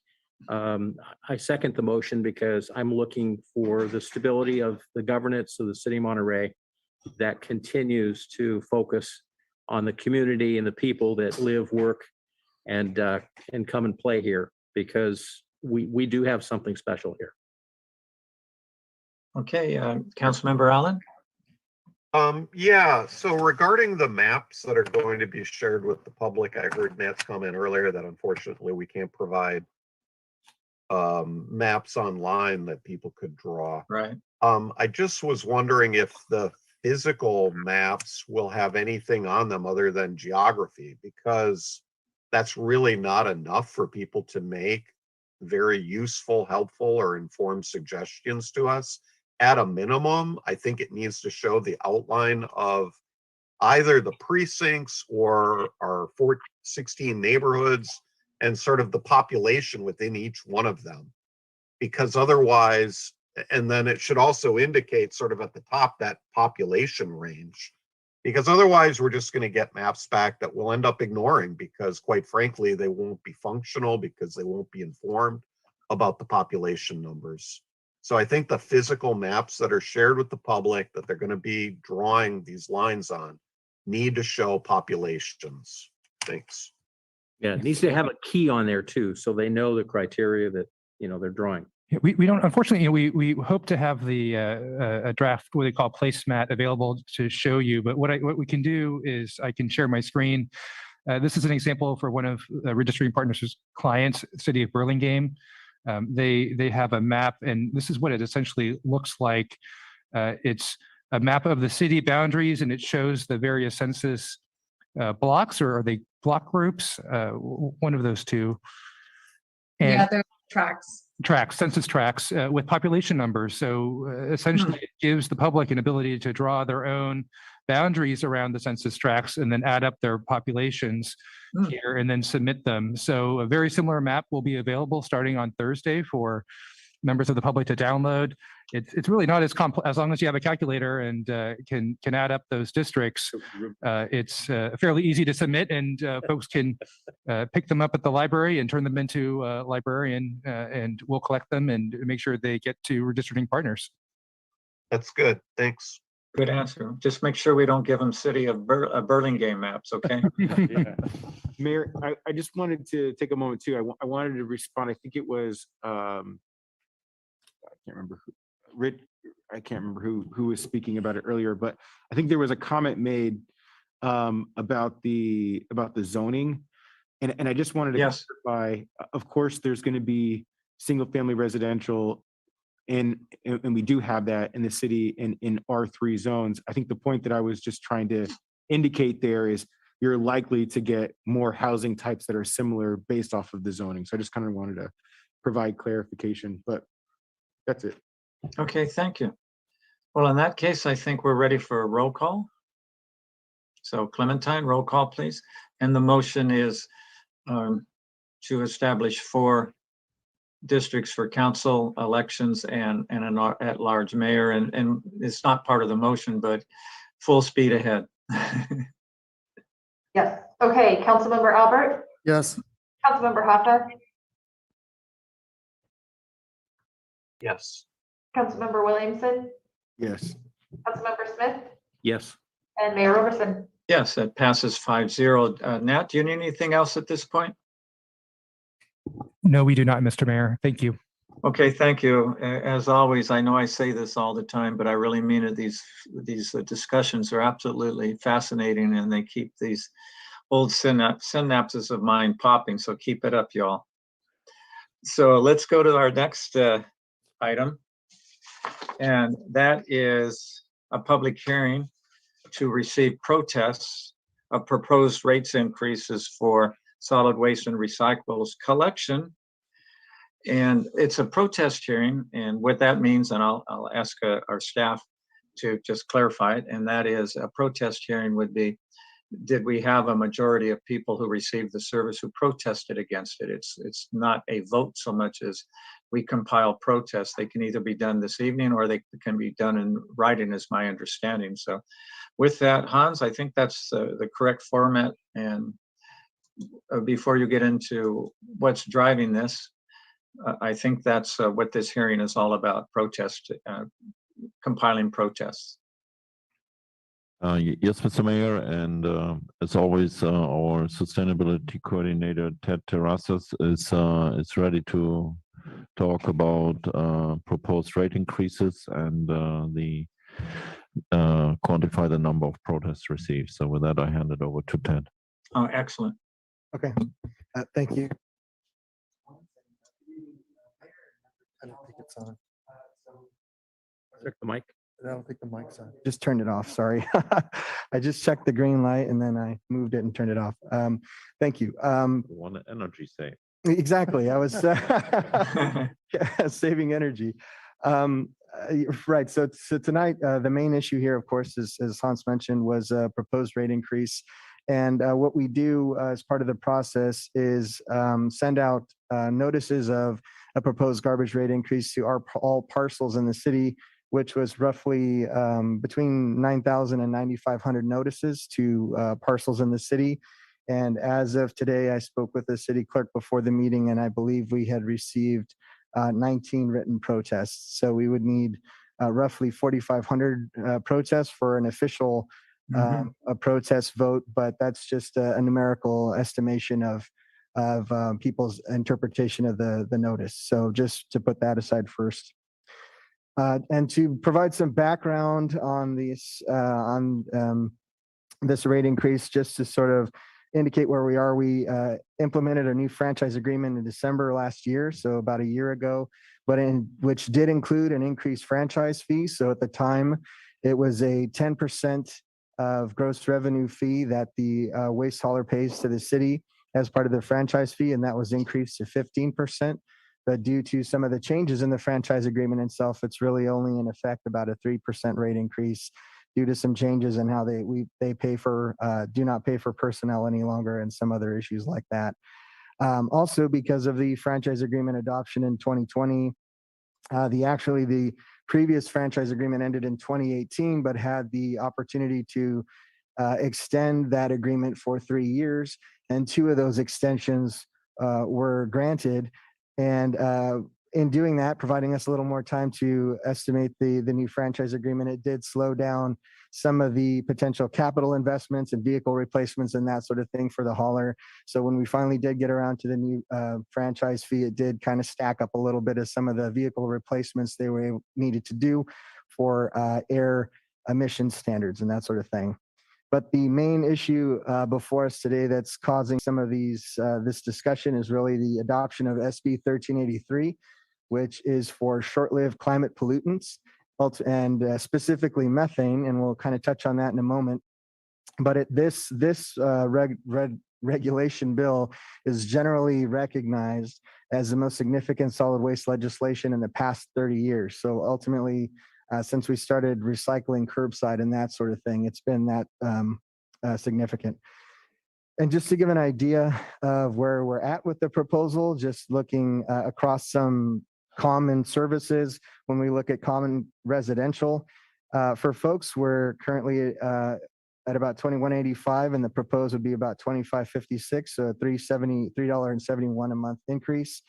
I second the motion because I'm looking for the stability of the governance of the city of Monterey that continues to focus on the community and the people that live, work, and come and play here, because we do have something special here. Okay, Councilmember Allen? Yeah, so regarding the maps that are going to be shared with the public, I heard Matt's comment earlier that unfortunately we can't provide maps online that people could draw. Right. I just was wondering if the physical maps will have anything on them other than geography, because that's really not enough for people to make very useful, helpful, or informed suggestions to us. At a minimum, I think it needs to show the outline of either the precincts or our 16 neighborhoods and sort of the population within each one of them. Because otherwise, and then it should also indicate sort of at the top that population range, because otherwise we're just going to get maps back that we'll end up ignoring, because quite frankly, they won't be functional because they won't be informed about the population numbers. So I think the physical maps that are shared with the public that they're going to be drawing these lines on need to show populations. Thanks. Yeah, it needs to have a key on there too, so they know the criteria that, they're drawing. Yeah, we don't, unfortunately, we hope to have the a draft, what they call placemat, available to show you. But what we can do is I can share my screen. This is an example for one of Redistricting Partners' clients, City of Burlingame. They have a map, and this is what it essentially looks like. It's a map of the city boundaries, and it shows the various census blocks, or are they block groups? One of those two. And Yeah, they're tracks. census tracks with population numbers. So essentially it gives the public an ability to draw their own boundaries around the census tracts and then add up their populations here and then submit them. So a very similar map will be available starting on Thursday for members of the public to download. It's really not as complex, as long as you have a calculator and can add up those districts. It's fairly easy to submit, and folks can pick them up at the library and turn them into a librarian, and we'll collect them and make sure they get to Redistricting Partners. That's good. Thanks. Good answer. Just make sure we don't give them City of Burlingame maps, okay? Yeah. Mayor, I just wanted to take a moment too. I wanted to respond. I think it was, I can't remember who, I can't remember who was speaking about it earlier, but I think there was a comment made about the zoning. And I just wanted to clarify, of course, there's going to be single family residential, and we do have that in the city in R3 zones. I think the point that I was just trying to indicate there is you're likely to get more housing types that are similar based off of the zoning. So I just kind of wanted to provide clarification, but that's it. Okay, thank you. Well, in that case, I think we're ready for a roll call. So Clementine, roll call, please. And the motion is to establish 4 districts for council elections and an at-large mayor. And it's not part of the motion, but full speed ahead. Yes. Okay, Councilmember Albert, Yes. Councilmember Hopper, Yes. Councilmember Williamson, Yes. Councilmember Smith, Yes. and Mayor Roberson. Yes, that passes 5-0. Nat, do you need anything else at this point? No, we do not, Mr. Mayor. Thank you. Okay, thank you. As always, I know I say this all the time, but I really mean it. These discussions are absolutely fascinating, and they keep these old synapses of mine popping. So keep it up, y'all. So let's go to our next item, and that is a public hearing to receive protests of proposed rates increases for solid waste and recyclables collection. And it's a protest hearing, and what that means, and I'll ask our staff to just clarify it, and that is a protest hearing would be, did we have a majority of people who received the service who protested against it? It's not a vote so much as we compile protests. They can either be done this evening or they can be done in writing, is my understanding. So with that, Hans, I think that's the correct format. And before you get into what's driving this, I think that's what this hearing is all about, compiling protests. Yes, Mr. Mayor, and as always, our sustainability coordinator, Ted Terrazas, is ready to talk about proposed rate increases and quantify the number of protests received. So with that, I hand it over to Ted. Oh, excellent. Okay, thank you. I don't think it's on. Check the mic. I don't think the mic's on. Just turned it off, sorry. I just checked the green light and then I moved it and turned it off. Thank you. One energy save. Exactly, I was saving energy. Right, so tonight, the main issue here, of course, is, as Hans mentioned, was a proposed rate increase. And what we do as part of the process is send out notices of a proposed garbage rate increase to all parcels in the city, which was roughly between 9,000 and 9,500 notices to parcels in the city. And as of today, I spoke with the city clerk before the meeting, and I believe we had received 19 written protests. So we would need roughly 4,500 protests for an official a protest vote, but that's just a numerical estimation of people's interpretation of the notice. So just to put that aside first. And to provide some background on this rate increase, just to sort of indicate where we are, we implemented a new franchise agreement in December last year, so about a year ago, but which did include an increased franchise fee. So at the time, it was a 10% of gross revenue fee that the waste hauler pays to the city as part of the franchise fee, and that was increased to 15%. But due to some of the changes in the franchise agreement itself, it's really only in effect about a 3% rate increase due to some changes in how they pay for do not pay for personnel any longer and some other issues like that. Also, because of the franchise agreement adoption in 2020, the previous franchise agreement ended in 2018, but had the opportunity to extend that agreement for 3 years, and 2 of those extensions were granted. And in doing that, providing us a little more time to estimate the new franchise agreement, it did slow down some of the potential capital investments and vehicle replacements and that sort of thing for the hauler. So when we finally did get around to the new franchise fee, it did kind of stack up a little bit of some of the vehicle replacements they were needed to do for air emission standards and that sort of thing. But the main issue before us today that's causing some of this discussion is really the adoption of SB 1383, which is for short-lived climate pollutants and specifically methane, and we'll kind of touch on that in a moment. But this regulation bill is generally recognized as the most significant solid waste legislation in the past 30 years. So ultimately, since we started recycling curbside and that sort of thing, it's been that significant. And just to give an idea of where we're at with the proposal, just looking across some common services, when we look at common residential, for folks, we're currently at about $21.85, and the proposed would be about $25.56, so $3.71 a month increase.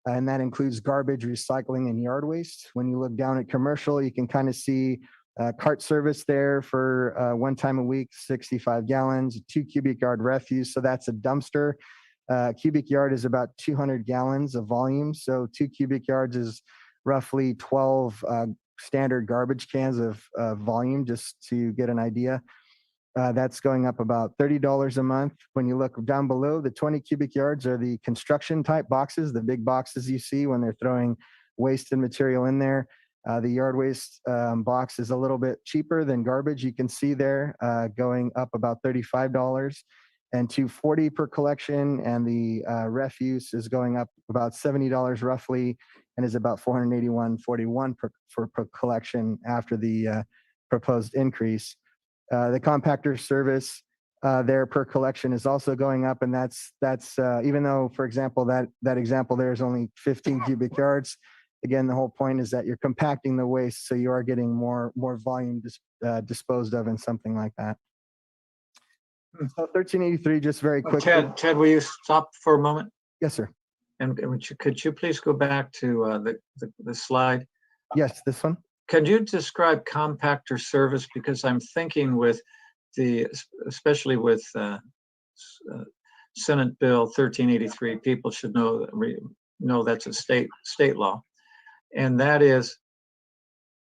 And that includes garbage, recycling, and yard waste. When you look down at commercial, you can kind of see cart service there for 1 time a week, 65 gallons, 2 cubic yard refuse. So that's a dumpster. Cubic yard is about 200 gallons of volume. So 2 cubic yards is roughly 12 standard garbage cans of volume, just to get an idea. That's going up about $30 a month. When you look down below, the 20 cubic yards are the construction type boxes, the big boxes you see when they're throwing waste and material in there. The yard waste box is a little bit cheaper than garbage. You can see there going up about $35 and $240 per collection. And the refuse is going up about $70 roughly and is about $481.41 per collection after the proposed increase. The compactor service there per collection is also going up, and that's even though, for example, that example there is only 15 cubic yards. Again, the whole point is that you're compacting the waste, so you are getting more volume disposed of in something like that. So 1383, just very quickly. Ted, will you stop for a moment? Yes, sir. And could you please go back to the slide? Yes, this one. Could you describe compactor service? Because I'm thinking especially with Senate Bill 1383, people should know that's a state law. And that is,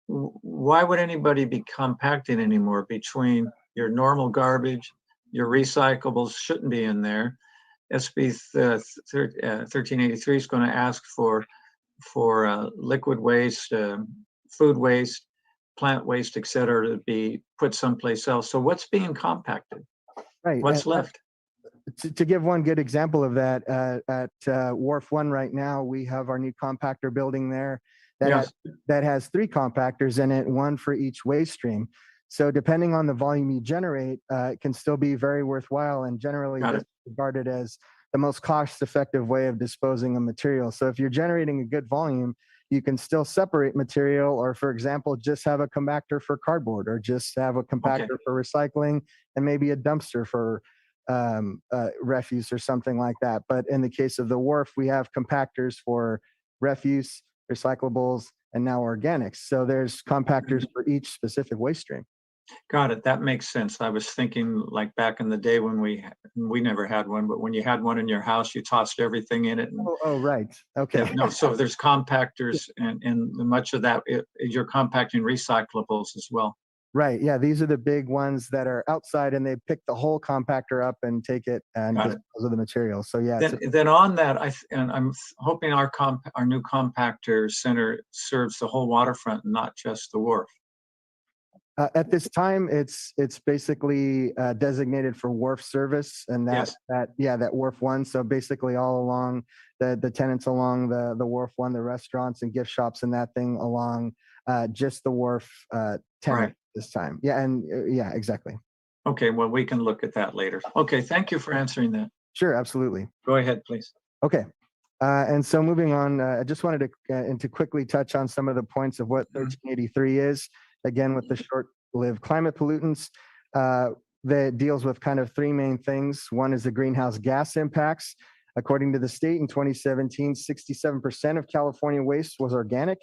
why would anybody be compacting anymore between your normal garbage, your recyclables shouldn't be in there. SB 1383 is going to ask for liquid waste, food waste, plant waste, et cetera, to be put someplace else. So what's being compacted? Right. What's left? To give one good example of that, at Wharf 1 right now, we have our new compactor building there that has 3 compactors in it, 1 for each waste stream. So depending on the volume you generate, it can still be very worthwhile and generally regarded as the most cost-effective way of disposing of material. So if you're generating a good volume, you can still separate material, or for example, just have a compactor for cardboard, or just have a compactor for recycling, and maybe a dumpster for refuse or something like that. But in the case of the wharf, we have compactors for refuse, recyclables, and now organics. So there's compactors for each specific waste stream. Got it. That makes sense. I was thinking like back in the day when we never had one, but when you had one in your house, you tossed everything in it. And, Oh, right. Okay. yeah, no, so there's compactors and much of that, you're compacting recyclables as well. Right. Yeah. These are the big ones that are outside and they pick the whole compactor up and take it and Got it. dispose of the material. So yeah. Then on that, and I'm hoping our new compactor center serves the whole waterfront and not just the wharf. At this time, it's basically designated for wharf service, and that wharf one. So basically, all along the tenants along the wharf one, the restaurants and gift shops, and that thing along just the wharf tenant this time. Yeah, and yeah, exactly. Okay, well, we can look at that later. Okay, thank you for answering that. Sure, absolutely. Go ahead, please. Okay. And so moving on, I just wanted to quickly touch on some of the points of what 1383 is. Again, with the short-lived climate pollutants, that deals with kind of three main things. One is the greenhouse gas impacts. According to the state in 2017, 67% of California waste was organic.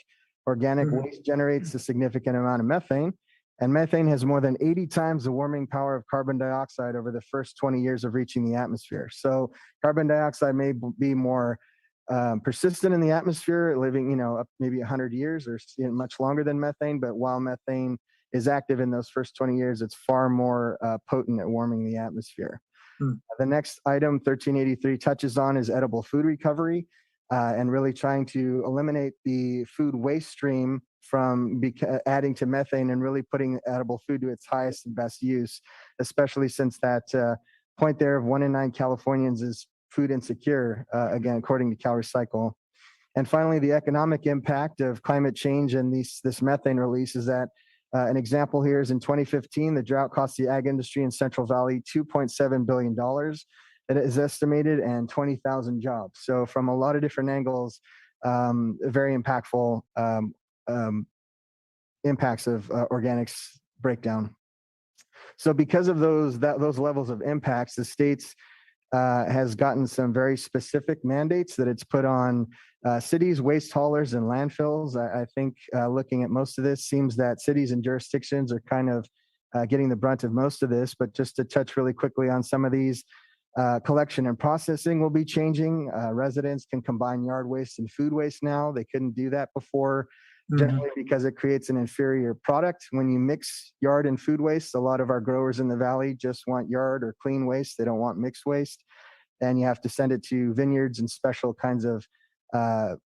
Organic waste generates a significant amount of methane, and methane has more than 80 times the warming power of carbon dioxide over the first 20 years of reaching the atmosphere. So carbon dioxide may be more persistent in the atmosphere, living, up maybe 100 years or much longer than methane. But while methane is active in those first 20 years, it's far more potent at warming the atmosphere. The next item 1383 touches on is edible food recovery and really trying to eliminate the food waste stream from adding to methane and really putting edible food to its highest and best use, especially since that point there of 1 in 9 Californians is food insecure, again, according to CalRecycle. And finally, the economic impact of climate change and this methane release is that an example here is in 2015, the drought cost the ag industry in Central Valley $2.7 billion. It is estimated, and 20,000 jobs. So from a lot of different angles, very impactful impacts of organics breakdown. So because of those levels of impacts, the states has gotten some very specific mandates that it's put on cities, waste haulers, and landfills. I think looking at most of this, seems that cities and jurisdictions are kind of getting the brunt of most of this. But just to touch really quickly on some of these, collection and processing will be changing. Residents can combine yard waste and food waste now. They couldn't do that before. Generally because it creates an inferior product. When you mix yard and food waste, a lot of our growers in the valley just want yard or clean waste. They don't want mixed waste. And you have to send it to vineyards and special kinds of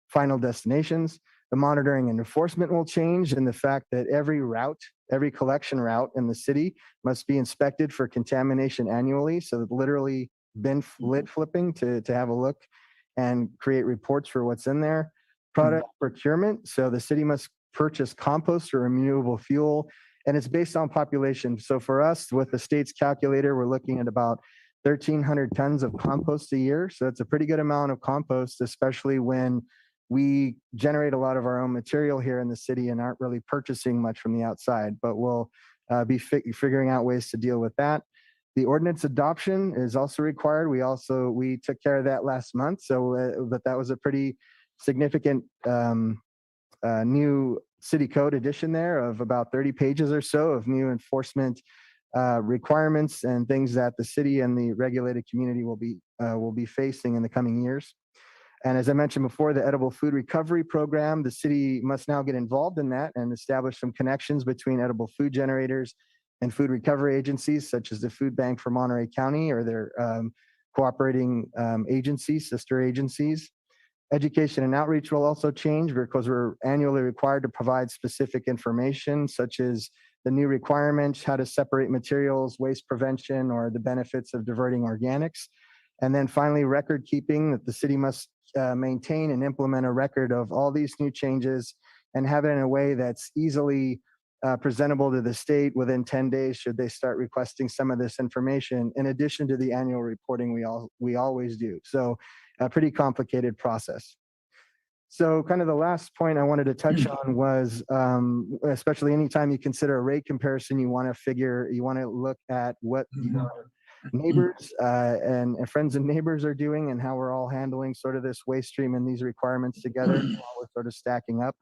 final destinations. The monitoring and enforcement will change in the fact that every collection route in the city must be inspected for contamination annually. So that literally bin lid flipping to have a look and create reports for what's in there. Product procurement. So the city must purchase compost or renewable fuel, and it's based on population. So for us, with the state's calculator, we're looking at about 1,300 tons of compost a year. So it's a pretty good amount of compost, especially when we generate a lot of our own material here in the city and aren't really purchasing much from the outside, but we'll be figuring out ways to deal with that. The ordinance adoption is also required. We took care of that last month. So, but that was a pretty significant new city code addition there of about 30 pages or so of new enforcement requirements and things that the city and the regulated community will be facing in the coming years. And as I mentioned before, the edible food recovery program, the city must now get involved in that and establish some connections between edible food generators and food recovery agencies, such as the Food Bank for Monterey County or their cooperating agencies, sister agencies. Education and outreach will also change because we're annually required to provide specific information, such as the new requirements, how to separate materials, waste prevention, or the benefits of diverting organics. And then finally, record keeping, that the city must maintain and implement a record of all these new changes and have it in a way that's easily presentable to the state within 10 days should they start requesting some of this information, in addition to the annual reporting we always do. So a pretty complicated process. So kind of the last point I wanted to touch on was, especially anytime you consider a rate comparison, you want to look at what your neighbors and friends and neighbors are doing, and how we're all handling sort of this waste stream and these requirements together. How we're sort of stacking up.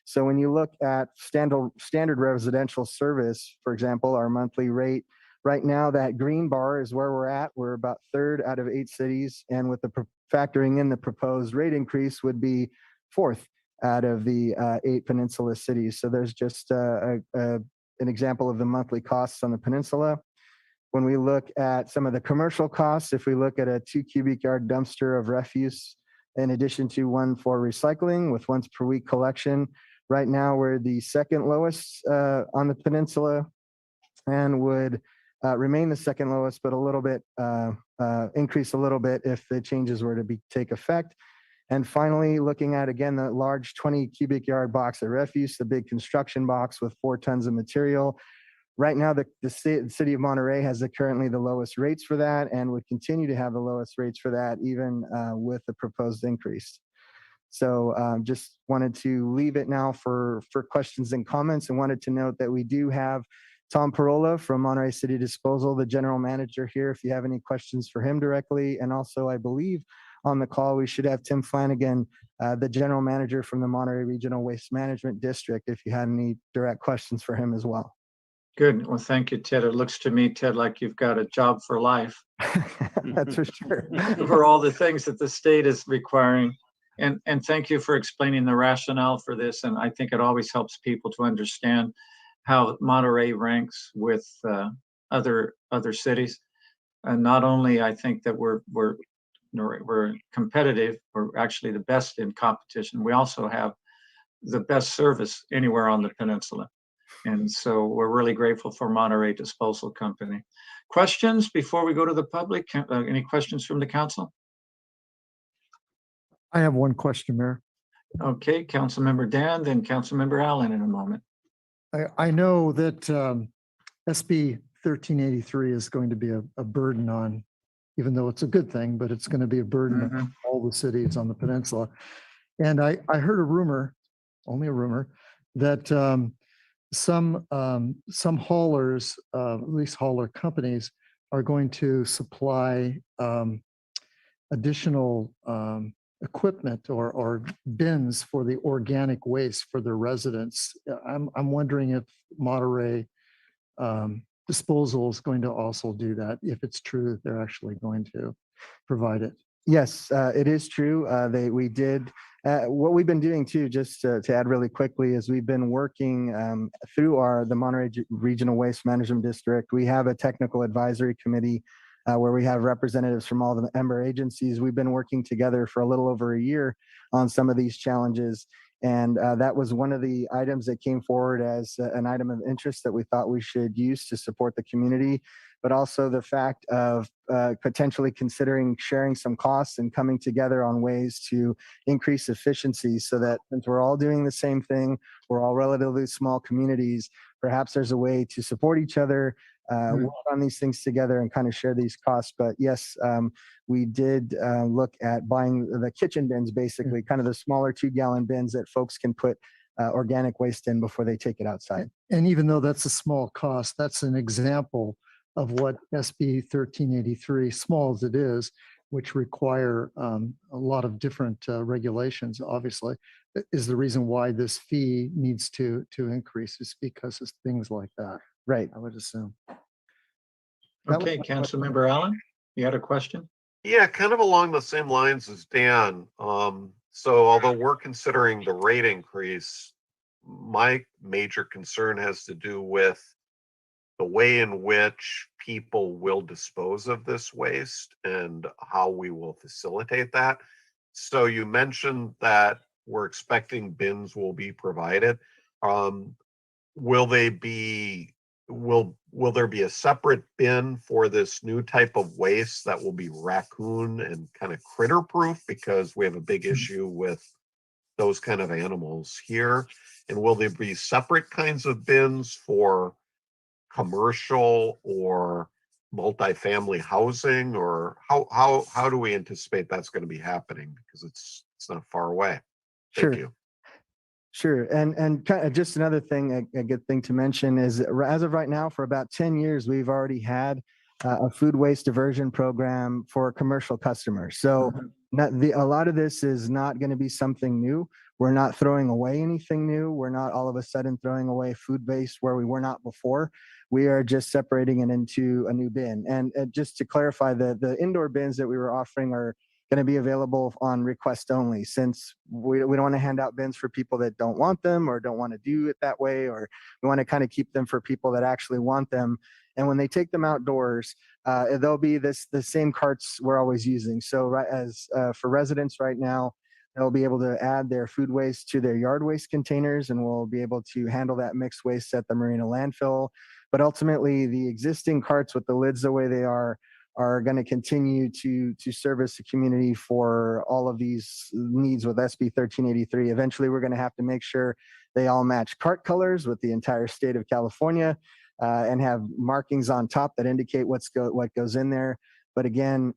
So when you look at standard residential service, for example, our monthly rate right now, that green bar is where we're at. We're about third out of 8 cities, and with the factoring in the proposed rate increase would be fourth out of the 8 peninsula cities. So there's just an example of the monthly costs on the peninsula. When we look at some of the commercial costs, if we look at a 2 cubic yard dumpster of refuse, in addition to one for recycling with once per week collection, right now we're the second lowest on the peninsula, and would remain the second lowest, but a little bit increase a little bit if the changes were to take effect. And finally, looking at, again, the large 20 cubic yard box of refuse, the big construction box with 4 tons of material. Right now, the city of Monterey has currently the lowest rates for that, and would continue to have the lowest rates for that, even with the proposed increase. So just wanted to leave it now for questions and comments, and wanted to note that we do have Tom Parola from Monterey City Disposal, the general manager, here, if you have any questions for him directly. And also, I believe on the call, we should have Tim Flanagan, the general manager from the Monterey Regional Waste Management District, if you had any direct questions for him as well. Good. Well, thank you, Ted. It looks to me, Ted, like you've got a job for life. That's for sure. For all the things that the state is requiring. And thank you for explaining the rationale for this. And I think it always helps people to understand how Monterey ranks with other cities. And not only I think that we're competitive, we're actually the best in competition. We also have the best service anywhere on the peninsula. And so we're really grateful for Monterey Disposal Company. Questions before we go to the public? Any questions from the council? I have one question, Mayor. Okay, Councilmember Dan, then Councilmember Allen in a moment. I know that SB 1383 is going to be a burden on, even though it's a good thing, but it's going to be a burden on all the cities on the peninsula. And I heard a rumor, only a rumor, that some haulers, at least hauler companies, are going to supply additional equipment or bins for the organic waste for their residents. I'm wondering if Monterey Disposal is going to also do that, if it's true that they're actually going to provide it. Yes, it is true. We did. What we've been doing too, just to add really quickly, is we've been working through the Monterey Regional Waste Management District. We have a technical advisory committee where we have representatives from all the member agencies. We've been working together for a little over a year on some of these challenges. And that was one of the items that came forward as an item of interest that we thought we should use to support the community, but also the fact of potentially considering sharing some costs and coming together on ways to increase efficiency, so that since we're all doing the same thing, we're all relatively small communities, perhaps there's a way to support each other, work on these things together and kind of share these costs. But yes, we did look at buying the kitchen bins, basically kind of the smaller 2-gallon bins that folks can put organic waste in before they take it outside. And even though that's a small cost, that's an example of what SB 1383, small as it is, which require a lot of different regulations, obviously, is the reason why this fee needs to increase, is because of things like that. Right. I would assume. Okay, Councilmember Allen, you had a question? Yeah, kind of along the same lines as Dan. So although we're considering the rate increase, my major concern has to do with the way in which people will dispose of this waste and how we will facilitate that. So you mentioned that we're expecting bins will be provided. Will there be a separate bin for this new type of waste that will be raccoon and kind of critter proof, because we have a big issue with those kind of animals here? And will there be separate kinds of bins for commercial or multifamily housing, or how do we anticipate that's going to be happening? Because it's not far away. Thank you. Sure. And kind of just another thing, a good thing to mention is, as of right now, for about 10 years, we've already had a food waste diversion program for commercial customers. So a lot of this is not going to be something new. We're not throwing away anything new. We're not all of a sudden throwing away food waste where we were not before. We are just separating it into a new bin. And just to clarify, the indoor bins that we were offering are going to be available on request only, since we don't want to hand out bins for people that don't want them or don't want to do it that way, or we want to kind of keep them for people that actually want them. And when they take them outdoors, they'll be the same carts we're always using. So for residents right now, they'll be able to add their food waste to their yard waste containers, and we'll be able to handle that mixed waste at the marina landfill. But ultimately, the existing carts with the lids the way they are going to continue to service the community for all of these needs with SB 1383. Eventually, we're going to have to make sure they all match cart colors with the entire state of California, and have markings on top that indicate what goes in there. But again,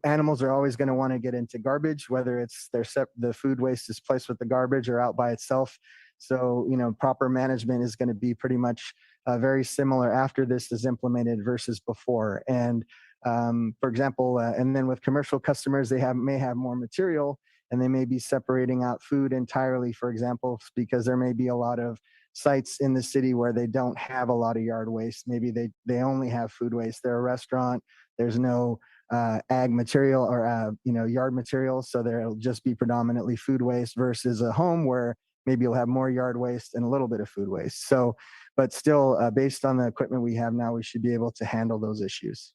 animals are always going to want to get into garbage, whether it's the food waste is placed with the garbage or out by itself. So, proper management is going to be pretty much very similar after this is implemented versus before. And for example, and then with commercial customers, they may have more material, and they may be separating out food entirely, for example, because there may be a lot of sites in the city where they don't have a lot of yard waste. Maybe they only have food waste. They're a restaurant. There's no ag material or yard material, so there'll just be predominantly food waste, versus a home where maybe you'll have more yard waste and a little bit of food waste. So, but still, based on the equipment we have now, we should be able to handle those issues.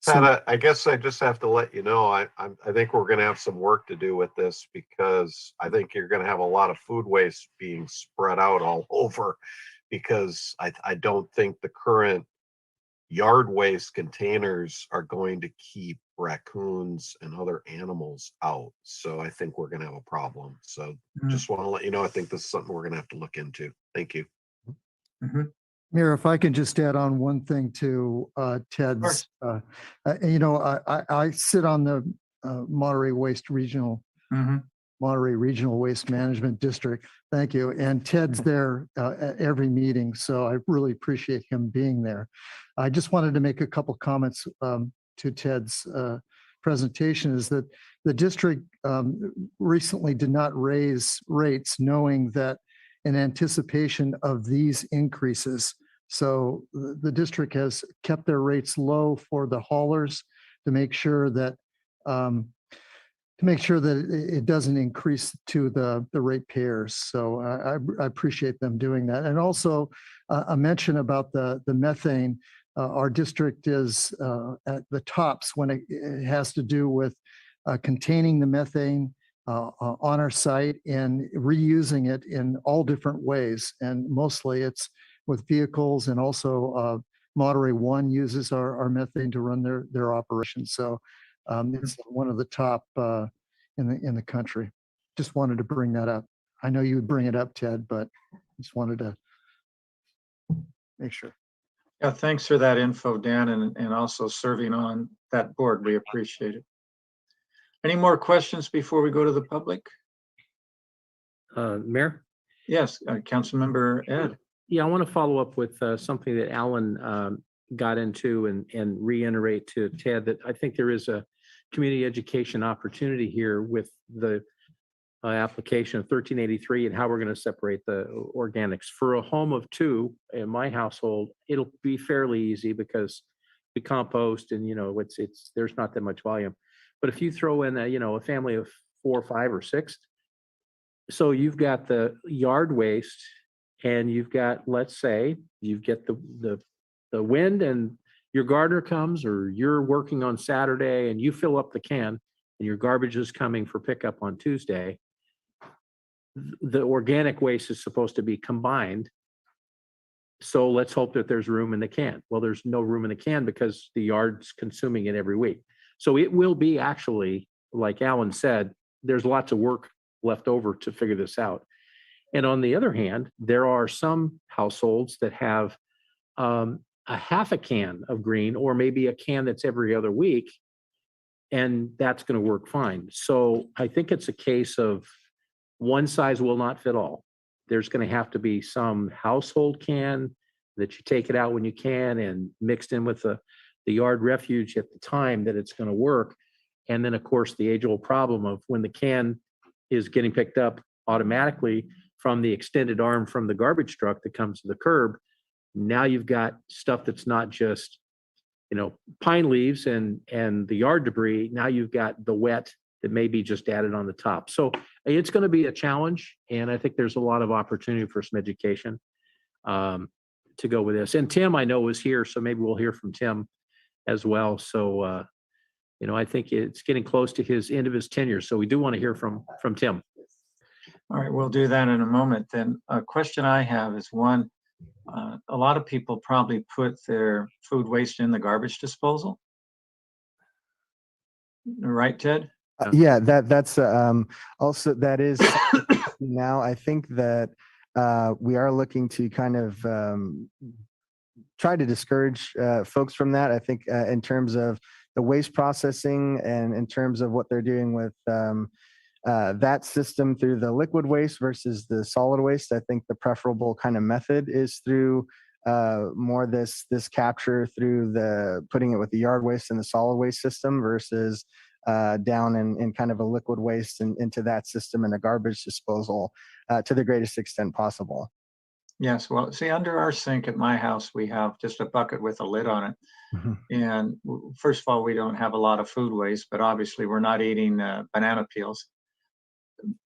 Pat, I guess I just have to let you know, I think we're going to have some work to do with this, because I think you're going to have a lot of food waste being spread out all over, because I don't think the current yard waste containers are going to keep raccoons and other animals out. So I think we're going to have a problem. So just want to let you know, I think this is something we're going to have to look into. Thank you. Mayor, if I can just add on one thing to Ted's, I sit on the Monterey Regional Waste Management District. Thank you. And Ted's there at every meeting, so I really appreciate him being there. I just wanted to make a couple comments to Ted's presentation, is that the district recently did not raise rates, knowing that in anticipation of these increases. So the district has kept their rates low for the haulers to make sure that it doesn't increase to the ratepayers. So I appreciate them doing that. And also a mention about the methane. Our district is at the tops when it has to do with containing the methane on our site and reusing it in all different ways. And mostly it's with vehicles, and also Monterey One uses our methane to run their operations. So it's one of the top in the country. Just wanted to bring that up. I know you would bring it up, Ted, but just wanted to make sure. Yeah, thanks for that info, Dan, and also serving on that board. We appreciate it. Any more questions before we go to the public? Mayor? Yes, Councilmember Ed. Yeah, I want to follow up with something that Alan got into and reiterate to Ted, that I think there is a community education opportunity here with the application of 1383 and how we're going to separate the organics. For a home of two in my household, it'll be fairly easy because we compost and, it's there's not that much volume. But if you throw in a family of 4, 5, or 6, so you've got the yard waste, and you've got, let's say, you get the wind, and your gardener comes, or you're working on Saturday, and you fill up the can, and your garbage is coming for pickup on Tuesday. The organic waste is supposed to be combined. So let's hope that there's room in the can. Well, there's no room in the can because the yard's consuming it every week. So it will be actually, like Alan said, there's lots of work left over to figure this out. And on the other hand, there are some households that have a half a can of green, or maybe a can that's every other week, and that's going to work fine. So I think it's a case of one size will not fit all. There's going to have to be some household can that you take it out when you can and mixed in with the yard refuge at the time that it's going to work. And then, of course, the age-old problem of when the can is getting picked up automatically from the extended arm from the garbage truck that comes to the curb. Now you've got stuff that's not just, pine leaves and the yard debris. Now you've got the wet that may be just added on the top. So it's going to be a challenge. And I think there's a lot of opportunity for some education to go with this. And Tim, I know, is here, so maybe we'll hear from Tim as well. So, I think it's getting close to his end of his tenure. So we do want to hear from Tim. All right, we'll do that in a moment. Then a question I have is one, a lot of people probably put their food waste in the garbage disposal. Right, Ted? Yeah, that's also, that is now, I think that we are looking to kind of try to discourage folks from that. I think in terms of the waste processing and in terms of what they're doing with that system through the liquid waste versus the solid waste, I think the preferable kind of method is through more this capture through the putting it with the yard waste and the solid waste system versus down in kind of a liquid waste and into that system and a garbage disposal to the greatest extent possible. Yes, well, see, under our sink at my house, we have just a bucket with a lid on it. And first of all, we don't have a lot of food waste, but obviously we're not eating banana peels.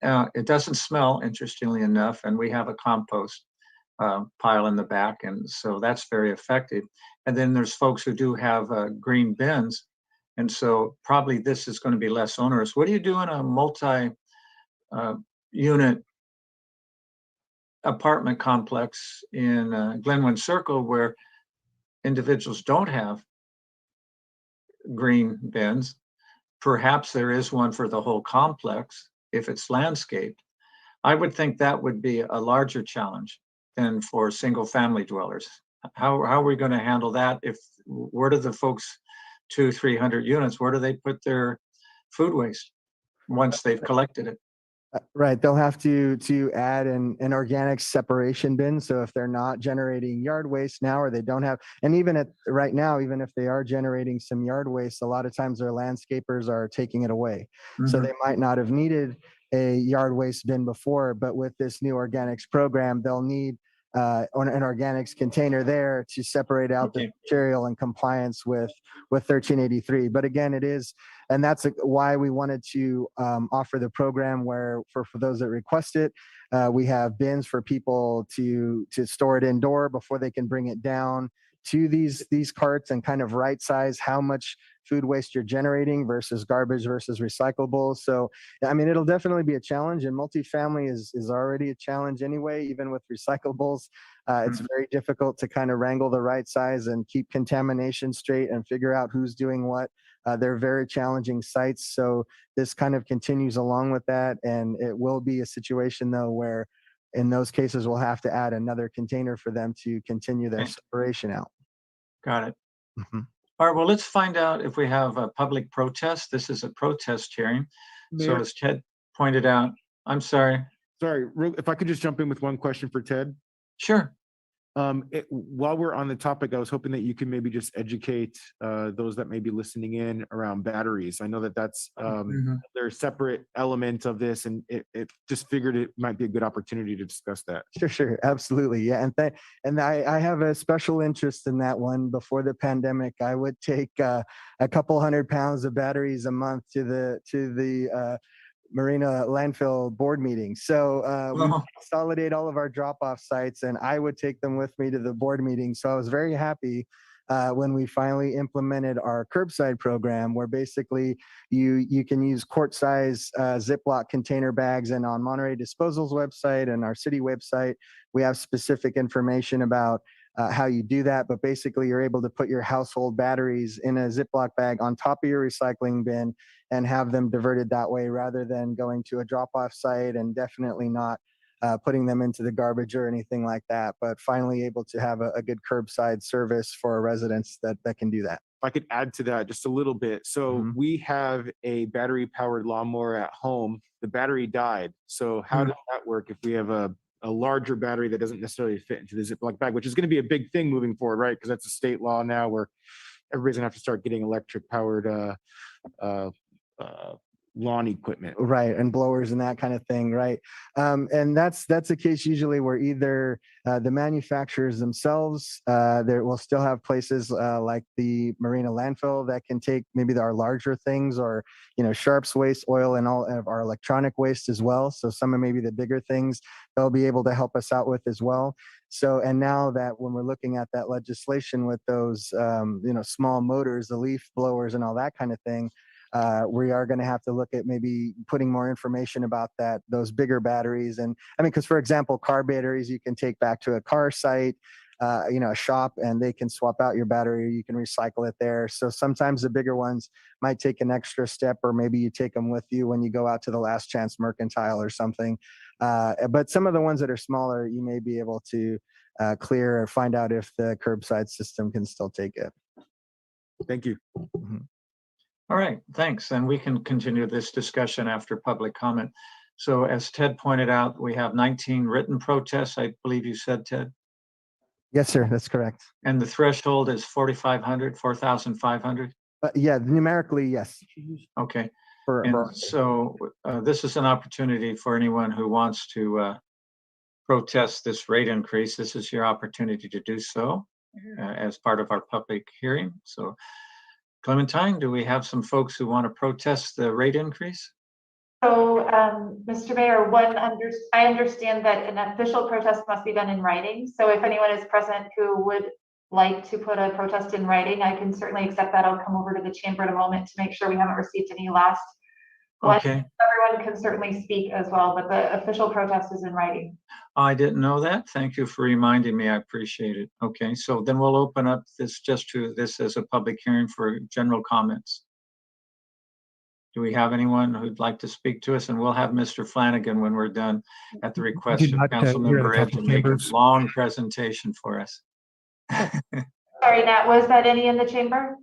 It doesn't smell, interestingly enough, and we have a compost pile in the back, and so that's very effective. And then there's folks who do have green bins, and so probably this is going to be less onerous. What do you do in a multi-unit apartment complex in Glenwood Circle where individuals don't have green bins? Perhaps there is one for the whole complex if it's landscaped. I would think that would be a larger challenge than for single family dwellers. How are we going to handle that? Where do the folks 200-300 units, where do they put their food waste once they've collected it? Right, they'll have to add an organic separation bin. So if they're not generating yard waste now, or they don't have, and even right now, even if they are generating some yard waste, a lot of times their landscapers are taking it away. So they might not have needed a yard waste bin before, but with this new organics program, they'll need an organics container there to separate out the material in compliance with 1383. But again, it is, and that's why we wanted to offer the program where for those that request it, we have bins for people to store it indoor before they can bring it down to these carts and kind of right size how much food waste you're generating versus garbage versus recyclables. So, I mean, it'll definitely be a challenge, and multifamily is already a challenge anyway, even with recyclables. It's very difficult to kind of wrangle the right size and keep contamination straight and figure out who's doing what. They're very challenging sites. So this kind of continues along with that. And it will be a situation though, where in those cases, we'll have to add another container for them to continue their separation out. Got it. All right, well, let's find out if we have a public protest. This is a protest hearing. So Mayor? as Ted pointed out, I'm sorry. Sorry, if I could just jump in with one question for Ted. Sure. While we're on the topic, I was hoping that you can maybe just educate those that may be listening in around batteries. I know that that's they're a separate element of this, and it just figured it might be a good opportunity to discuss that. Sure, absolutely, yeah. And I have a special interest in that one. Before the pandemic, I would take a couple 100 pounds of batteries a month to the Marina landfill board meeting. So we consolidate all of our drop-off sites, and I would take them with me to the board meeting. So I was very happy when we finally implemented our curbside program, where basically you can use quart-size Ziploc container bags, and on Monterey Disposal's website and our city website, we have specific information about how you do that. But basically, you're able to put your household batteries in a Ziploc bag on top of your recycling bin and have them diverted that way, rather than going to a drop-off site, and definitely not putting them into the garbage or anything like that. But finally able to have a good curbside service for residents that can do that. If I could add to that just a little bit. So we have a battery powered lawnmower at home. The battery died. So how does that work if we have a a larger battery that doesn't necessarily fit into the Ziploc bag, which is going to be a big thing moving forward, right? Because that's a state law now where everybody's gonna have to start getting electric powered lawn equipment. Right, and blowers and that kind of thing, right? And that's a case usually where either the manufacturers themselves, there will still have places like the Marina landfill that can take maybe our larger things, or Sharps waste, oil, and all of our electronic waste as well. So some of maybe the bigger things they'll be able to help us out with as well. So, and now that when we're looking at that legislation with those small motors, the leaf blowers and all that kind of thing, we are going to have to look at maybe putting more information about those bigger batteries. And I mean, because for example, car batteries, you can take back to a car site, a shop, and they can swap out your battery. You can recycle it there. So sometimes the bigger ones might take an extra step, or maybe you take them with you when you go out to the Last Chance Mercantile or something. But some of the ones that are smaller, you may be able to clear or find out if the curbside system can still take it. Thank you. Mm-hmm. All right, thanks. And we can continue this discussion after public comment. So as Ted pointed out, we have 19 written protests, I believe you said, Ted? Yes, sir, that's correct. And the threshold is 4,500, 4,500? Yeah, numerically, yes. Okay. And so this is an opportunity for anyone who wants to protest this rate increase. This is your opportunity to do so as part of our public hearing. So Clementine, do we have some folks who want to protest the rate increase? So, Mr. Mayor, I understand that an official protest must be done in writing. So if anyone is present who would like to put a protest in writing, I can certainly accept that. I'll come over to the chamber in a moment to make sure we haven't received any last. Okay. Everyone can certainly speak as well, but the official protest is in writing. I didn't know that. Thank you for reminding me. I appreciate it. Okay, so then we'll open up this as a public hearing for general comments. Do we have anyone who'd like to speak to us? And we'll have Mr. Flanagan when we're done at the request of Councilmember Ed to make a long presentation for us. Sorry, Nat, was that any in the chamber?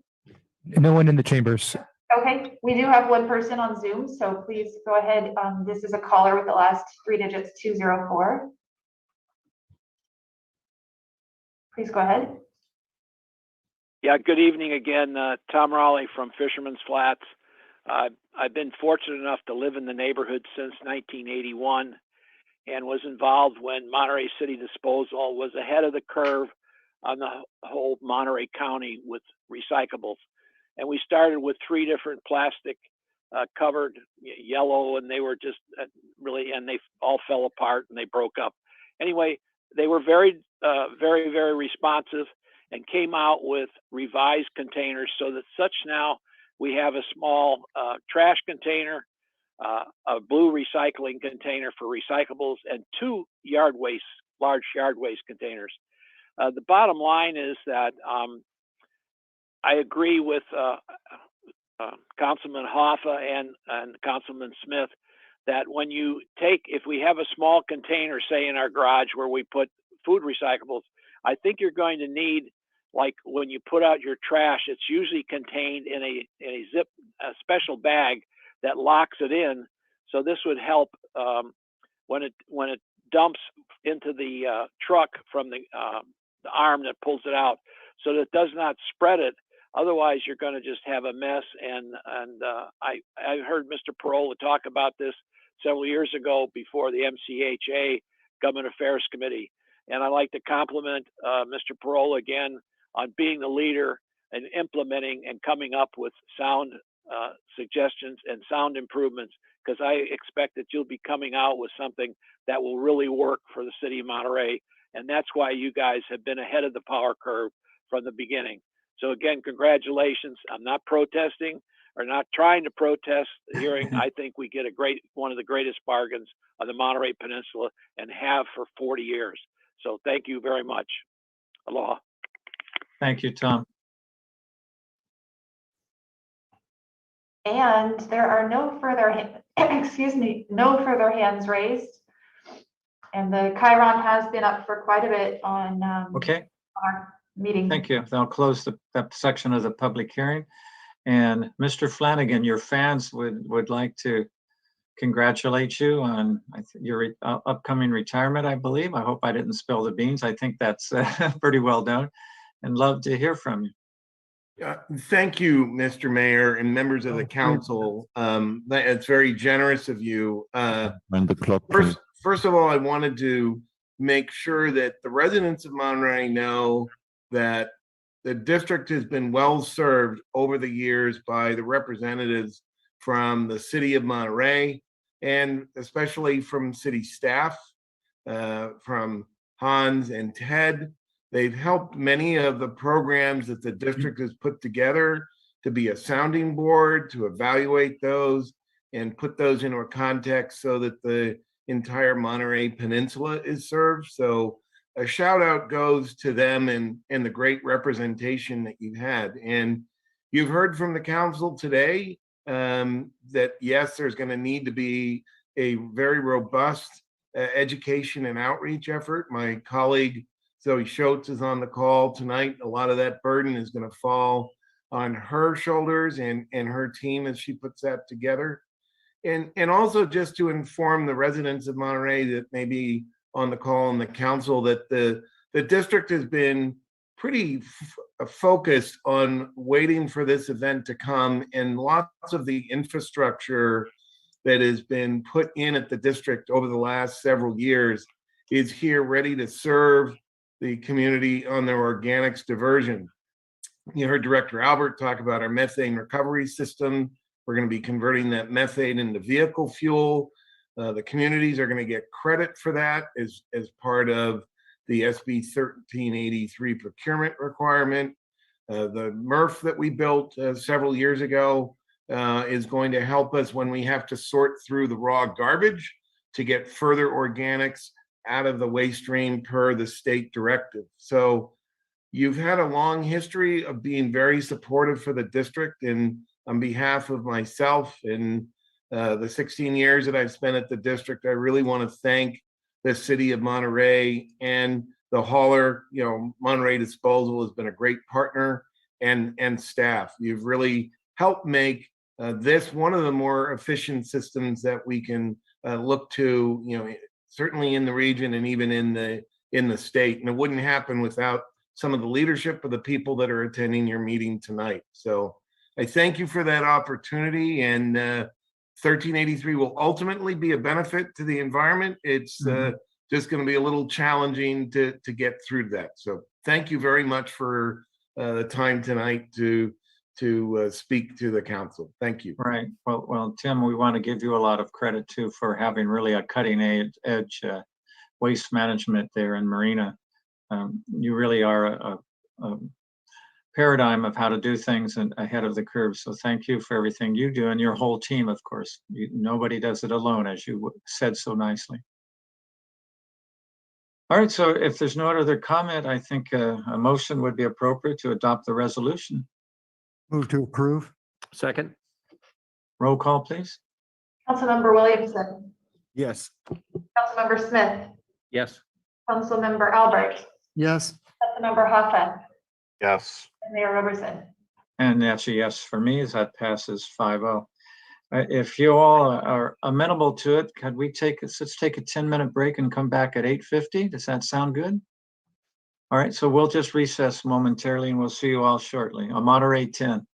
No one in the chambers. Okay, we do have one person on Zoom, so please go ahead. This is a caller with the last 3 digits, 204. Please go ahead. Yeah, good evening again. Tom Raleigh from Fisherman's Flats. I've been fortunate enough to live in the neighborhood since 1981 and was involved when Monterey City Disposal was ahead of the curve on the whole Monterey County with recyclables. And we started with 3 different plastic covered yellow, and they were just really, and they all fell apart and they broke up. Anyway, they were very responsive and came out with revised containers so that such now we have a small trash container, a blue recycling container for recyclables, and 2 large yard waste containers. The bottom line is that I agree with Councilman Hoffa and Councilman Smith that when you if we have a small container, say in our garage where we put food recyclables, I think you're going to need, like when you put out your trash, it's usually contained in a special bag that locks it in. So this would help when it dumps into the truck from the arm that pulls it out, so that it does not spread it. Otherwise, you're going to just have a mess. And I heard Mr. Parola talk about this several years ago before the MCHA Government Affairs Committee. And I'd like to compliment Mr. Parola again on being the leader and implementing and coming up with sound suggestions and sound improvements, because I expect that you'll be coming out with something that will really work for the city of Monterey. And that's why you guys have been ahead of the power curve from the beginning. So again, congratulations. I'm not protesting or not trying to protest the hearing. I think we get one of the greatest bargains on the Monterey Peninsula and have for 40 years. So thank you very much. Aloha. Thank you, Tom. And there are no further, no further hands raised. And the Chiron has been up for quite a bit on Okay. our meeting. Thank you. I'll close that section of the public hearing. And Mr. Flanagan, your fans would like to congratulate you on your upcoming retirement, I believe. I hope I didn't spill the beans. I think that's pretty well done, and love to hear from you. Thank you, Mr. Mayor and members of the council. It's very generous of you. When the clock. First of all, I wanted to make sure that the residents of Monterey know that the district has been well served over the years by the representatives from the city of Monterey, and especially from city staff, from Hans and Ted. They've helped many of the programs that the district has put together to be a sounding board, to evaluate those and put those into a context so that the entire Monterey Peninsula is served. So a shout out goes to them and the great representation that you've had. And you've heard from the council today that yes, there's going to need to be a very robust education and outreach effort. My colleague Zoe Schultz is on the call tonight. A lot of that burden is going to fall on her shoulders and her team as she puts that together. And also just to inform the residents of Monterey that may be on the call and the council that the district has been pretty focused on waiting for this event to come, and lots of the infrastructure that has been put in at the district over the last several years is here ready to serve the community on their organics diversion. You heard Director Albert talk about our methane recovery system. We're going to be converting that methane into vehicle fuel. The communities are going to get credit for that as part of the SB 1383 procurement requirement. The MRF that we built several years ago is going to help us when we have to sort through the raw garbage to get further organics out of the waste stream per the state directive. So you've had a long history of being very supportive for the district, and on behalf of myself and the 16 years that I've spent at the district, I really want to thank the city of Monterey and the hauler. You know, Monterey Disposal has been a great partner, and staff. You've really helped make this one of the more efficient systems that we can look to, you know, certainly in the region and even in the state. And it wouldn't happen without some of the leadership of the people that are attending your meeting tonight. So I thank you for that opportunity, and 1383 will ultimately be a benefit to the environment. It's just going to be a little challenging to get through that. So thank you very much for the time tonight to speak to the council. Thank you. Right. Well, Tim, we want to give you a lot of credit too for having really a cutting edge waste management there in Marina. You really are a paradigm of how to do things and ahead of the curve. So thank you for everything you do, and your whole team, of course. Nobody does it alone, as you said so nicely. All right, so if there's no other comment, I think a motion would be appropriate to adopt the resolution. Move to approve. Second. Roll call, please. Councilmember Williamson, Yes. Councilmember Smith, Yes. Councilmember Albert, Yes. Councilmember Hoffa, Yes. and Mayor Robertson. And that's a yes for me, as that passes 5-0. If you all are amenable to it, could we let's take a 10-minute break and come back at 8:50? Does that sound good? All right, so we'll just recess momentarily and we'll see you all shortly. On Monterey 10.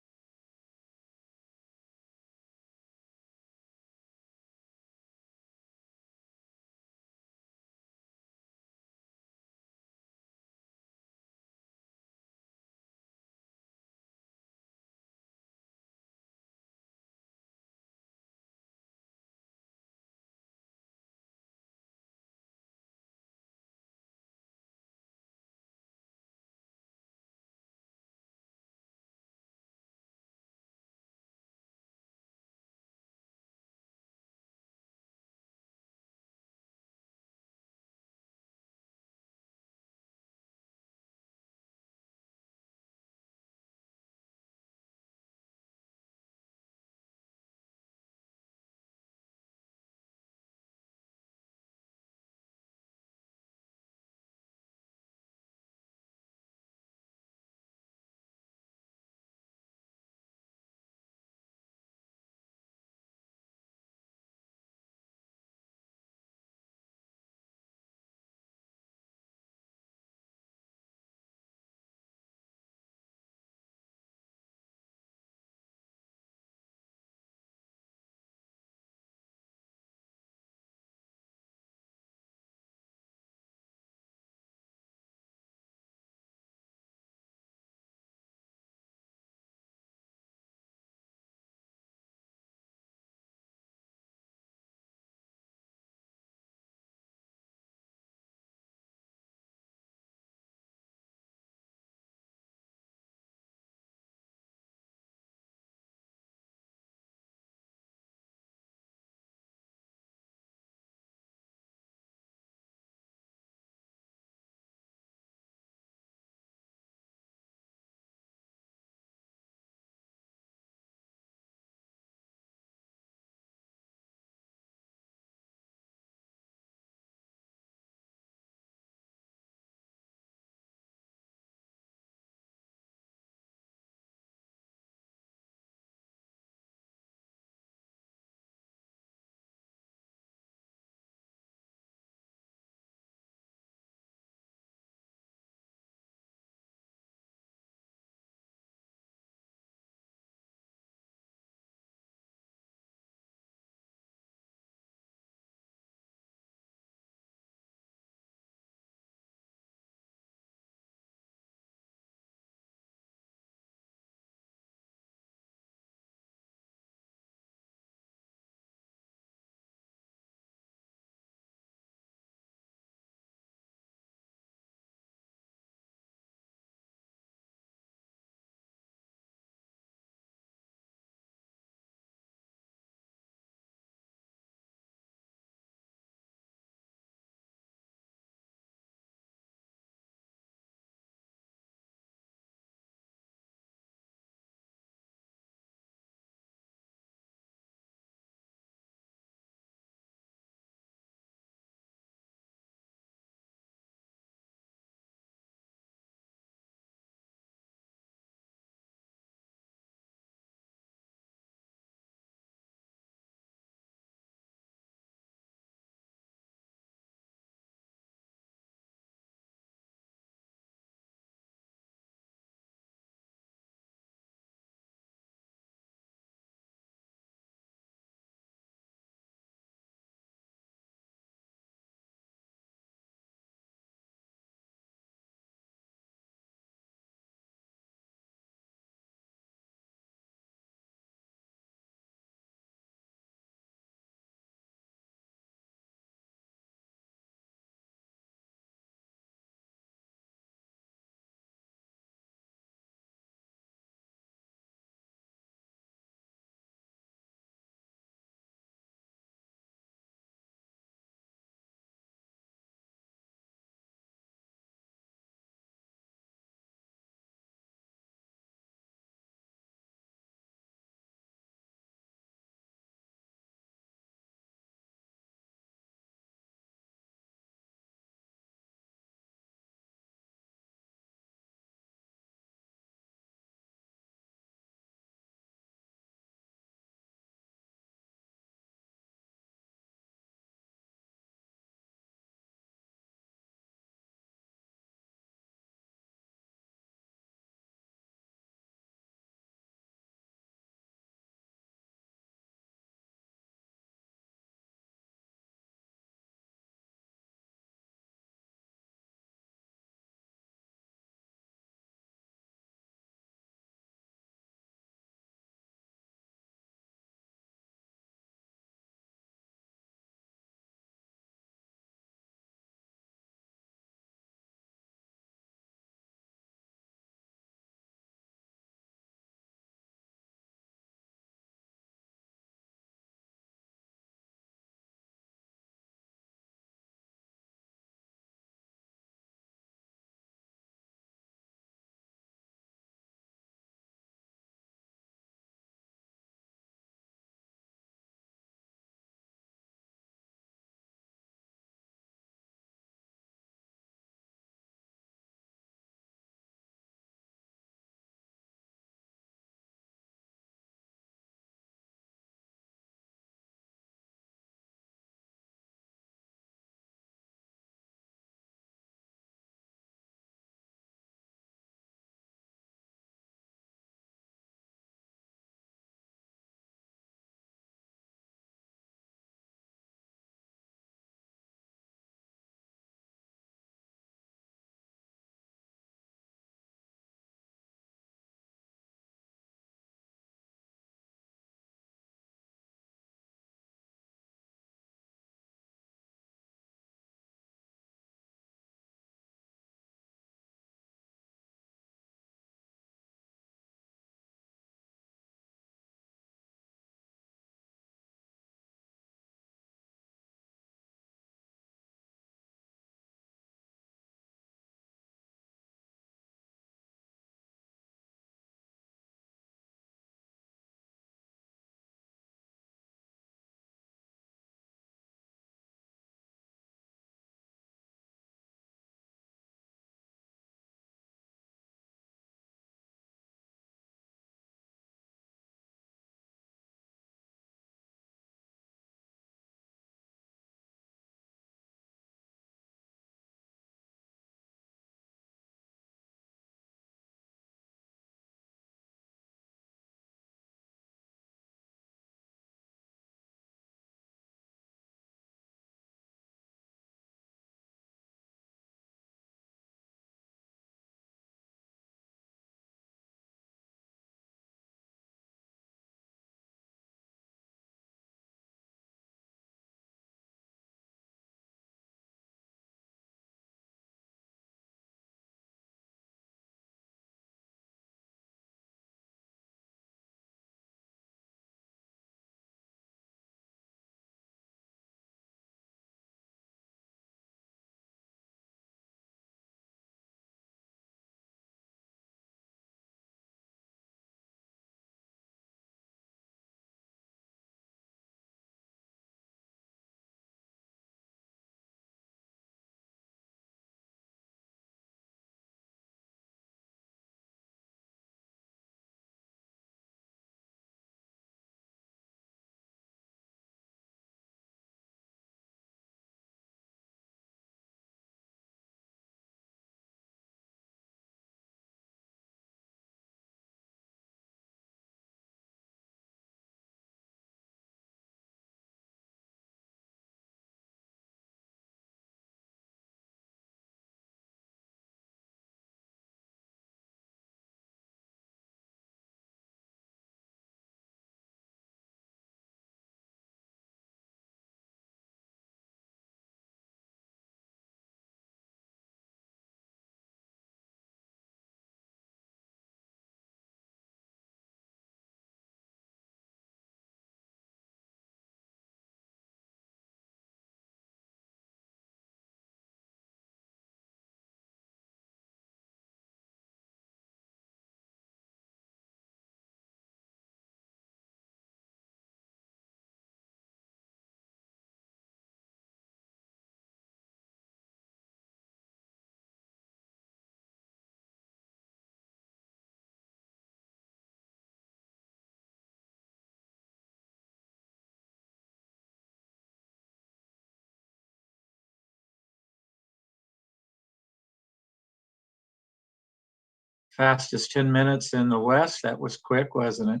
fastest 10 minutes in the West. That was quick, wasn't it?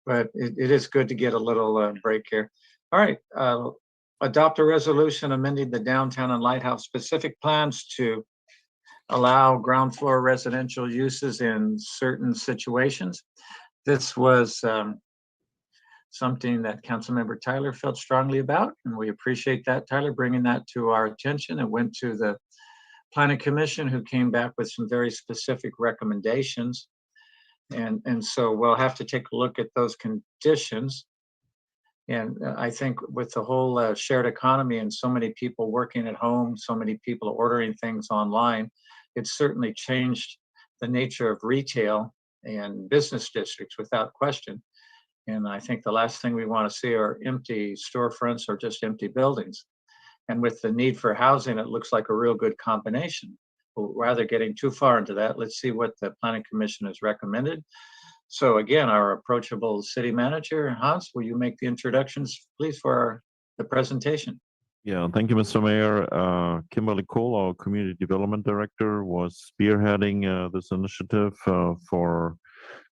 But it is good to get a little break here. All right. Adopt a resolution amending the downtown and lighthouse specific plans to allow ground floor residential uses in certain situations. This was something that Councilmember Tyler felt strongly about, and we appreciate that, Tyler, bringing that to our attention. It went to the Planning Commission, who came back with some very specific recommendations. And so we'll have to take a look at those conditions. And I think with the whole shared economy and so many people working at home, so many people ordering things online, it's certainly changed the nature of retail and business districts without question. And I think the last thing we want to see are empty storefronts or just empty buildings. And with the need for housing, it looks like a real good combination. But rather getting too far into that, let's see what the Planning Commission has recommended. So again, our approachable city manager, Hans, will you make the introductions, please, for the presentation? Yeah, thank you, Mr. Mayor. Kimberly Cole, our Community Development Director, was spearheading this initiative for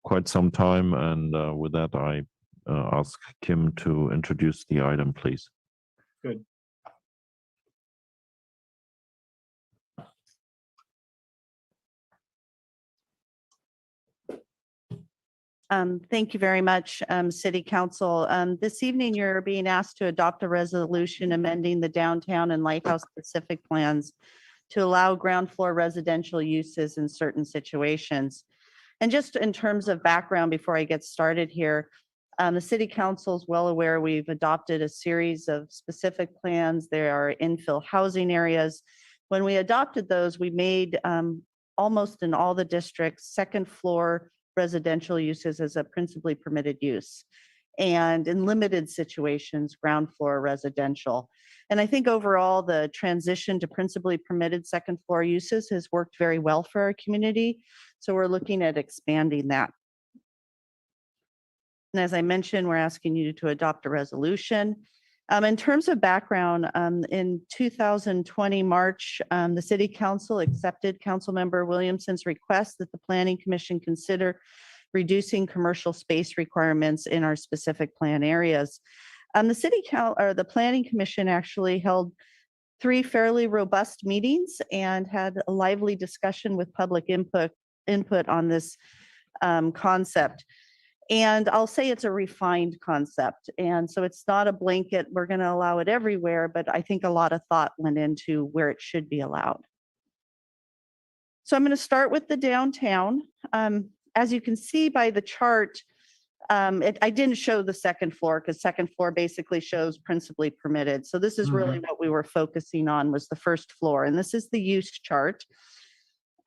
quite some time. And with that, I ask Kim to introduce the item, please. Good. Thank you very much, City Council. This evening, you're being asked to adopt a resolution amending the downtown and lighthouse specific plans to allow ground floor residential uses in certain situations. And just in terms of background, before I get started here, the City Council is well aware we've adopted a series of specific plans. There are infill housing areas. When we adopted those, we made almost in all the districts, second floor residential uses as a principally permitted use, and in limited situations, ground floor residential. And I think overall, the transition to principally permitted second floor uses has worked very well for our community. So we're looking at expanding that. And as I mentioned, we're asking you to adopt a resolution. In terms of background, in 2020 March, the City Council accepted Councilmember Williamson's request that the Planning Commission consider reducing commercial space requirements in our specific plan areas. The Planning Commission actually held 3 fairly robust meetings and had a lively discussion with public input on this concept. And I'll say it's a refined concept. And so it's not a blanket, we're going to allow it everywhere, but I think a lot of thought went into where it should be allowed. So I'm going to start with the downtown. As you can see by the chart, I didn't show the second floor because second floor basically shows principally permitted. So this is really what we were focusing on, was the first floor. And this is the use chart,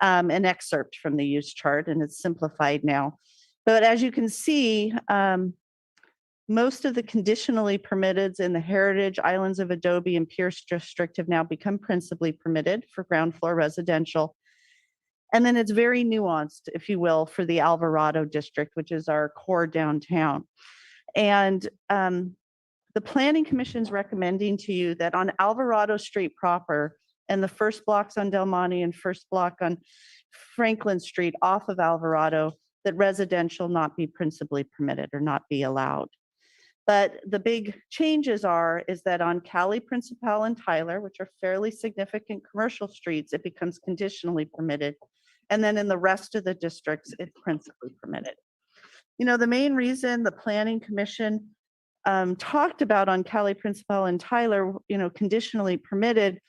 an excerpt from the use chart, and it's simplified now. But as you can see, most of the conditionally permitteds in the Heritage, Islands of Adobe, and Pierce District have now become principally permitted for ground floor residential. And then it's very nuanced, if you will, for the Alvarado District, which is our core downtown. And the Planning Commission's recommending to you that on Alvarado Street proper and the first blocks on Del Monte and first block on Franklin Street off of Alvarado, that residential not be principally permitted or not be allowed. But the big changes is that on Cali, Principal, and Tyler, which are fairly significant commercial streets, it becomes conditionally permitted. And then in the rest of the districts, it's principally permitted. You know, the main reason the Planning Commission talked about on Cali, Principal, and Tyler, conditionally permitted,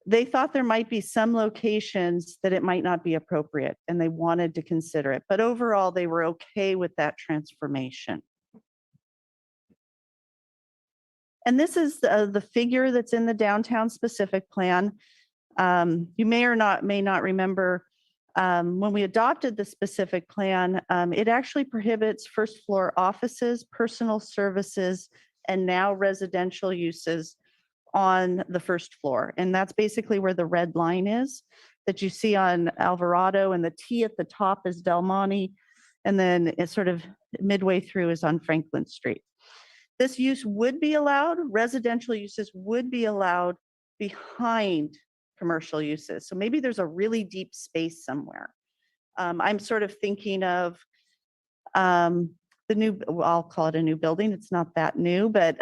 they thought there might be some locations that it might not be appropriate, and they wanted to consider it. But overall, they were okay with that transformation. And this is the figure that's in the downtown specific plan. You may not remember when we adopted the specific plan, it actually prohibits first floor offices, personal services, and now residential uses on the first floor. And that's basically where the red line is that you see on Alvarado, and the T at the top is Del Monte. And then it's sort of midway through is on Franklin Street. This use would be allowed, residential uses would be allowed behind commercial uses. So maybe there's a really deep space somewhere I'm sort of thinking of the new, well, I'll call it a new building. It's not that new, but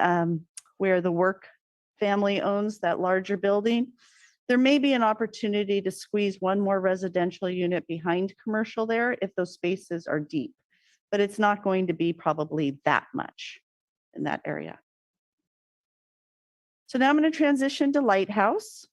where the work family owns that larger building. There may be an opportunity to squeeze one more residential unit behind commercial there if those spaces are deep, but it's not going to be probably that much in that area. So now I'm going to transition to Lighthouse.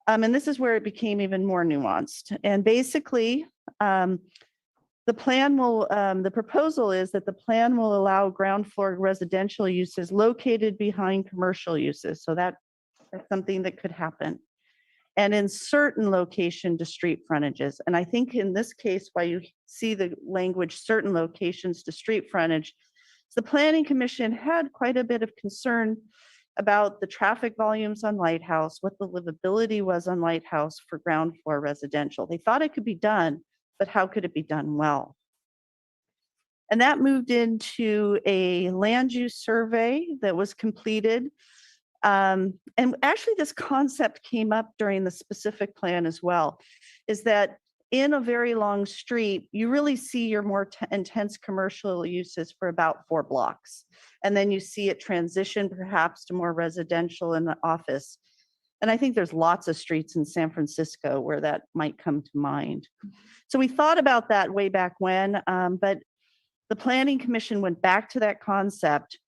And this is where it became even more nuanced. And basically, the plan will, the proposal is that the plan will allow ground floor residential uses located behind commercial uses. So that's something that could happen. And in certain location to street frontages. And I think in this case, why you see the language certain locations to street frontage, the Planning Commission had quite a bit of concern about the traffic volumes on Lighthouse, what the livability was on Lighthouse for ground floor residential. They thought it could be done, but how could it be done well? And that moved into a land use survey that was completed. And actually this concept came up during the specific plan as well, is that in a very long street, you really see your more intense commercial uses for about 4 blocks. And then you see it transition perhaps to more residential and office. And I think there's lots of streets in San Francisco where that might come to mind. So we thought about that way back when, but the Planning Commission went back to that concept,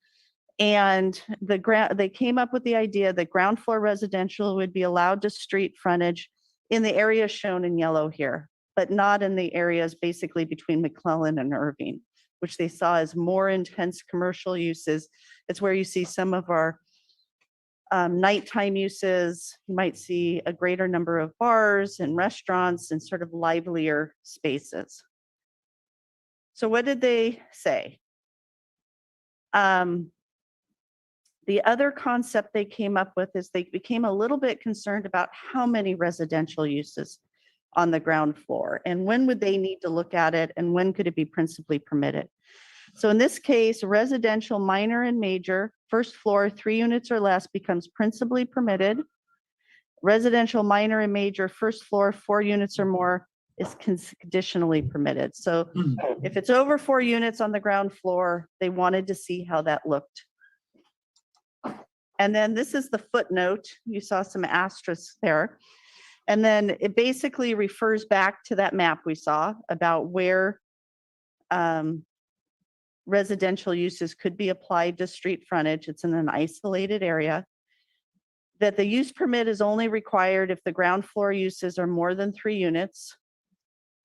and they came up with the idea that ground floor residential would be allowed to street frontage in the area shown in yellow here, but not in the areas basically between McClellan and Irving, which they saw as more intense commercial uses. It's where you see some of our nighttime uses. You might see a greater number of bars and restaurants and sort of livelier spaces. So what did they say? The other concept they came up with is they became a little bit concerned about how many residential uses on the ground floor and when would they need to look at it and when could it be principally permitted. So in this case, residential minor and major, first floor, 3 units or less becomes principally permitted. Residential minor and major, first floor, 4 units or more is conditionally permitted. So if it's over 4 units on the ground floor, they wanted to see how that looked. And then this is the footnote. You saw some asterisks there. And then it basically refers back to that map we saw about where residential uses could be applied to street frontage. It's in an isolated area. That the use permit is only required if the ground floor uses are more than 3 units.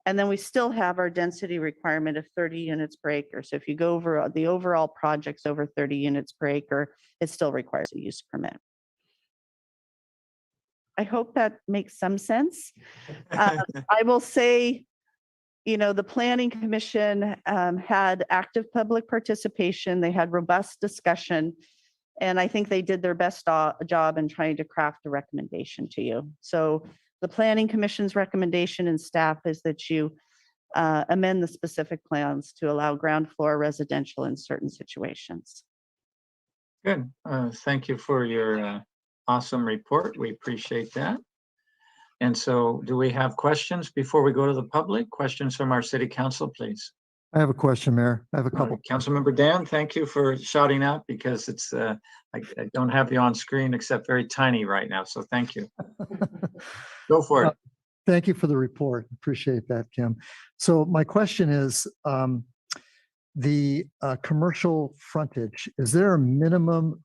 And then we still have our density requirement of 30 units per acre. So if you go over the overall projects over 30 units per acre, it still requires a use permit. I hope that makes some sense. I will say, you know, the Planning Commission had active public participation. They had robust discussion. And I think they did their best job in trying to craft a recommendation to you. So the Planning Commission's recommendation and staff is that you amend the specific plans to allow ground floor residential in certain situations. Good. Thank you for your awesome report. We appreciate that. And so do we have questions before we go to the public? Questions from our city council, please. I have a question, Mayor. I have a couple. Councilmember Dan, thank you for shouting out because it's I don't have you on screen except very tiny right now. So thank you. Go for it. Thank you for the report. Appreciate that, Kim. So my question is, the commercial frontage, is there a minimum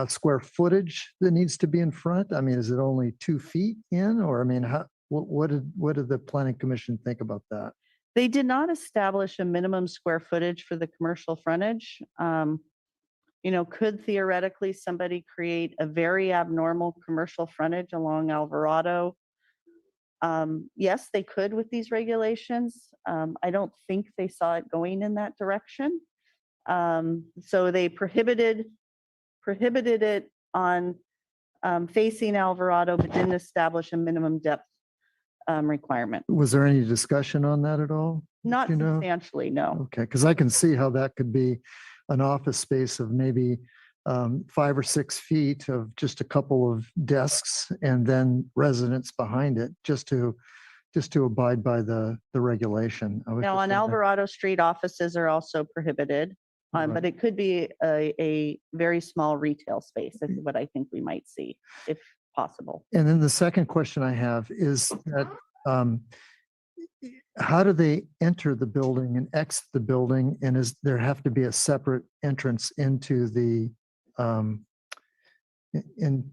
square footage that needs to be in front? I mean, is it only 2 feet in, or I mean, what did the Planning Commission think about that? They did not establish a minimum square footage for the commercial frontage. You know, could theoretically somebody create a very abnormal commercial frontage along Alvarado? Yes, they could with these regulations. I don't think they saw it going in that direction. So they prohibited it on facing Alvarado, but didn't establish a minimum depth requirement. Was there any discussion on that at all? Not Do you know? substantially, no. Okay, because I can see how that could be an office space of maybe 5 or 6 feet of just a couple of desks and then residents behind it, just to just to abide by the regulation. I was Now, just on wondering- Alvarado Street, offices are also prohibited, but it could be a very small retail space is what I think we might see, if possible. And then the second question I have is that how do they enter the building and exit the building? And is there have to be a separate entrance into the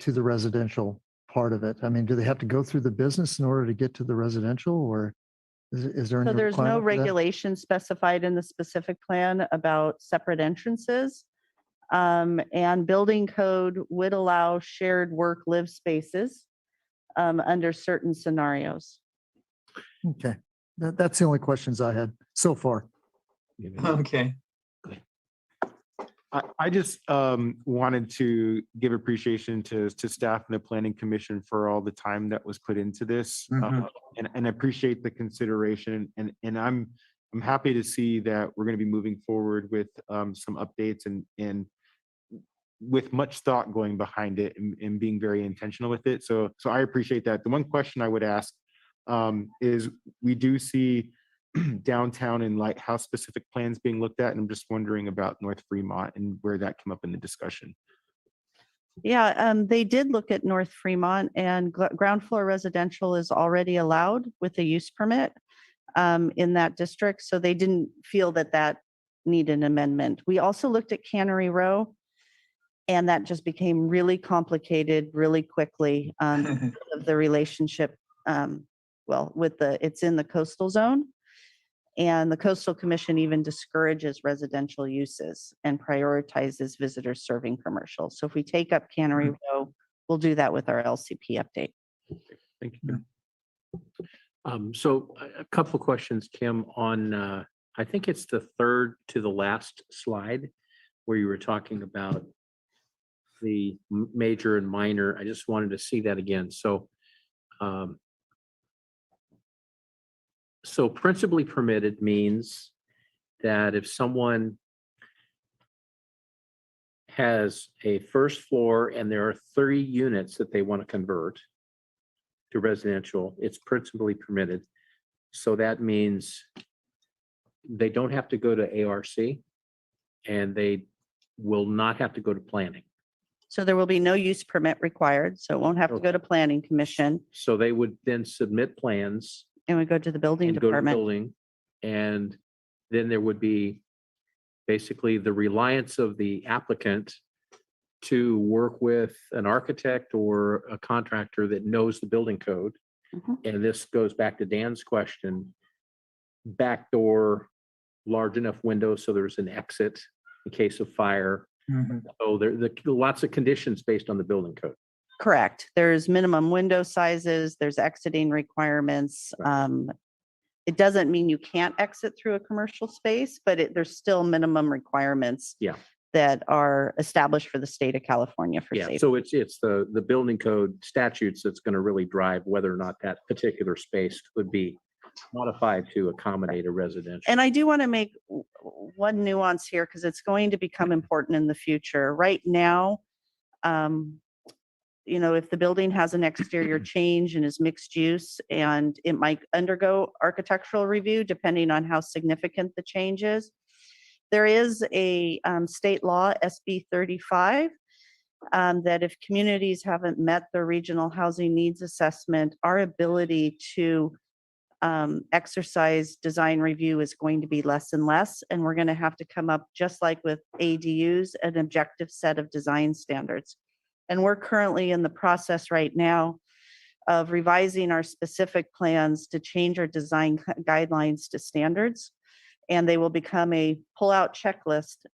residential part of it? I mean, do they have to go through the business in order to get to the residential, or is there any So there's no requirement for that? regulation specified in the specific plan about separate entrances. And building code would allow shared work live spaces under certain scenarios. Okay, that's the only questions I had so far. Okay. I just wanted to give appreciation to staff and the planning commission for all the time that was put into this. And I appreciate the consideration, and I'm happy to see that we're going to be moving forward with some updates and with much thought going behind it and being very intentional with it. So I appreciate that. The one question I would ask is, we do see downtown and lighthouse specific plans being looked at, and I'm just wondering about North Fremont and where that came up in the discussion. Yeah, they did look at North Fremont, and ground floor residential is already allowed with a use permit in that district. So they didn't feel that that needed an amendment. We also looked at Cannery Row, and that just became really complicated really quickly of the relationship. Well, it's in the coastal zone. And the Coastal Commission even discourages residential uses and prioritizes visitors serving commercial. So if we take up Cannery Row, we'll do that with our LCP update. Thank you. So a couple of questions, Kim, on, I think it's the third to the last slide where you were talking about the major and minor. I just wanted to see that again. So principally permitted means that if someone has a first floor and there are 30 units that they want to convert to residential, it's principally permitted. So that means they don't have to go to ARC and they will not have to go to planning. So there will be no use permit required. So it won't have to go to Planning Commission. So they would then submit plans And we go to the building and go to department. building, and then there would be basically the reliance of the applicant to work with an architect or a contractor that knows the building code. And this goes back to Dan's question, back door, large enough window so there's an exit in case of fire. So there are lots of conditions based on the building code. Correct. There's minimum window sizes, there's exiting requirements. It doesn't mean you can't exit through a commercial space, but there's still minimum requirements that are established for the state of California for safety. So it's the building code statutes that's going to really drive whether or not that particular space could be modified to accommodate a residential. And I do want to make one nuance here because it's going to become important in the future. Right now, if the building has an exterior change and is mixed use, and it might undergo architectural review depending on how significant the change is. There is a state law, SB 35, that if communities haven't met their regional housing needs assessment, our ability to exercise design review is going to be less and less. And we're going to have to come up, just like with ADUs, an objective set of design standards. And we're currently in the process right now of revising our specific plans to change our design guidelines to standards. And they will become a pull-out checklist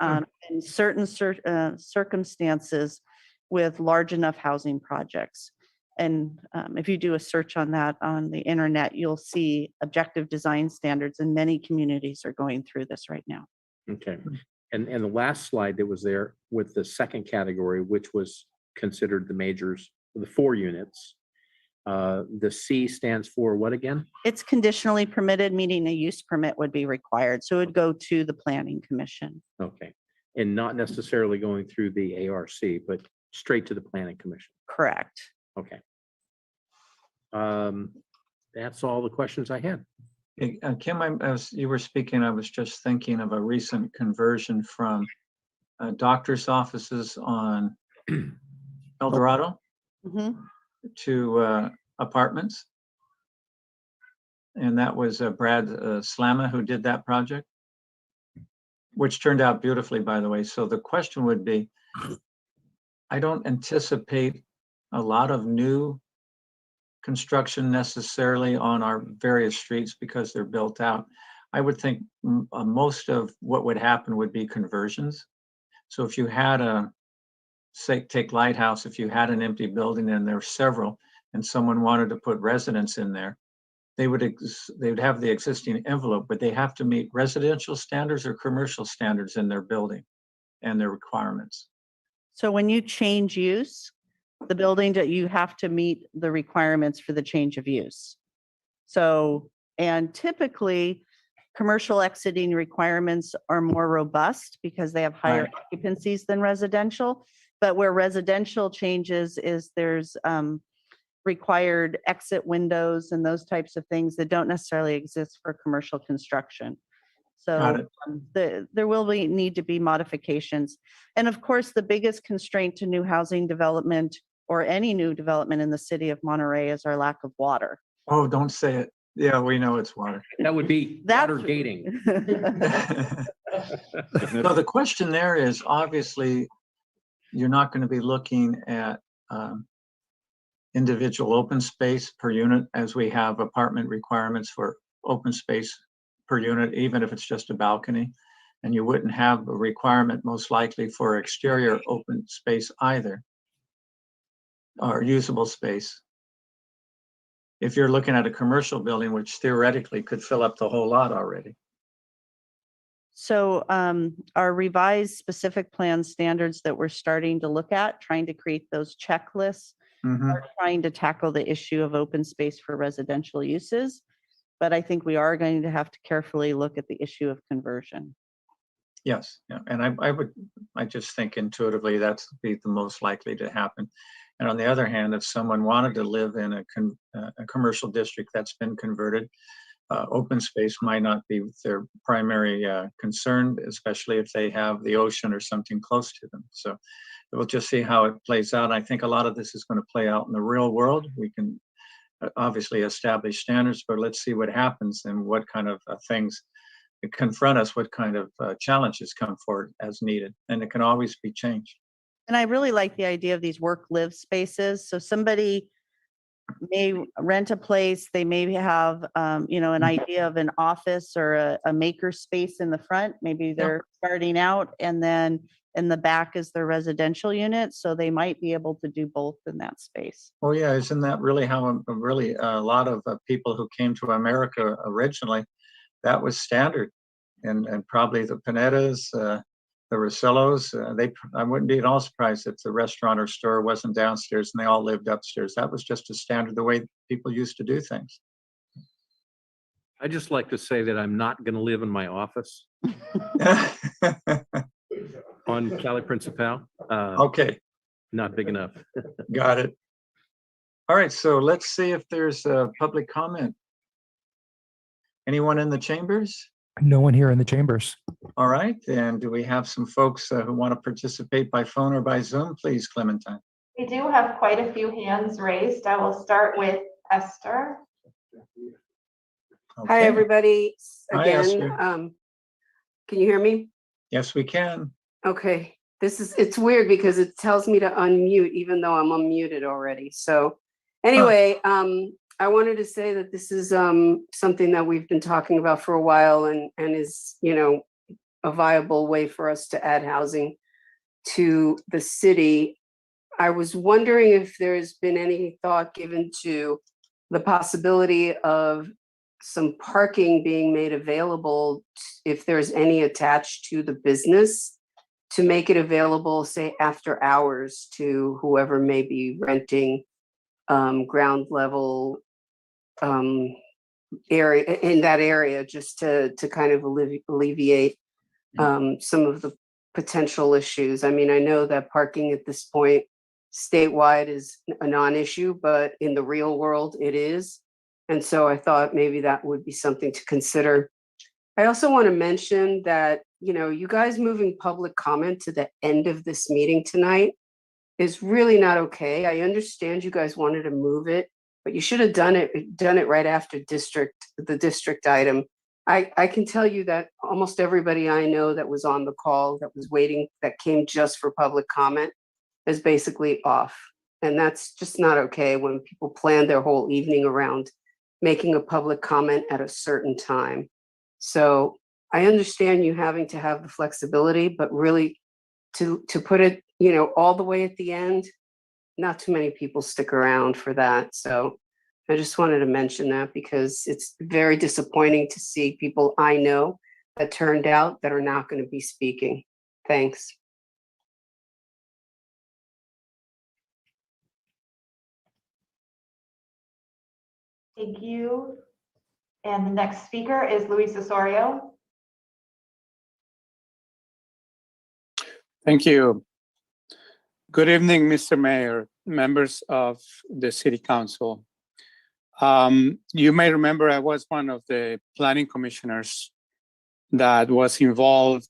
in certain circumstances with large enough housing projects. And if you do a search on that on the internet, you'll see objective design standards, and many communities are going through this right now. Okay. And the last slide that was there with the second category, which was considered the majors, the 4 units, the C stands for what again? It's conditionally permitted, meaning a use permit would be required. So it would go to the Planning Commission. Okay. And not necessarily going through the ARC, but straight to the Planning Commission. Correct. Okay. That's all the questions I had. Hey, Kim, as you were speaking, I was just thinking of a recent conversion from doctor's offices on El Dorado Mhm. to apartments. And that was Brad Slamma who did that project, which turned out beautifully, by the way. So the question would be, I don't anticipate a lot of new construction necessarily on our various streets because they're built out. I would think most of what would happen would be conversions. So if you had say, take Lighthouse, if you had an empty building and there were several, and someone wanted to put residents in there, they would have the existing envelope, but they have to meet residential standards or commercial standards in their building and their requirements. So when you change use, the building that you have to meet the requirements for the change of use. So, and typically, commercial exiting requirements are more robust because they have higher Right. occupancies than residential. But where residential changes is there's required exit windows and those types of things that don't necessarily exist for commercial construction. Got So it. there will need to be modifications. And of course, the biggest constraint to new housing development or any new development in the city of Monterey is our lack of water. Oh, don't say it. Yeah, we know it's water. That would be That's- water gating. No, the question there is obviously you're not going to be looking at individual open space per unit as we have apartment requirements for open space per unit, even if it's just a balcony. And you wouldn't have a requirement most likely for exterior open space either, or usable space. If you're looking at a commercial building, which theoretically could fill up the whole lot already. So our revised specific plan standards that we're starting to look at, trying to create those checklists, Mhm. are trying to tackle the issue of open space for residential uses. But I think we are going to have to carefully look at the issue of conversion. Yes, yeah, and I just think intuitively that's be the most likely to happen. And on the other hand, if someone wanted to live in a commercial district that's been converted, open space might not be their primary concern, especially if they have the ocean or something close to them. So we'll just see how it plays out. I think a lot of this is going to play out in the real world. We can obviously establish standards, but let's see what happens and what kind of things confront us, what kind of challenges come forward as needed. And it can always be changed. And I really like the idea of these work-live spaces. So somebody may rent a place, they may have, an idea of an office or a maker space in the front. Maybe they're starting out and then in the back is their residential unit. So they might be able to do both in that space. Oh yeah, isn't that really how really a lot of people who came to America originally, that was standard. And probably the Panettas, the Rosellos, I wouldn't be at all surprised if the restaurant or store wasn't downstairs and they all lived upstairs. That was just a standard, the way people used to do things. I just like to say that I'm not going to live in my office on Cali Principal. Okay, Not big enough. got it. All right, so let's see if there's a public comment. Anyone in the chambers? No one here in the chambers. All right, and do we have some folks who want to participate by phone or by Zoom? Please, Clementine. We do have quite a few hands raised. I will start with Esther. Hi, Okay. everybody. Hi, Again, Esther. can you hear me? Yes, we can. Okay, it's weird because it tells me to unmute even though I'm unmuted already. So anyway, I wanted to say that this is something that we've been talking about for a while and is, a viable way for us to add housing to the city. I was wondering if there's been any thought given to the possibility of some parking being made available if there's any attached to the business to make it available, say, after hours to whoever may be renting ground level area in that area, just to kind of alleviate some of the potential issues. I mean, I know that parking at this point statewide is a non-issue, but in the real world it is. And so I thought maybe that would be something to consider. I also want to mention that, you guys moving public comment to the end of this meeting tonight is really not okay. I understand you guys wanted to move it, but you should have done it right after the district item. I can tell you that almost everybody I know that was on the call, that was waiting, that came just for public comment, is basically off. And that's just not okay when people plan their whole evening around making a public comment at a certain time. So I understand you having to have the flexibility, but really to put it, all the way at the end, not too many people stick around for that. So I just wanted to mention that because it's very disappointing to see people I know that turned out that are not going to be speaking. Thanks. Thank you. And the next speaker is Luis Osorio. Thank you. Good evening, Mr. Mayor, members of the City Council. You may remember I was one of the planning commissioners that was involved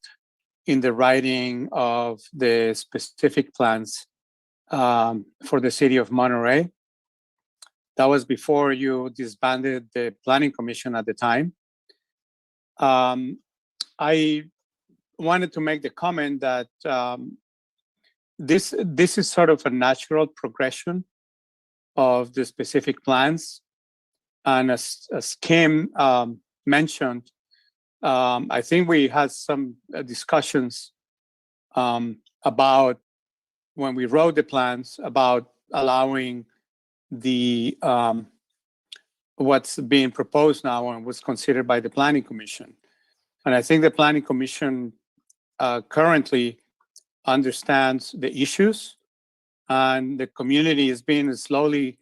in the writing of the specific plans for the city of Monterey. That was before you disbanded the planning commission at the time. I wanted to make the comment that this is sort of a natural progression of the specific plans. And as Kim mentioned, I think we had some discussions about when we wrote the plans about allowing the what's being proposed now and was considered by the Planning Commission. And I think the Planning Commission currently understands the issues, and the community is being slowly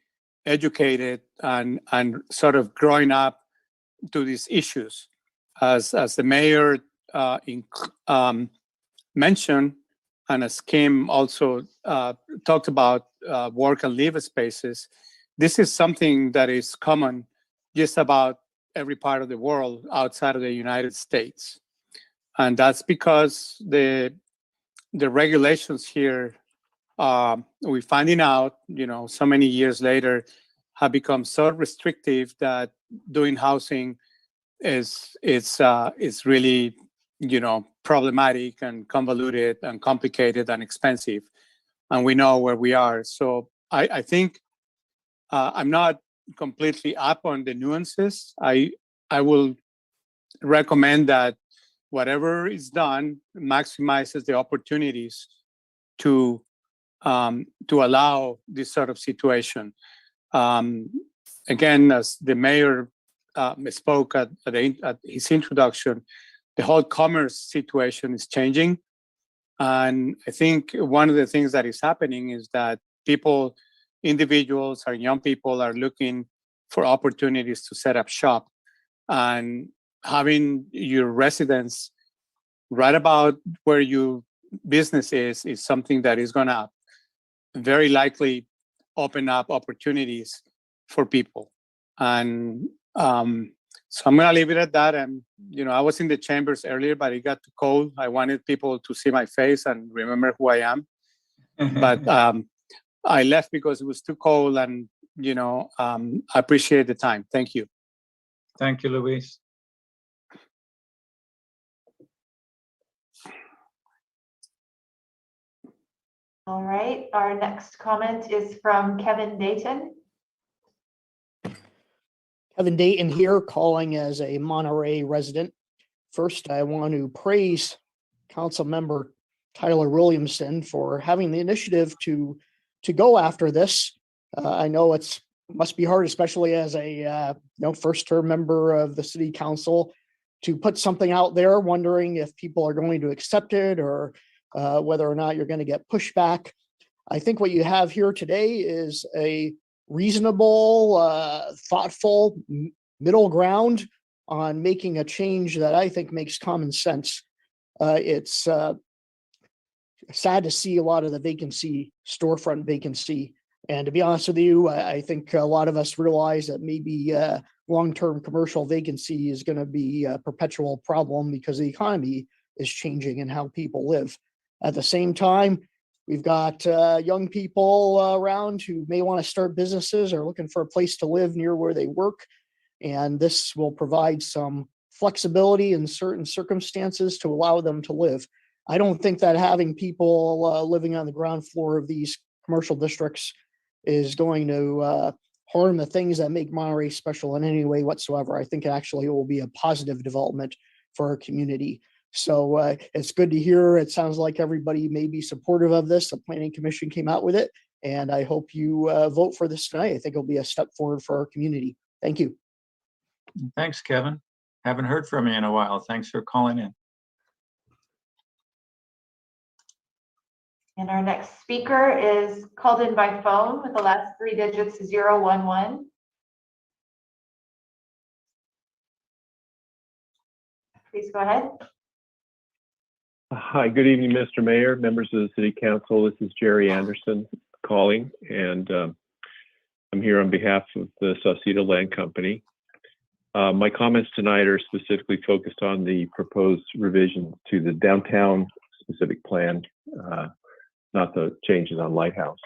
educated and sort of growing up to these issues. As the mayor mentioned, and as Kim also talked about work and live spaces, this is something that is common just about every part of the world outside of the United States. And that's because the regulations here, we're finding out, so many years later, have become so restrictive that doing housing is really, problematic and convoluted and complicated and expensive. And we know where we are. So I think I'm not completely up on the nuances. I will recommend that whatever is done maximizes the opportunities to allow this sort of situation. Again, as the mayor spoke at his introduction, the whole commerce situation is changing. And I think one of the things that is happening is that individuals or young people are looking for opportunities to set up shop. And having your residence right about where your business is something that is going to very likely open up opportunities for people. And so I'm going to leave it at that. And, I was in the chambers earlier, but it got too cold. I wanted people to see my face and remember who I am. But I left because it was too cold, and, I appreciate the time. Thank you. Thank you, Luis. All right, our next comment is from Kevin Dayton. Kevin Dayton here, calling as a Monterey resident. First, I want to praise Councilmember Tyler Williamson for having the initiative to go after this. I know it must be hard, especially as a first-term member of the City Council, to put something out there, wondering if people are going to accept it or whether or not you're going to get pushback. I think what you have here today is a reasonable, thoughtful middle ground on making a change that I think makes common sense. It's sad to see a lot of the storefront vacancy And to be honest with you, I think a lot of us realize that maybe long-term commercial vacancy is going to be a perpetual problem because the economy is changing and how people live. At the same time, we've got young people around who may want to start businesses or looking for a place to live near where they work. And this will provide some flexibility in certain circumstances to allow them to live. I don't think that having people living on the ground floor of these commercial districts is going to harm the things that make Monterey special in any way whatsoever. I think actually it will be a positive development for our community. So it's good to hear. It sounds like everybody may be supportive of this. The Planning Commission came out with it, and I hope you vote for this tonight. I think it'll be a step forward for our community. Thank you. Thanks, Kevin. Haven't heard from you in a while. Thanks for calling in. And our next speaker is called in by phone with the last 3 digits 011. Please go ahead. Hi, good evening, Mr. Mayor, members of the City Council. This is Jerry Anderson calling, and I'm here on behalf of the Sausalito Land Company. My comments tonight are specifically focused on the proposed revision to the downtown specific plan, not the changes on Lighthouse.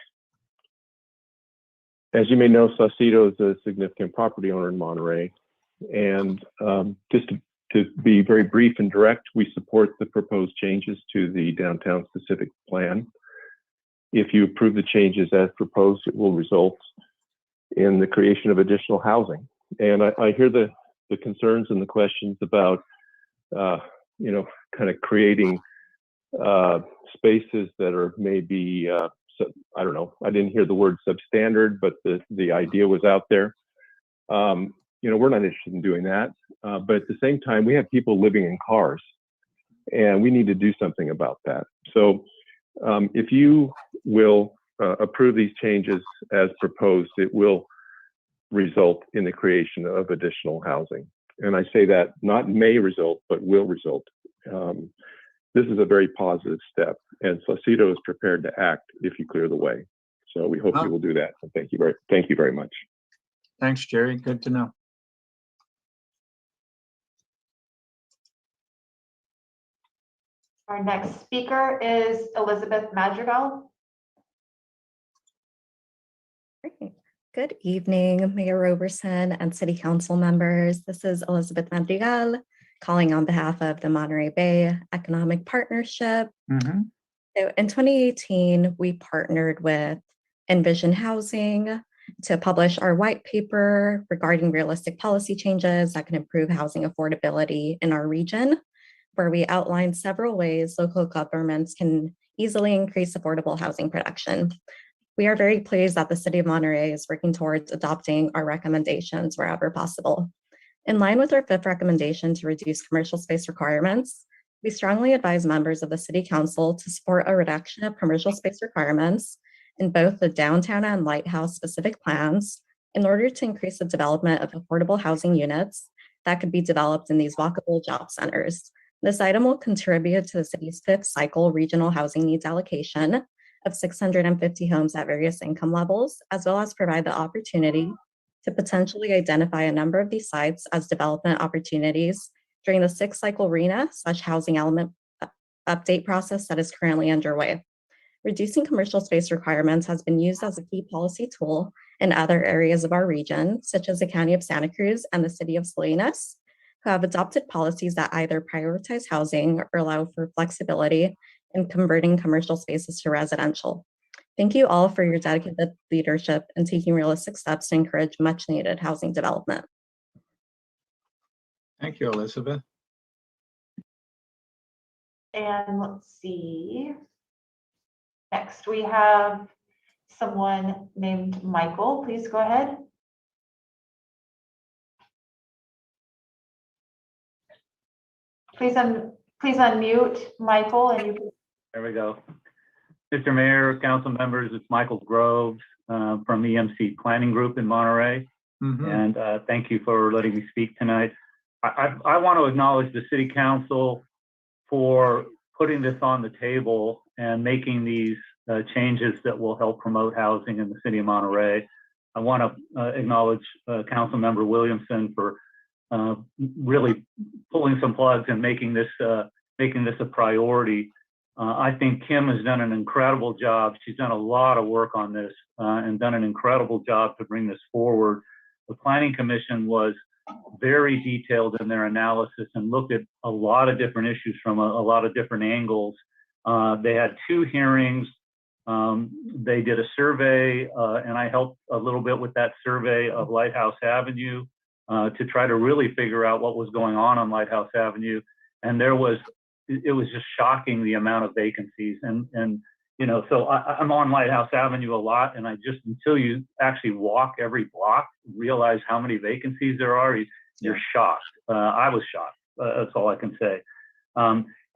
As you may know, Sausalito is a significant property owner in Monterey, and just to be very brief and direct, we support the proposed changes to the downtown specific plan. If you approve the changes as proposed, it will result in the creation of additional housing. And I hear the concerns and the questions about, kind of creating spaces that are maybe, I don't know, I didn't hear the word substandard, but the idea was out there. We're not interested in doing that. But at the same time, we have people living in cars, and we need to do something about that. So if you will approve these changes as proposed, it will result in the creation of additional housing. And I say that not may result, but will result. This is a very positive step, and Sausalito is prepared to act if you clear the way. So we hope you will do that. And thank you very much. Thanks, Jerry. Good to know. Our next speaker is Elizabeth Madrigal. Good evening, Mayor Roberson and City Council members. This is Elizabeth Madrigal calling on behalf of the Monterey Bay Economic Partnership. So in 2018, we partnered with Envision Housing to publish our white paper regarding realistic policy changes that can improve housing affordability in our region, where we outlined several ways local governments can easily increase affordable housing production. We are very pleased that the City of Monterey is working towards adopting our recommendations wherever possible. In line with our 5th recommendation to reduce commercial space requirements, we strongly advise members of the City Council to support a reduction of commercial space requirements in both the downtown and Lighthouse specific plans in order to increase the development of affordable housing units that could be developed in these walkable job centers. This item will contribute to the city's 5th cycle regional housing needs allocation of 650 homes at various income levels, as well as provide the opportunity to potentially identify a number of these sites as development opportunities during the 6th cycle RENA/housing element update process that is currently underway. Reducing commercial space requirements has been used as a key policy tool in other areas of our region, such as the County of Santa Cruz and the City of Salinas, who have adopted policies that either prioritize housing or allow for flexibility in converting commercial spaces to residential. Thank you all for your dedicated leadership and taking realistic steps to encourage much needed housing development. Thank you, Elizabeth. And let's see. Next, we have someone named Michael. Please go ahead. Please unmute Michael, and you can. There we go. Mr. Mayor, council members, it's Michael Groves from EMC Planning Group in Monterey. And thank you for letting me speak tonight. I want to acknowledge the City Council for putting this on the table and making these changes that will help promote housing in the city of Monterey. I want to acknowledge Councilmember Williamson for really pulling some plugs and making this a priority. I think Kim has done an incredible job. She's done a lot of work on this and done an incredible job to bring this forward. The Planning Commission was very detailed in their analysis and looked at a lot of different issues from a lot of different angles. They had 2 hearings. They did a survey, and I helped a little bit with that survey of Lighthouse Avenue to try to really figure out what was going on Lighthouse Avenue. And it was just shocking the amount of vacancies. And you know, so I'm on Lighthouse Avenue a lot, and until you actually walk every block, realize how many vacancies there are, you're shocked. I was shocked. That's all I can say.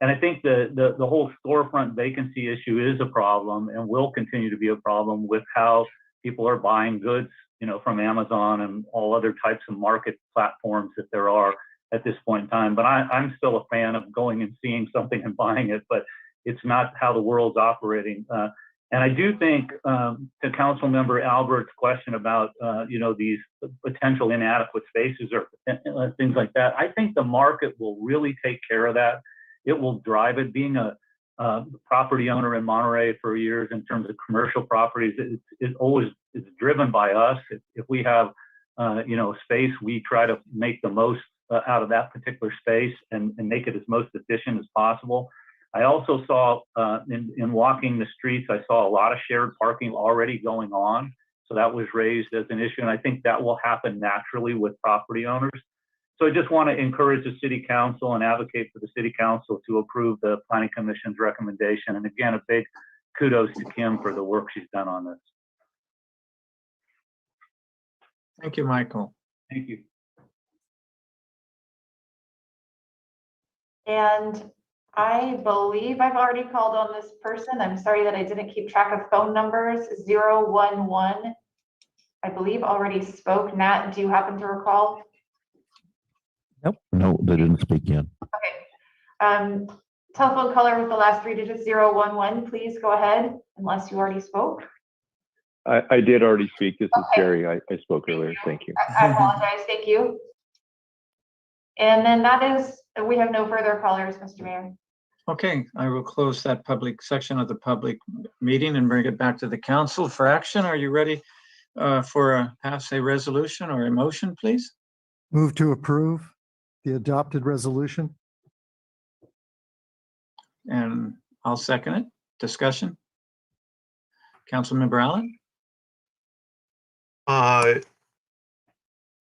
And I think the whole storefront vacancy issue is a problem and will continue to be a problem with how people are buying goods, you know, from Amazon and all other types of market platforms that there are at this point in time. But I'm still a fan of going and seeing something and buying it, but it's not how the world's operating. And I do think to Councilmember Albert's question about, you know, these potential inadequate spaces or things like that, I think the market will really take care of that. It will drive it. Being a property owner in Monterey for years in terms of commercial properties, it always is driven by us. If we have, you know, space, we try to make the most out of that particular space and make it as most efficient as possible. I also saw in walking the streets, I saw a lot of shared parking already going on. So that was raised as an issue. And I think that will happen naturally with property owners. So I just want to encourage the city council and advocate for the city council to approve the Planning Commission's recommendation. And again, a big kudos to Kim for the work she's done on this. Thank you, Michael. Thank you. And I believe I've already called on this person. I'm sorry that I didn't keep track of phone numbers. 011, I believe already spoke. Nat, do you happen to recall? Nope. No, they didn't speak yet. Okay. Telephone caller with the last 3 digits, 011, please go ahead, unless you already spoke. I did already speak. This is Jerry. I spoke earlier. Thank you. I apologize. Thank you. And then we have no further callers, Mr. Mayor. Okay, I will close that public section of the public meeting and bring it back to the council for action. Are you ready for pass a resolution or a motion, please? Move to approve the adopted resolution. And I'll second it. Discussion. Councilmember Allen?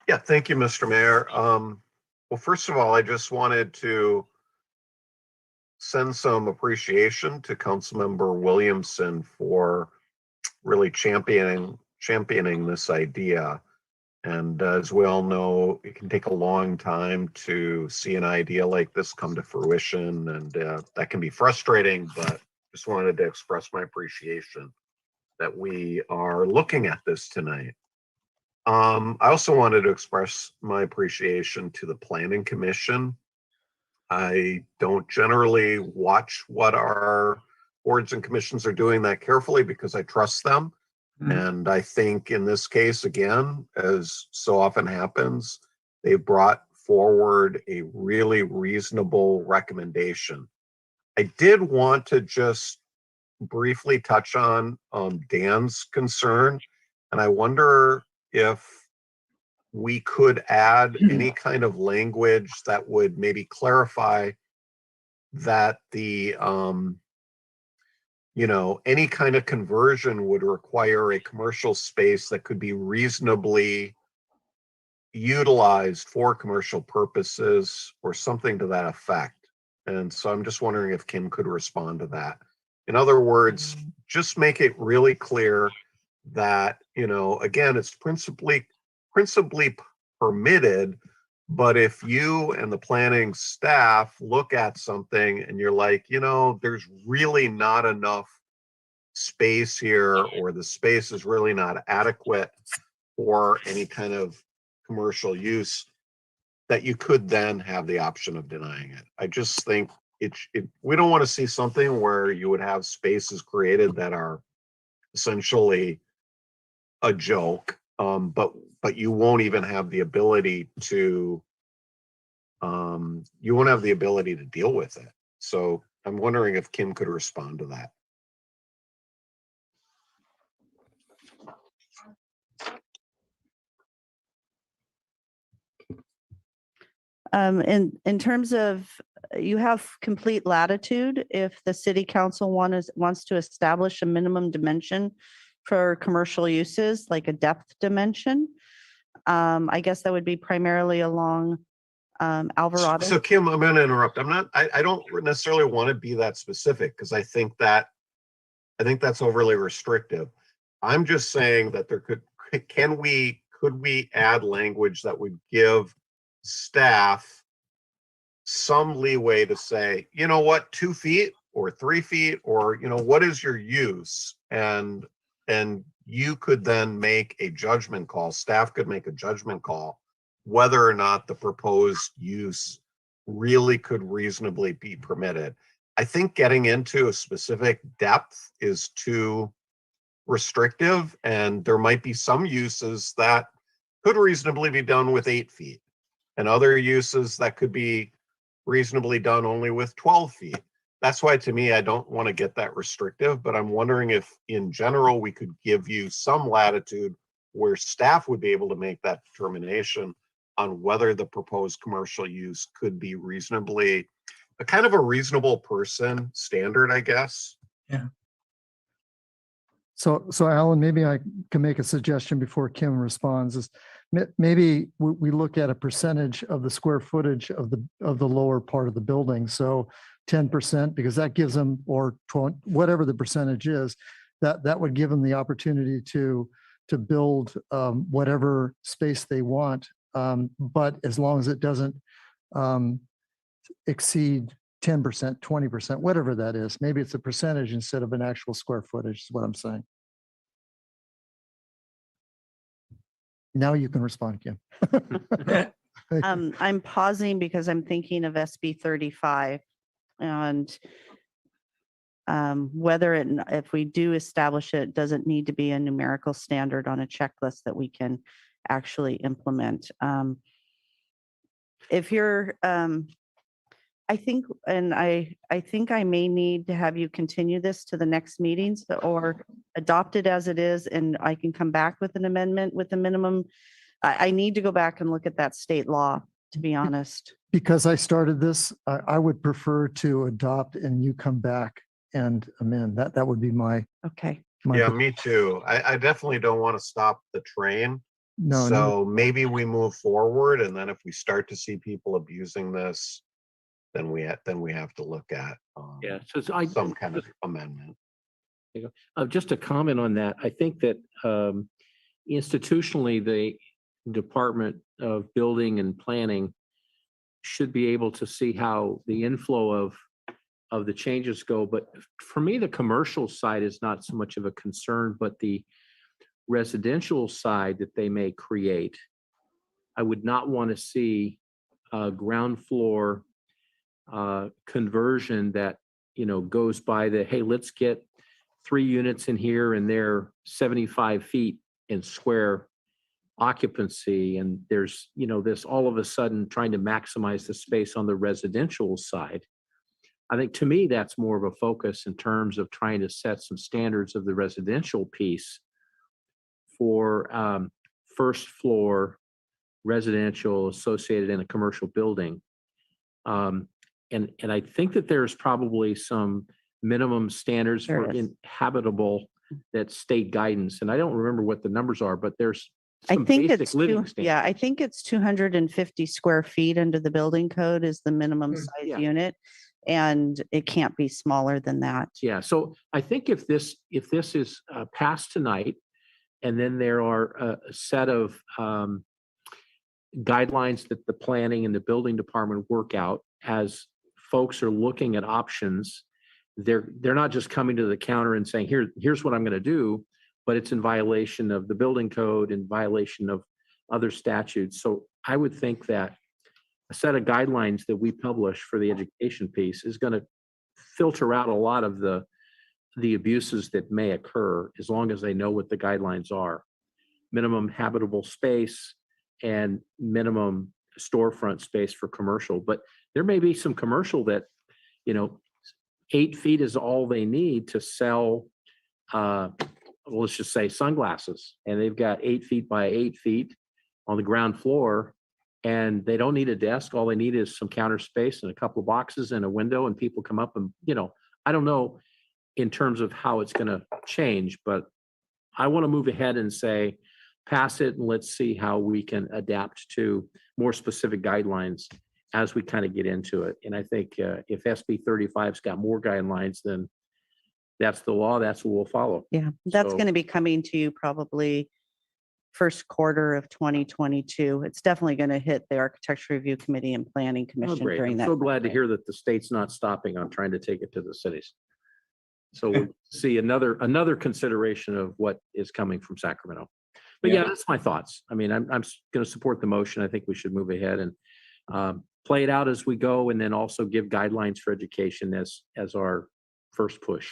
Yeah, thank you, Mr. Mayor. Well, first of all, I just wanted to send some appreciation to Councilmember Williamson for really championing this idea. And as we all know, it can take a long time to see an idea like this come to fruition, and that can be frustrating, but just wanted to express my appreciation that we are looking at this tonight. I also wanted to express my appreciation to the Planning Commission. I don't generally watch what our boards and commissions are doing that carefully because I trust them. And I think in this case, again, as so often happens, they brought forward a really reasonable recommendation. I did want to just briefly touch on Dan's concern, and I wonder if we could add any kind of language that would maybe clarify that the you know, any kind of conversion would require a commercial space that could be reasonably utilized for commercial purposes or something to that effect. And so I'm just wondering if Kim could respond to that. In other words, just make it really clear that, you know, again, it's principally permitted, but if you and the planning staff look at something and you're like, you know, there's really not enough space here, or the space is really not adequate for any kind of commercial use, that you could then have the option of denying it. I just think we don't want to see something where you would have spaces created that are essentially a joke, but you won't even have the ability to deal with it. So I'm wondering if Kim could respond to that. In terms of, you have complete latitude if the city council wants to establish a minimum dimension for commercial uses, like a depth dimension. I guess that would be primarily along Alvarado. So Kim, I'm going to interrupt. I don't necessarily want to be that specific because I think that's overly restrictive. I'm just saying that could we add language that would give staff some leeway to say, you know what, 2 feet or 3 feet, or, you know, what is your use? And you could then make a judgment call, staff could make a judgment call, whether or not the proposed use really could reasonably be permitted. I think getting into a specific depth is too restrictive, and there might be some uses that could reasonably be done with 8 feet and other uses that could be reasonably done only with 12 feet. That's why, to me, I don't want to get that restrictive, but I'm wondering if in general we could give you some latitude where staff would be able to make that determination on whether the proposed commercial use could be reasonably, a kind of a reasonable person standard, I guess. Yeah. So Alan, maybe I can make a suggestion before Kim responds. Is maybe we look at a percentage of the square footage of the lower part of the building. So 10%, because that gives them, or 20, whatever the percentage is, that would give them the opportunity to build whatever space they want. But as long as it doesn't exceed 10%, 20%, whatever that is. Maybe it's a percentage instead of an actual square footage is what I'm saying. Now you can respond, Kim. I'm pausing because I'm thinking of SB 35 and if we do establish it, doesn't need to be a numerical standard on a checklist that we can actually implement. If you're, I think I may need to have you continue this to the next meetings or adopt it as it is, and I can come back with an amendment with the minimum. I need to go back and look at that state law, to be honest. Because I started this, I would prefer to adopt and you come back and amend. That would be my. Okay. Yeah, me too. I definitely don't want to stop the train. No. So maybe we move forward, and then if we start to see people abusing this, then we have to look at some kind of amendment. Just a comment on that. I think that institutionally, the Department of Building and Planning should be able to see how the inflow of the changes go. But for me, the commercial side is not so much of a concern, but the residential side that they may create. I would not want to see a ground floor conversion that, you know, goes by the, hey, let's get 3 units in here and they're 75 feet in square occupancy. And there's, you know, this all of a sudden trying to maximize the space on the residential side. I think to me, that's more of a focus in terms of trying to set some standards of the residential piece for first floor residential associated in a commercial building. And I think that there's probably some minimum standards for inhabitable that state guidance. And I don't remember what the numbers are, but there's some basic living standards. Yeah, I think it's 250 square feet under the building code is the minimum size unit. And it can't be smaller than that. Yeah, so I think if this is passed tonight, and then there are a set of guidelines that the planning and the building department work out as folks are looking at options, they're not just coming to the counter and saying, here's what I'm going to do, but it's in violation of the building code, in violation of other statutes. So I would think that set of guidelines that we publish for the education piece is going to filter out a lot of the abuses that may occur, as long as they know what the guidelines are. Minimum habitable space and minimum storefront space for commercial. But there may be some commercial that, 8 feet is all they need to sell, let's just say sunglasses. And they've got 8 feet by 8 feet on the ground floor, and they don't need a desk. All they need is some counter space and a couple of boxes and a window, and people come up and, I don't know in terms of how it's going to change, but I want to move ahead and say, pass it and let's see how we can adapt to more specific guidelines as we kind of get into it. And I think if SB 35's got more guidelines, then that's the law, that's what we'll follow. Yeah, that's So- going to be coming to you probably first quarter of 2022. It's definitely going to hit the Architecture Review Committee and Planning Oh, Commission great. during I'm that. so glad to timeframe. hear that the state's not stopping on trying to take it to the cities. So we'll see another consideration of what is coming from Sacramento. But yeah, that's my thoughts. I mean, I'm going to support the motion. I think we should move ahead and play it out as we go, and then also give guidelines for education as our first push.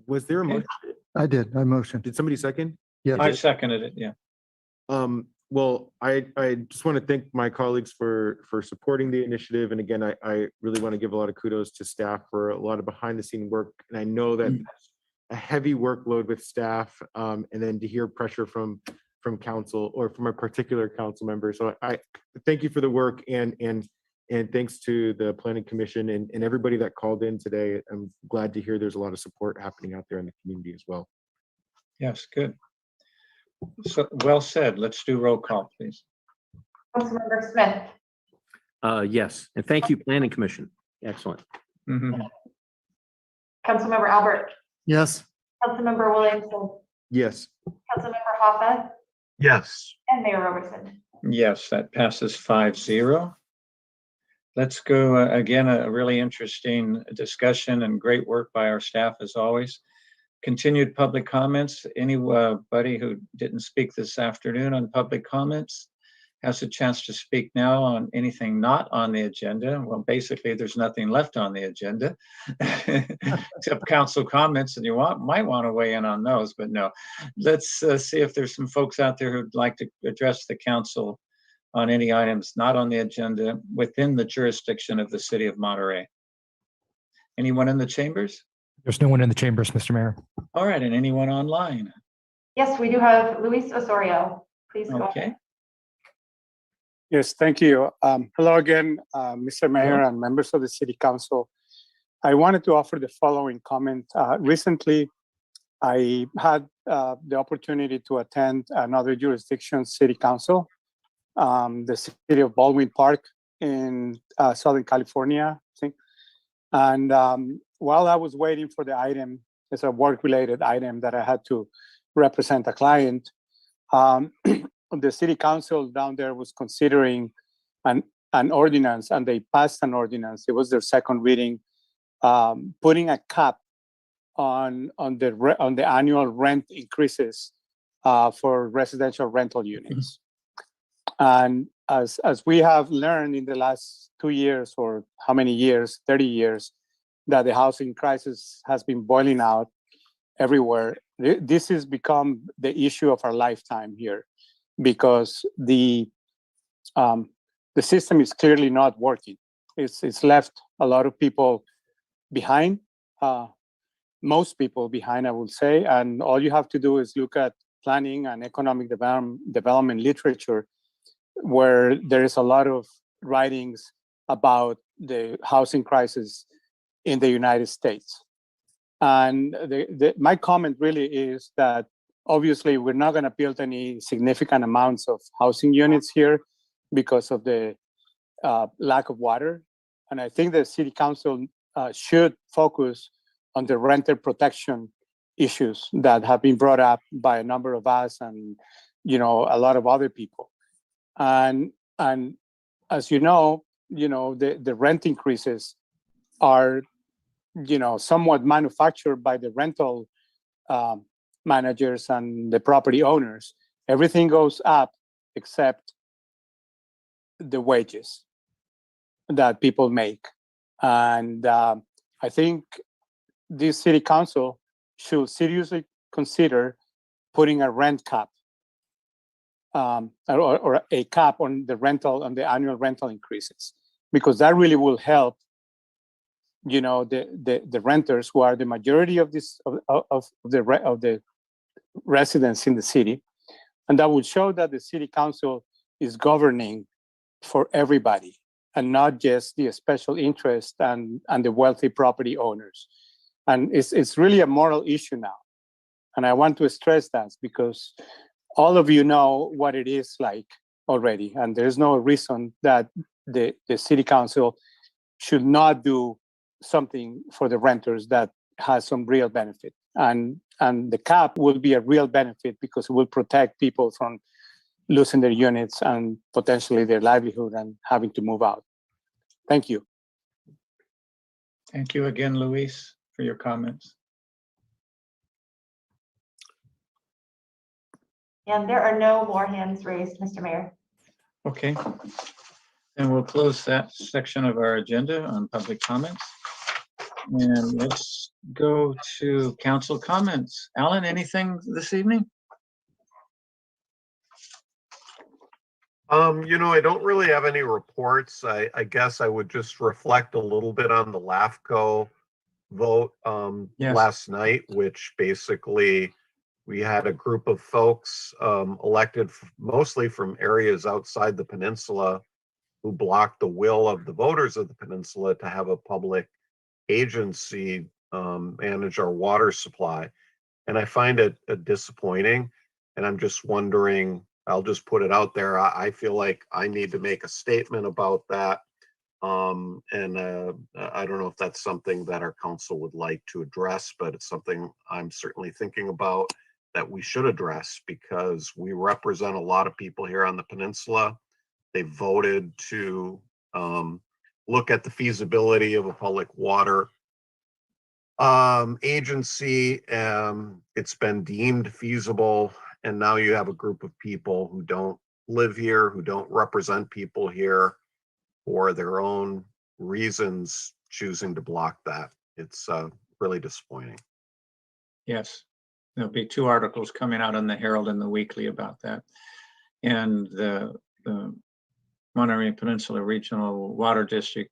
Was there a motion? I did. I motioned. Did somebody second? Yes. I seconded it, yeah. Well, I just want to thank my colleagues for supporting the initiative. And again, I really want to give a lot of kudos to staff for a lot of behind the scene work. And I know that that's a heavy workload with staff, and then to hear pressure from council or from a particular council member. So I thank you for the work, and thanks to the Planning Commission and everybody that called in today. I'm glad to hear there's a lot of support happening out there in the community as well. Yes, good. So, well said. Let's do roll call, please. Councilmember Smith, Yes, and thank you, Planning Commission. Excellent. Mhm. Councilmember Albert, Yes. Councilmember Williamson, Yes. Councilmember Hoffa, Yes. and Mayor Robertson. Yes, that passes 5-0. Let's go again, a really interesting discussion and great work by our staff as always. Continued public comments. Anybody who didn't speak this afternoon on public comments has a chance to speak now on anything not on the agenda. Well, basically, there's nothing left on the agenda except council comments, and you might want to weigh in on those, but no. Let's see if there's some folks out there who'd like to address the council on any items not on the agenda within the jurisdiction of the city of Monterey. Anyone in the chambers? There's no one in the chambers, Mr. Mayor. All right, and anyone online? Yes, we do have Luis Osorio. Please go Okay. ahead. Yes, thank you. Hello again, Mr. Mayor and members of the City Council. I wanted to offer the following comment. Recently, I had the opportunity to attend another jurisdiction City Council, the city of Baldwin Park in Southern California, I think. And while I was waiting for the item, it's a work-related item that I had to represent a client, the city council down there was considering an ordinance, and they passed an ordinance. It was their second reading, putting a cap on the annual rent increases for residential rental units. And as we have learned in the last 2 years, or how many years, 30 years, that the housing crisis has been boiling out everywhere. This has become the issue of our lifetime here, because the system is clearly not working. It's left a lot of people behind, most people behind, I would say. And all you have to do is look at planning and economic development literature, where there is a lot of writings about the housing crisis in the United States. And my comment really is that obviously we're not going to build any significant amounts of housing units here because of the lack of water. And I think the city council should focus on the renter protection issues that have been brought up by a number of us and, a lot of other people. And as you know, the rent increases are, somewhat manufactured by the rental managers and the property owners. Everything goes up except the wages that people make. And I think this city council should seriously consider putting a rent cap or a cap on the rental, on the annual rental increases, because that really will help, you know, the renters who are the majority of this of the residents in the city, and that would show that the city council is governing for everybody and not just the special interest and the wealthy property owners. And it's really a moral issue now. And I want to stress that because all of you know what it is like already. And there's no reason that the city council should not do something for the renters that has some real benefit. And the cap will be a real benefit because it will protect people from losing their units and potentially their livelihood and having to move out. Thank you. Thank you again, Luis, for your comments. And there are no more hands raised, Mr. Mayor. Okay. And we'll close that section of our agenda on public comments. And let's go to council comments. Alan, anything this evening? You know, I don't really have any reports. I guess I would just reflect a little bit on the LAFCO vote Yes. last night, which basically we had a group of folks elected mostly from areas outside the peninsula who blocked the will of the voters of the peninsula to have a public agency manage our water supply. And I find it disappointing. And I'm just wondering, I'll just put it out there. I feel like I need to make a statement about that. And I don't know if that's something that our council would like to address, but it's something I'm certainly thinking about that we should address because we represent a lot of people here on the peninsula. They voted to look at the feasibility of a public water agency. It's been deemed feasible. And now you have a group of people who don't live here, who don't represent people here for their own reasons, choosing to block that. It's really disappointing. Yes. There'll be 2 articles coming out in the Herald and the Weekly about that. And the Monterey Peninsula Regional Water District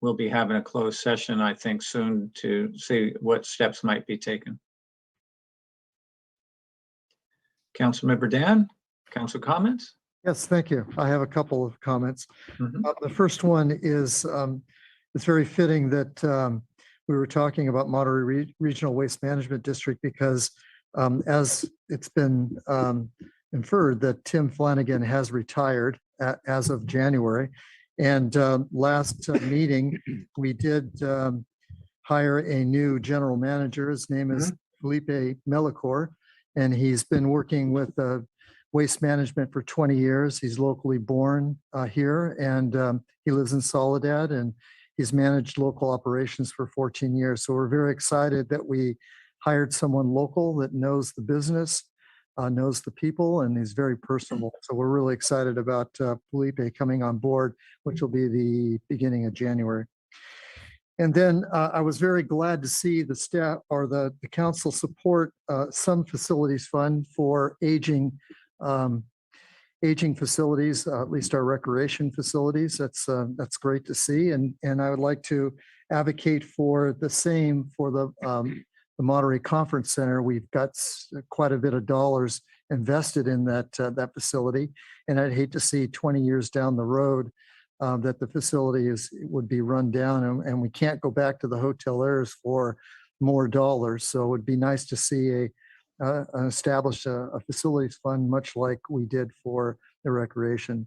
will be having a closed session, I think, soon to see what steps might be taken. Councilmember Dan, council comments? Yes, thank you. I have a couple of comments. The first one is it's very fitting that we were talking about Monterey Regional Waste Management District because as it's been inferred that Tim Flanagan has retired as of January. And last meeting, we did hire a new general manager. His name is Felipe Melicor, and he's been working with waste management for 20 years. He's locally born here, and he lives in Soledad, and he's managed local operations for 14 years. So we're very excited that we hired someone local that knows the business, knows the people, and he's very personable. So we're really excited about Felipe coming on board, which will be the beginning of January. And then I was very glad to see the staff or the council support some facilities fund for aging facilities, at least our recreation facilities. That's great to see. And I would like to advocate for the same for the Monterey Conference Center. We've got quite a bit of dollars invested in that facility. And I'd hate to see 20 years down the road that the facility would be run down and we can't go back to the hoteliers for more dollars. So it would be nice to see establish a facilities fund, much like we did for the recreation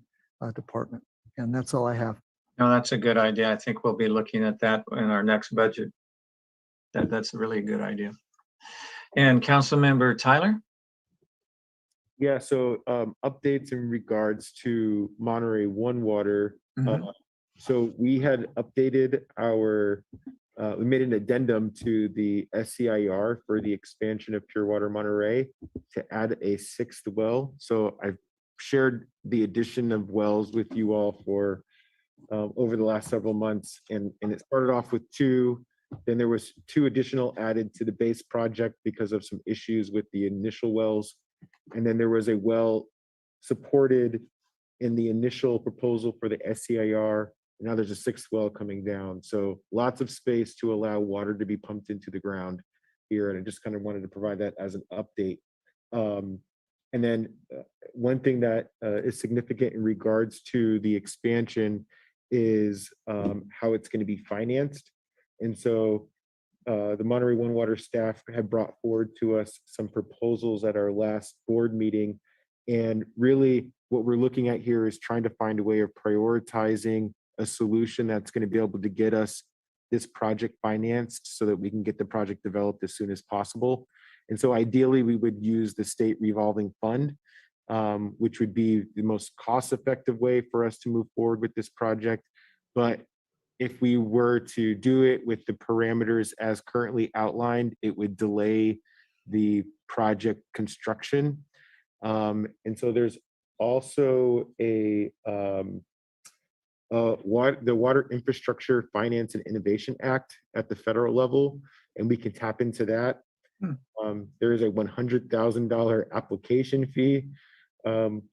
department. And that's all I have. No, that's a good idea. I think we'll be looking at that in our next budget. That's a really good idea. And Councilmember Tyler? Yeah, so updates in regards to Monterey One Water. So we had updated we made an addendum to the SCIR for the expansion of Pure Water Monterey to add a 6th well. So I shared the addition of wells with you all for over the last several months, and it started off with 2. Then there was 2 additional added to the base project because of some issues with the initial wells, and then there was a well supported in the initial proposal for the SCIR. Now there's a 6th well coming down, so lots of space to allow water to be pumped into the ground here, and I just kind of wanted to provide that as an update. And then one thing that is significant in regards to the expansion is how it's going to be financed. And so the Monterey One Water staff had brought forward to us some proposals at our last board meeting. And really what we're looking at here is trying to find a way of prioritizing a solution that's going to be able to get us this project financed so that we can get the project developed as soon as possible. And so ideally we would use the state revolving fund, which would be the most cost-effective way for us to move forward with this project. But if we were to do it with the parameters as currently outlined, it would delay the project construction. And so there's also the Water Infrastructure Finance and Innovation Act at the federal level, and we can tap into that. There is a $100,000 application fee,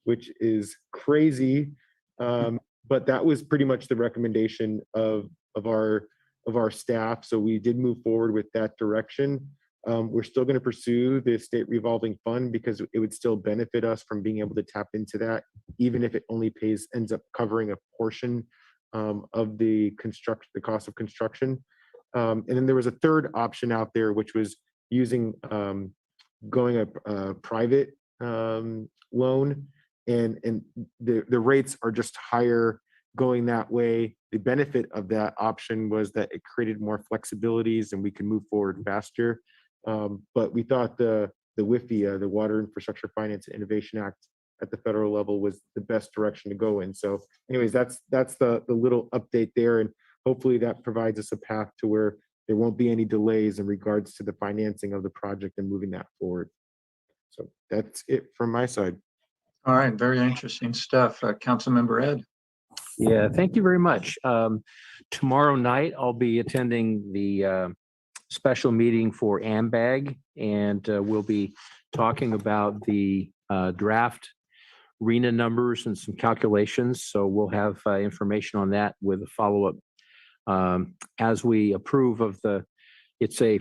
which is crazy, but that was pretty much the recommendation of our staff. So we did move forward with that direction. We're still going to pursue the state revolving fund because it would still benefit us from being able to tap into that, even if it only ends up covering a portion of the cost of construction. And then there was a third option out there, which was using going a private loan, and the rates are just higher going that way. The benefit of that option was that it created more flexibilities and we can move forward faster. But we thought the WIFIA, the Water Infrastructure Finance and Innovation Act at the federal level, was the best direction to go in. So anyways, that's the little update there. And hopefully that provides us a path to where there won't be any delays in regards to the financing of the project and moving that forward. So that's it from my side. All right, very interesting stuff. Councilmember Ed. Yeah, thank you very much. Tomorrow night, I'll be attending the special meeting for AMBAG, and we'll be talking about the draft RENA numbers and some calculations. So we'll have information on that with a follow-up as we approve of it's a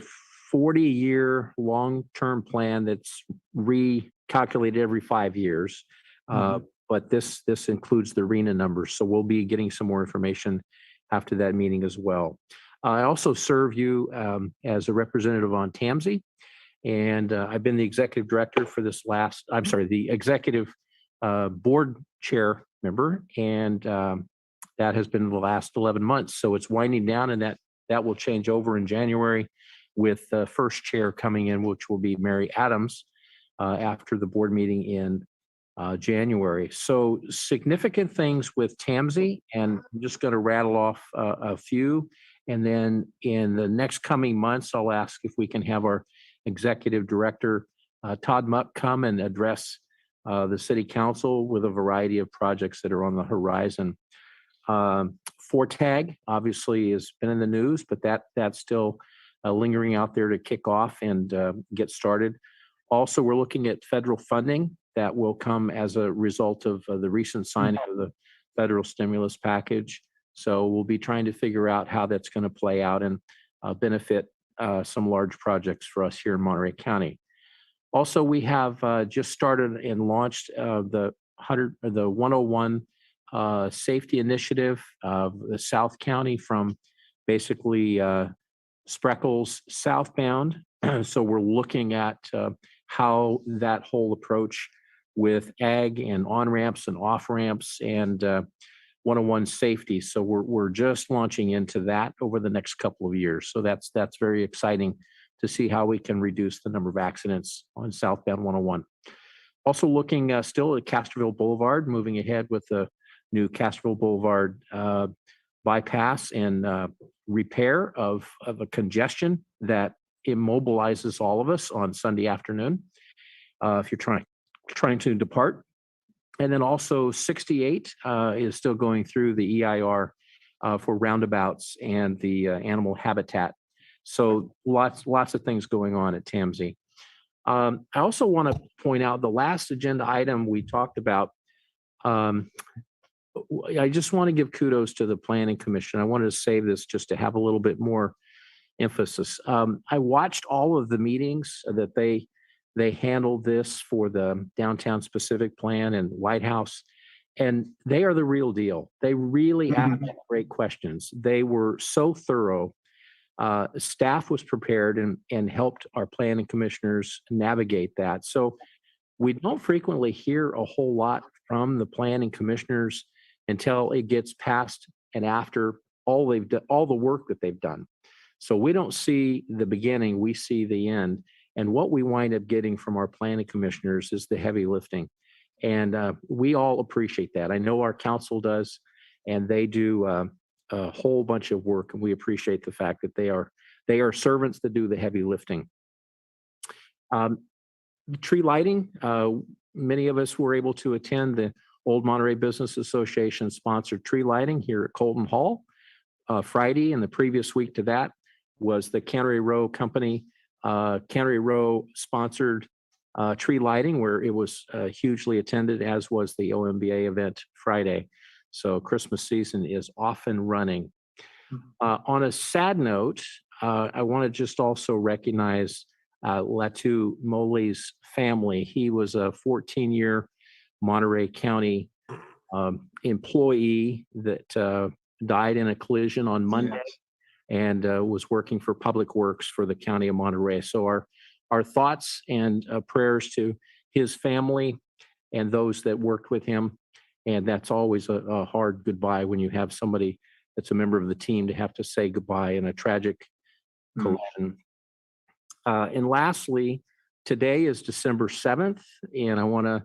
40-year long-term plan that's recalculated every 5 years. But this includes the RENA numbers. So we'll be getting some more information after that meeting as well. I also serve you as a representative on TAMSI, and I've been the executive director for the executive board chair member, and that has been the last 11 months. So it's winding down, and that will change over in January with the first chair coming in, which will be Mary Adams after the board meeting in January. So significant things with TAMSI, and I'm just going to rattle off a few. And then in the next coming months, I'll ask if we can have our executive director, Todd Muck, come and address the city council with a variety of projects that are on the horizon. FORTAG obviously has been in the news, but that's still lingering out there to kick off and get started. Also, we're looking at federal funding that will come as a result of the recent signing of the federal stimulus package. So we'll be trying to figure out how that's going to play out and benefit some large projects for us here in Monterey County. Also, we have just started and launched the 101 safety initiative of the South County from basically Spreckles southbound. So we're looking at how that whole approach with ag and on-ramps and off-ramps and 101 safety. So we're just launching into that over the next couple of years. So that's very exciting to see how we can reduce the number of accidents on southbound 101. Also looking still at Castroville Boulevard, moving ahead with the new Castroville Boulevard bypass and repair of a congestion that immobilizes all of us on Sunday afternoon. If you're trying to depart And then also 68 is still going through the EIR for roundabouts and the animal habitat. So lots of things going on at TAMSI. I also want to point out the last agenda item we talked about. I just want to give kudos to the Planning Commission. I wanted to save this just to have a little bit more emphasis. I watched all of the meetings that they handled this for the downtown specific plan and White House, and they are the real deal. They really asked great questions. They were so thorough. Staff was prepared and helped our planning commissioners navigate that. So we don't frequently hear a whole lot from the planning commissioners until it gets past and after all they've done, all the work that they've done. So we don't see the beginning, we see the end. And what we wind up getting from our planning commissioners is the heavy lifting. And we all appreciate that. I know our council does, and they do a whole bunch of work, and we appreciate the fact that they are servants that do the heavy lifting. Tree lighting, many of us were able to attend the Old Monterey Business Association sponsored tree lighting here at Colton Hall Friday, and the previous week to that was the Cannery Row Company, Cannery Row sponsored tree lighting, where it was hugely attended, as was the OMBA event Friday. So Christmas season is off and running. On a sad note, I want to just also recognize Latu Moley's family. He was a 14-year Monterey County employee that died in a collision on Monday and was working for Public Works for the County of Monterey. So our thoughts and prayers to his family and those that worked with him. And that's always a hard goodbye when you have somebody that's a member of the team to have to say goodbye in a tragic collision. And lastly, today is December 7th, and I want to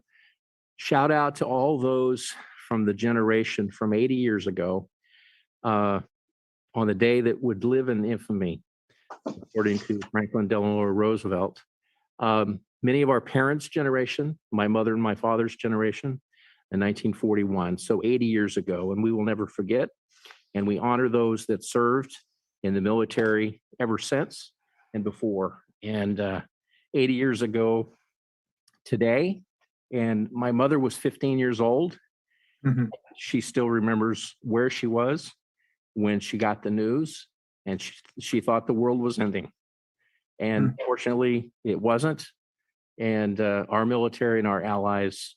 shout out to all those from the generation from 80 years ago on the day that would live in infamy, according to Franklin Delano Roosevelt. Many of our parents' generation, my mother and my father's generation, in 1941, so 80 years ago, and we will never forget. And we honor those that served in the military ever since and before. And 80 years ago today, and my mother was 15 years old. She still remembers where she was when she got the news, and she thought the world was ending. And fortunately, it wasn't. And our military and our allies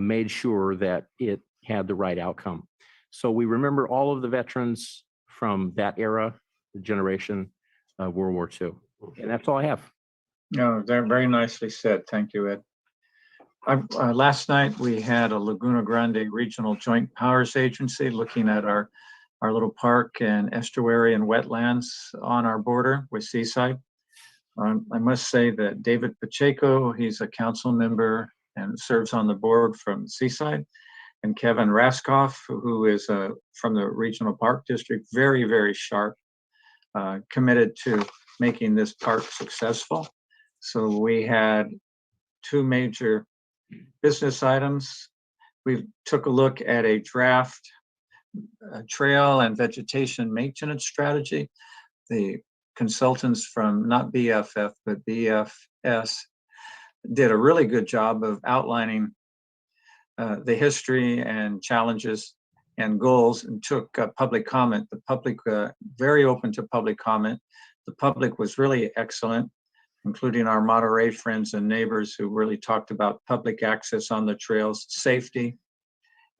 made sure that it had the right outcome. So we remember all of the veterans from that era, the generation of World War II. And that's all I have. No, they're very nicely said. Thank you, Ed. Last night, we had a Laguna Grande Regional Joint Powers Agency looking at our little park and estuary and wetlands on our border with Seaside. I must say that David Pacheco, he's a council member and serves on the board from Seaside, and Kevin Raskoff, who is from the Regional Park District, very, very sharp, committed to making this park successful. So we had two major business items. We took a look at a draft trail and vegetation maintenance strategy. The consultants from not BFF, but BFS did a really good job of outlining the history and challenges and goals, and took public comment. The public, very open to public comment. The public was really excellent, including our Monterey friends and neighbors who really talked about public access on the trails, safety,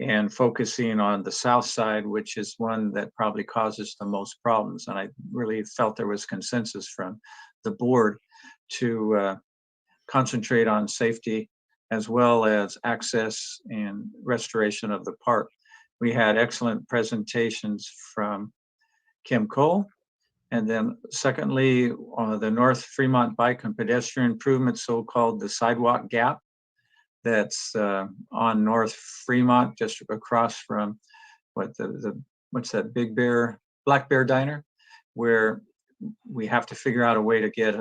and focusing on the south side, which is one that probably causes the most problems. And I really felt there was consensus from the board to concentrate on safety as well as access and restoration of the park. We had excellent presentations from Kim Cole. And then secondly, the North Fremont Bike and Pedestrian Improvement, so-called the sidewalk gap, that's on North Fremont, just across from what's that Black Bear Diner, where we have to figure out a way to get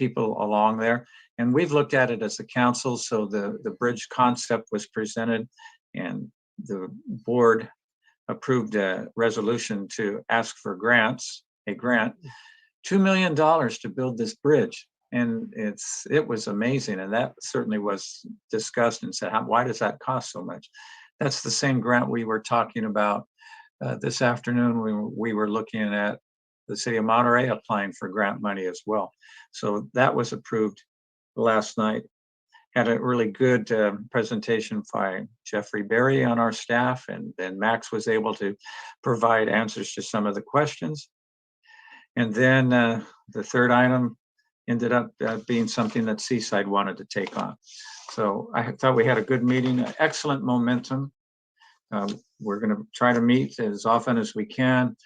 people along there. And we've looked at it as a council, so the bridge concept was presented and the board approved a resolution to ask for a grant, $2 million to build this bridge. And it was amazing. And that certainly was discussed and said, why does that cost so much? That's the same grant we were talking about this afternoon. We were looking at the city of Monterey applying for grant money as well. So that was approved last night. Had a really good presentation by Jeffrey Berry on our staff, and then Max was able to provide answers to some of the questions. And then the third item ended up being something that Seaside wanted to take on. So I thought we had a good meeting, excellent momentum. We're going to try to meet as often as we can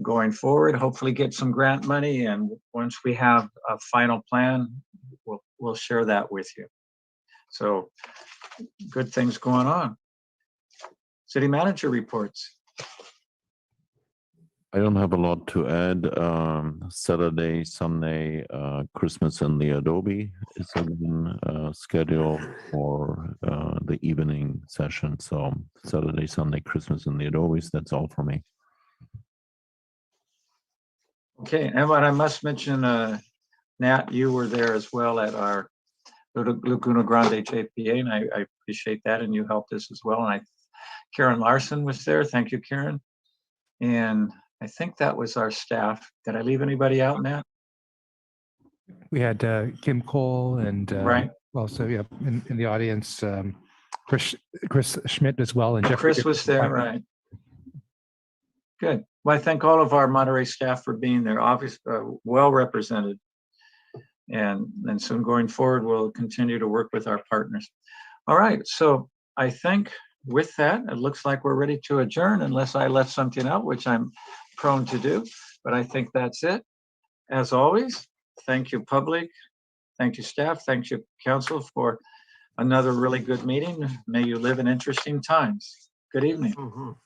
going forward, hopefully get some grant money. And once we have a final plan, we'll share that with you. So good things going on. City manager reports. I don't have a lot to add. Saturday, Sunday, Christmas in the Adobe is scheduled for the evening session. So Saturday, Sunday, Christmas in the Adobes. That's all for me. Okay, and what I must mention, Nat, you were there as well at our Laguna Grande JPA, and I appreciate that, and you helped us as well. And Karen Larson was there. Thank you, Karen. And I think that was our staff. Did I leave anybody out, Nat? We had Kim Cole and Right. Also, yeah, in the audience, Chris Schmidt as well. And Jeffrey Chris was there, right. Good. Well, I thank all of our Monterey staff for being there, obviously well represented. And soon going forward, we'll continue to work with our partners. All right, so I think with that, it looks like we're ready to adjourn unless I left something out, which I'm prone to do, but I think that's it. As always, thank you, public. Thank you, staff. Thank you, council, for another really good meeting. May you live in interesting times. Good evening.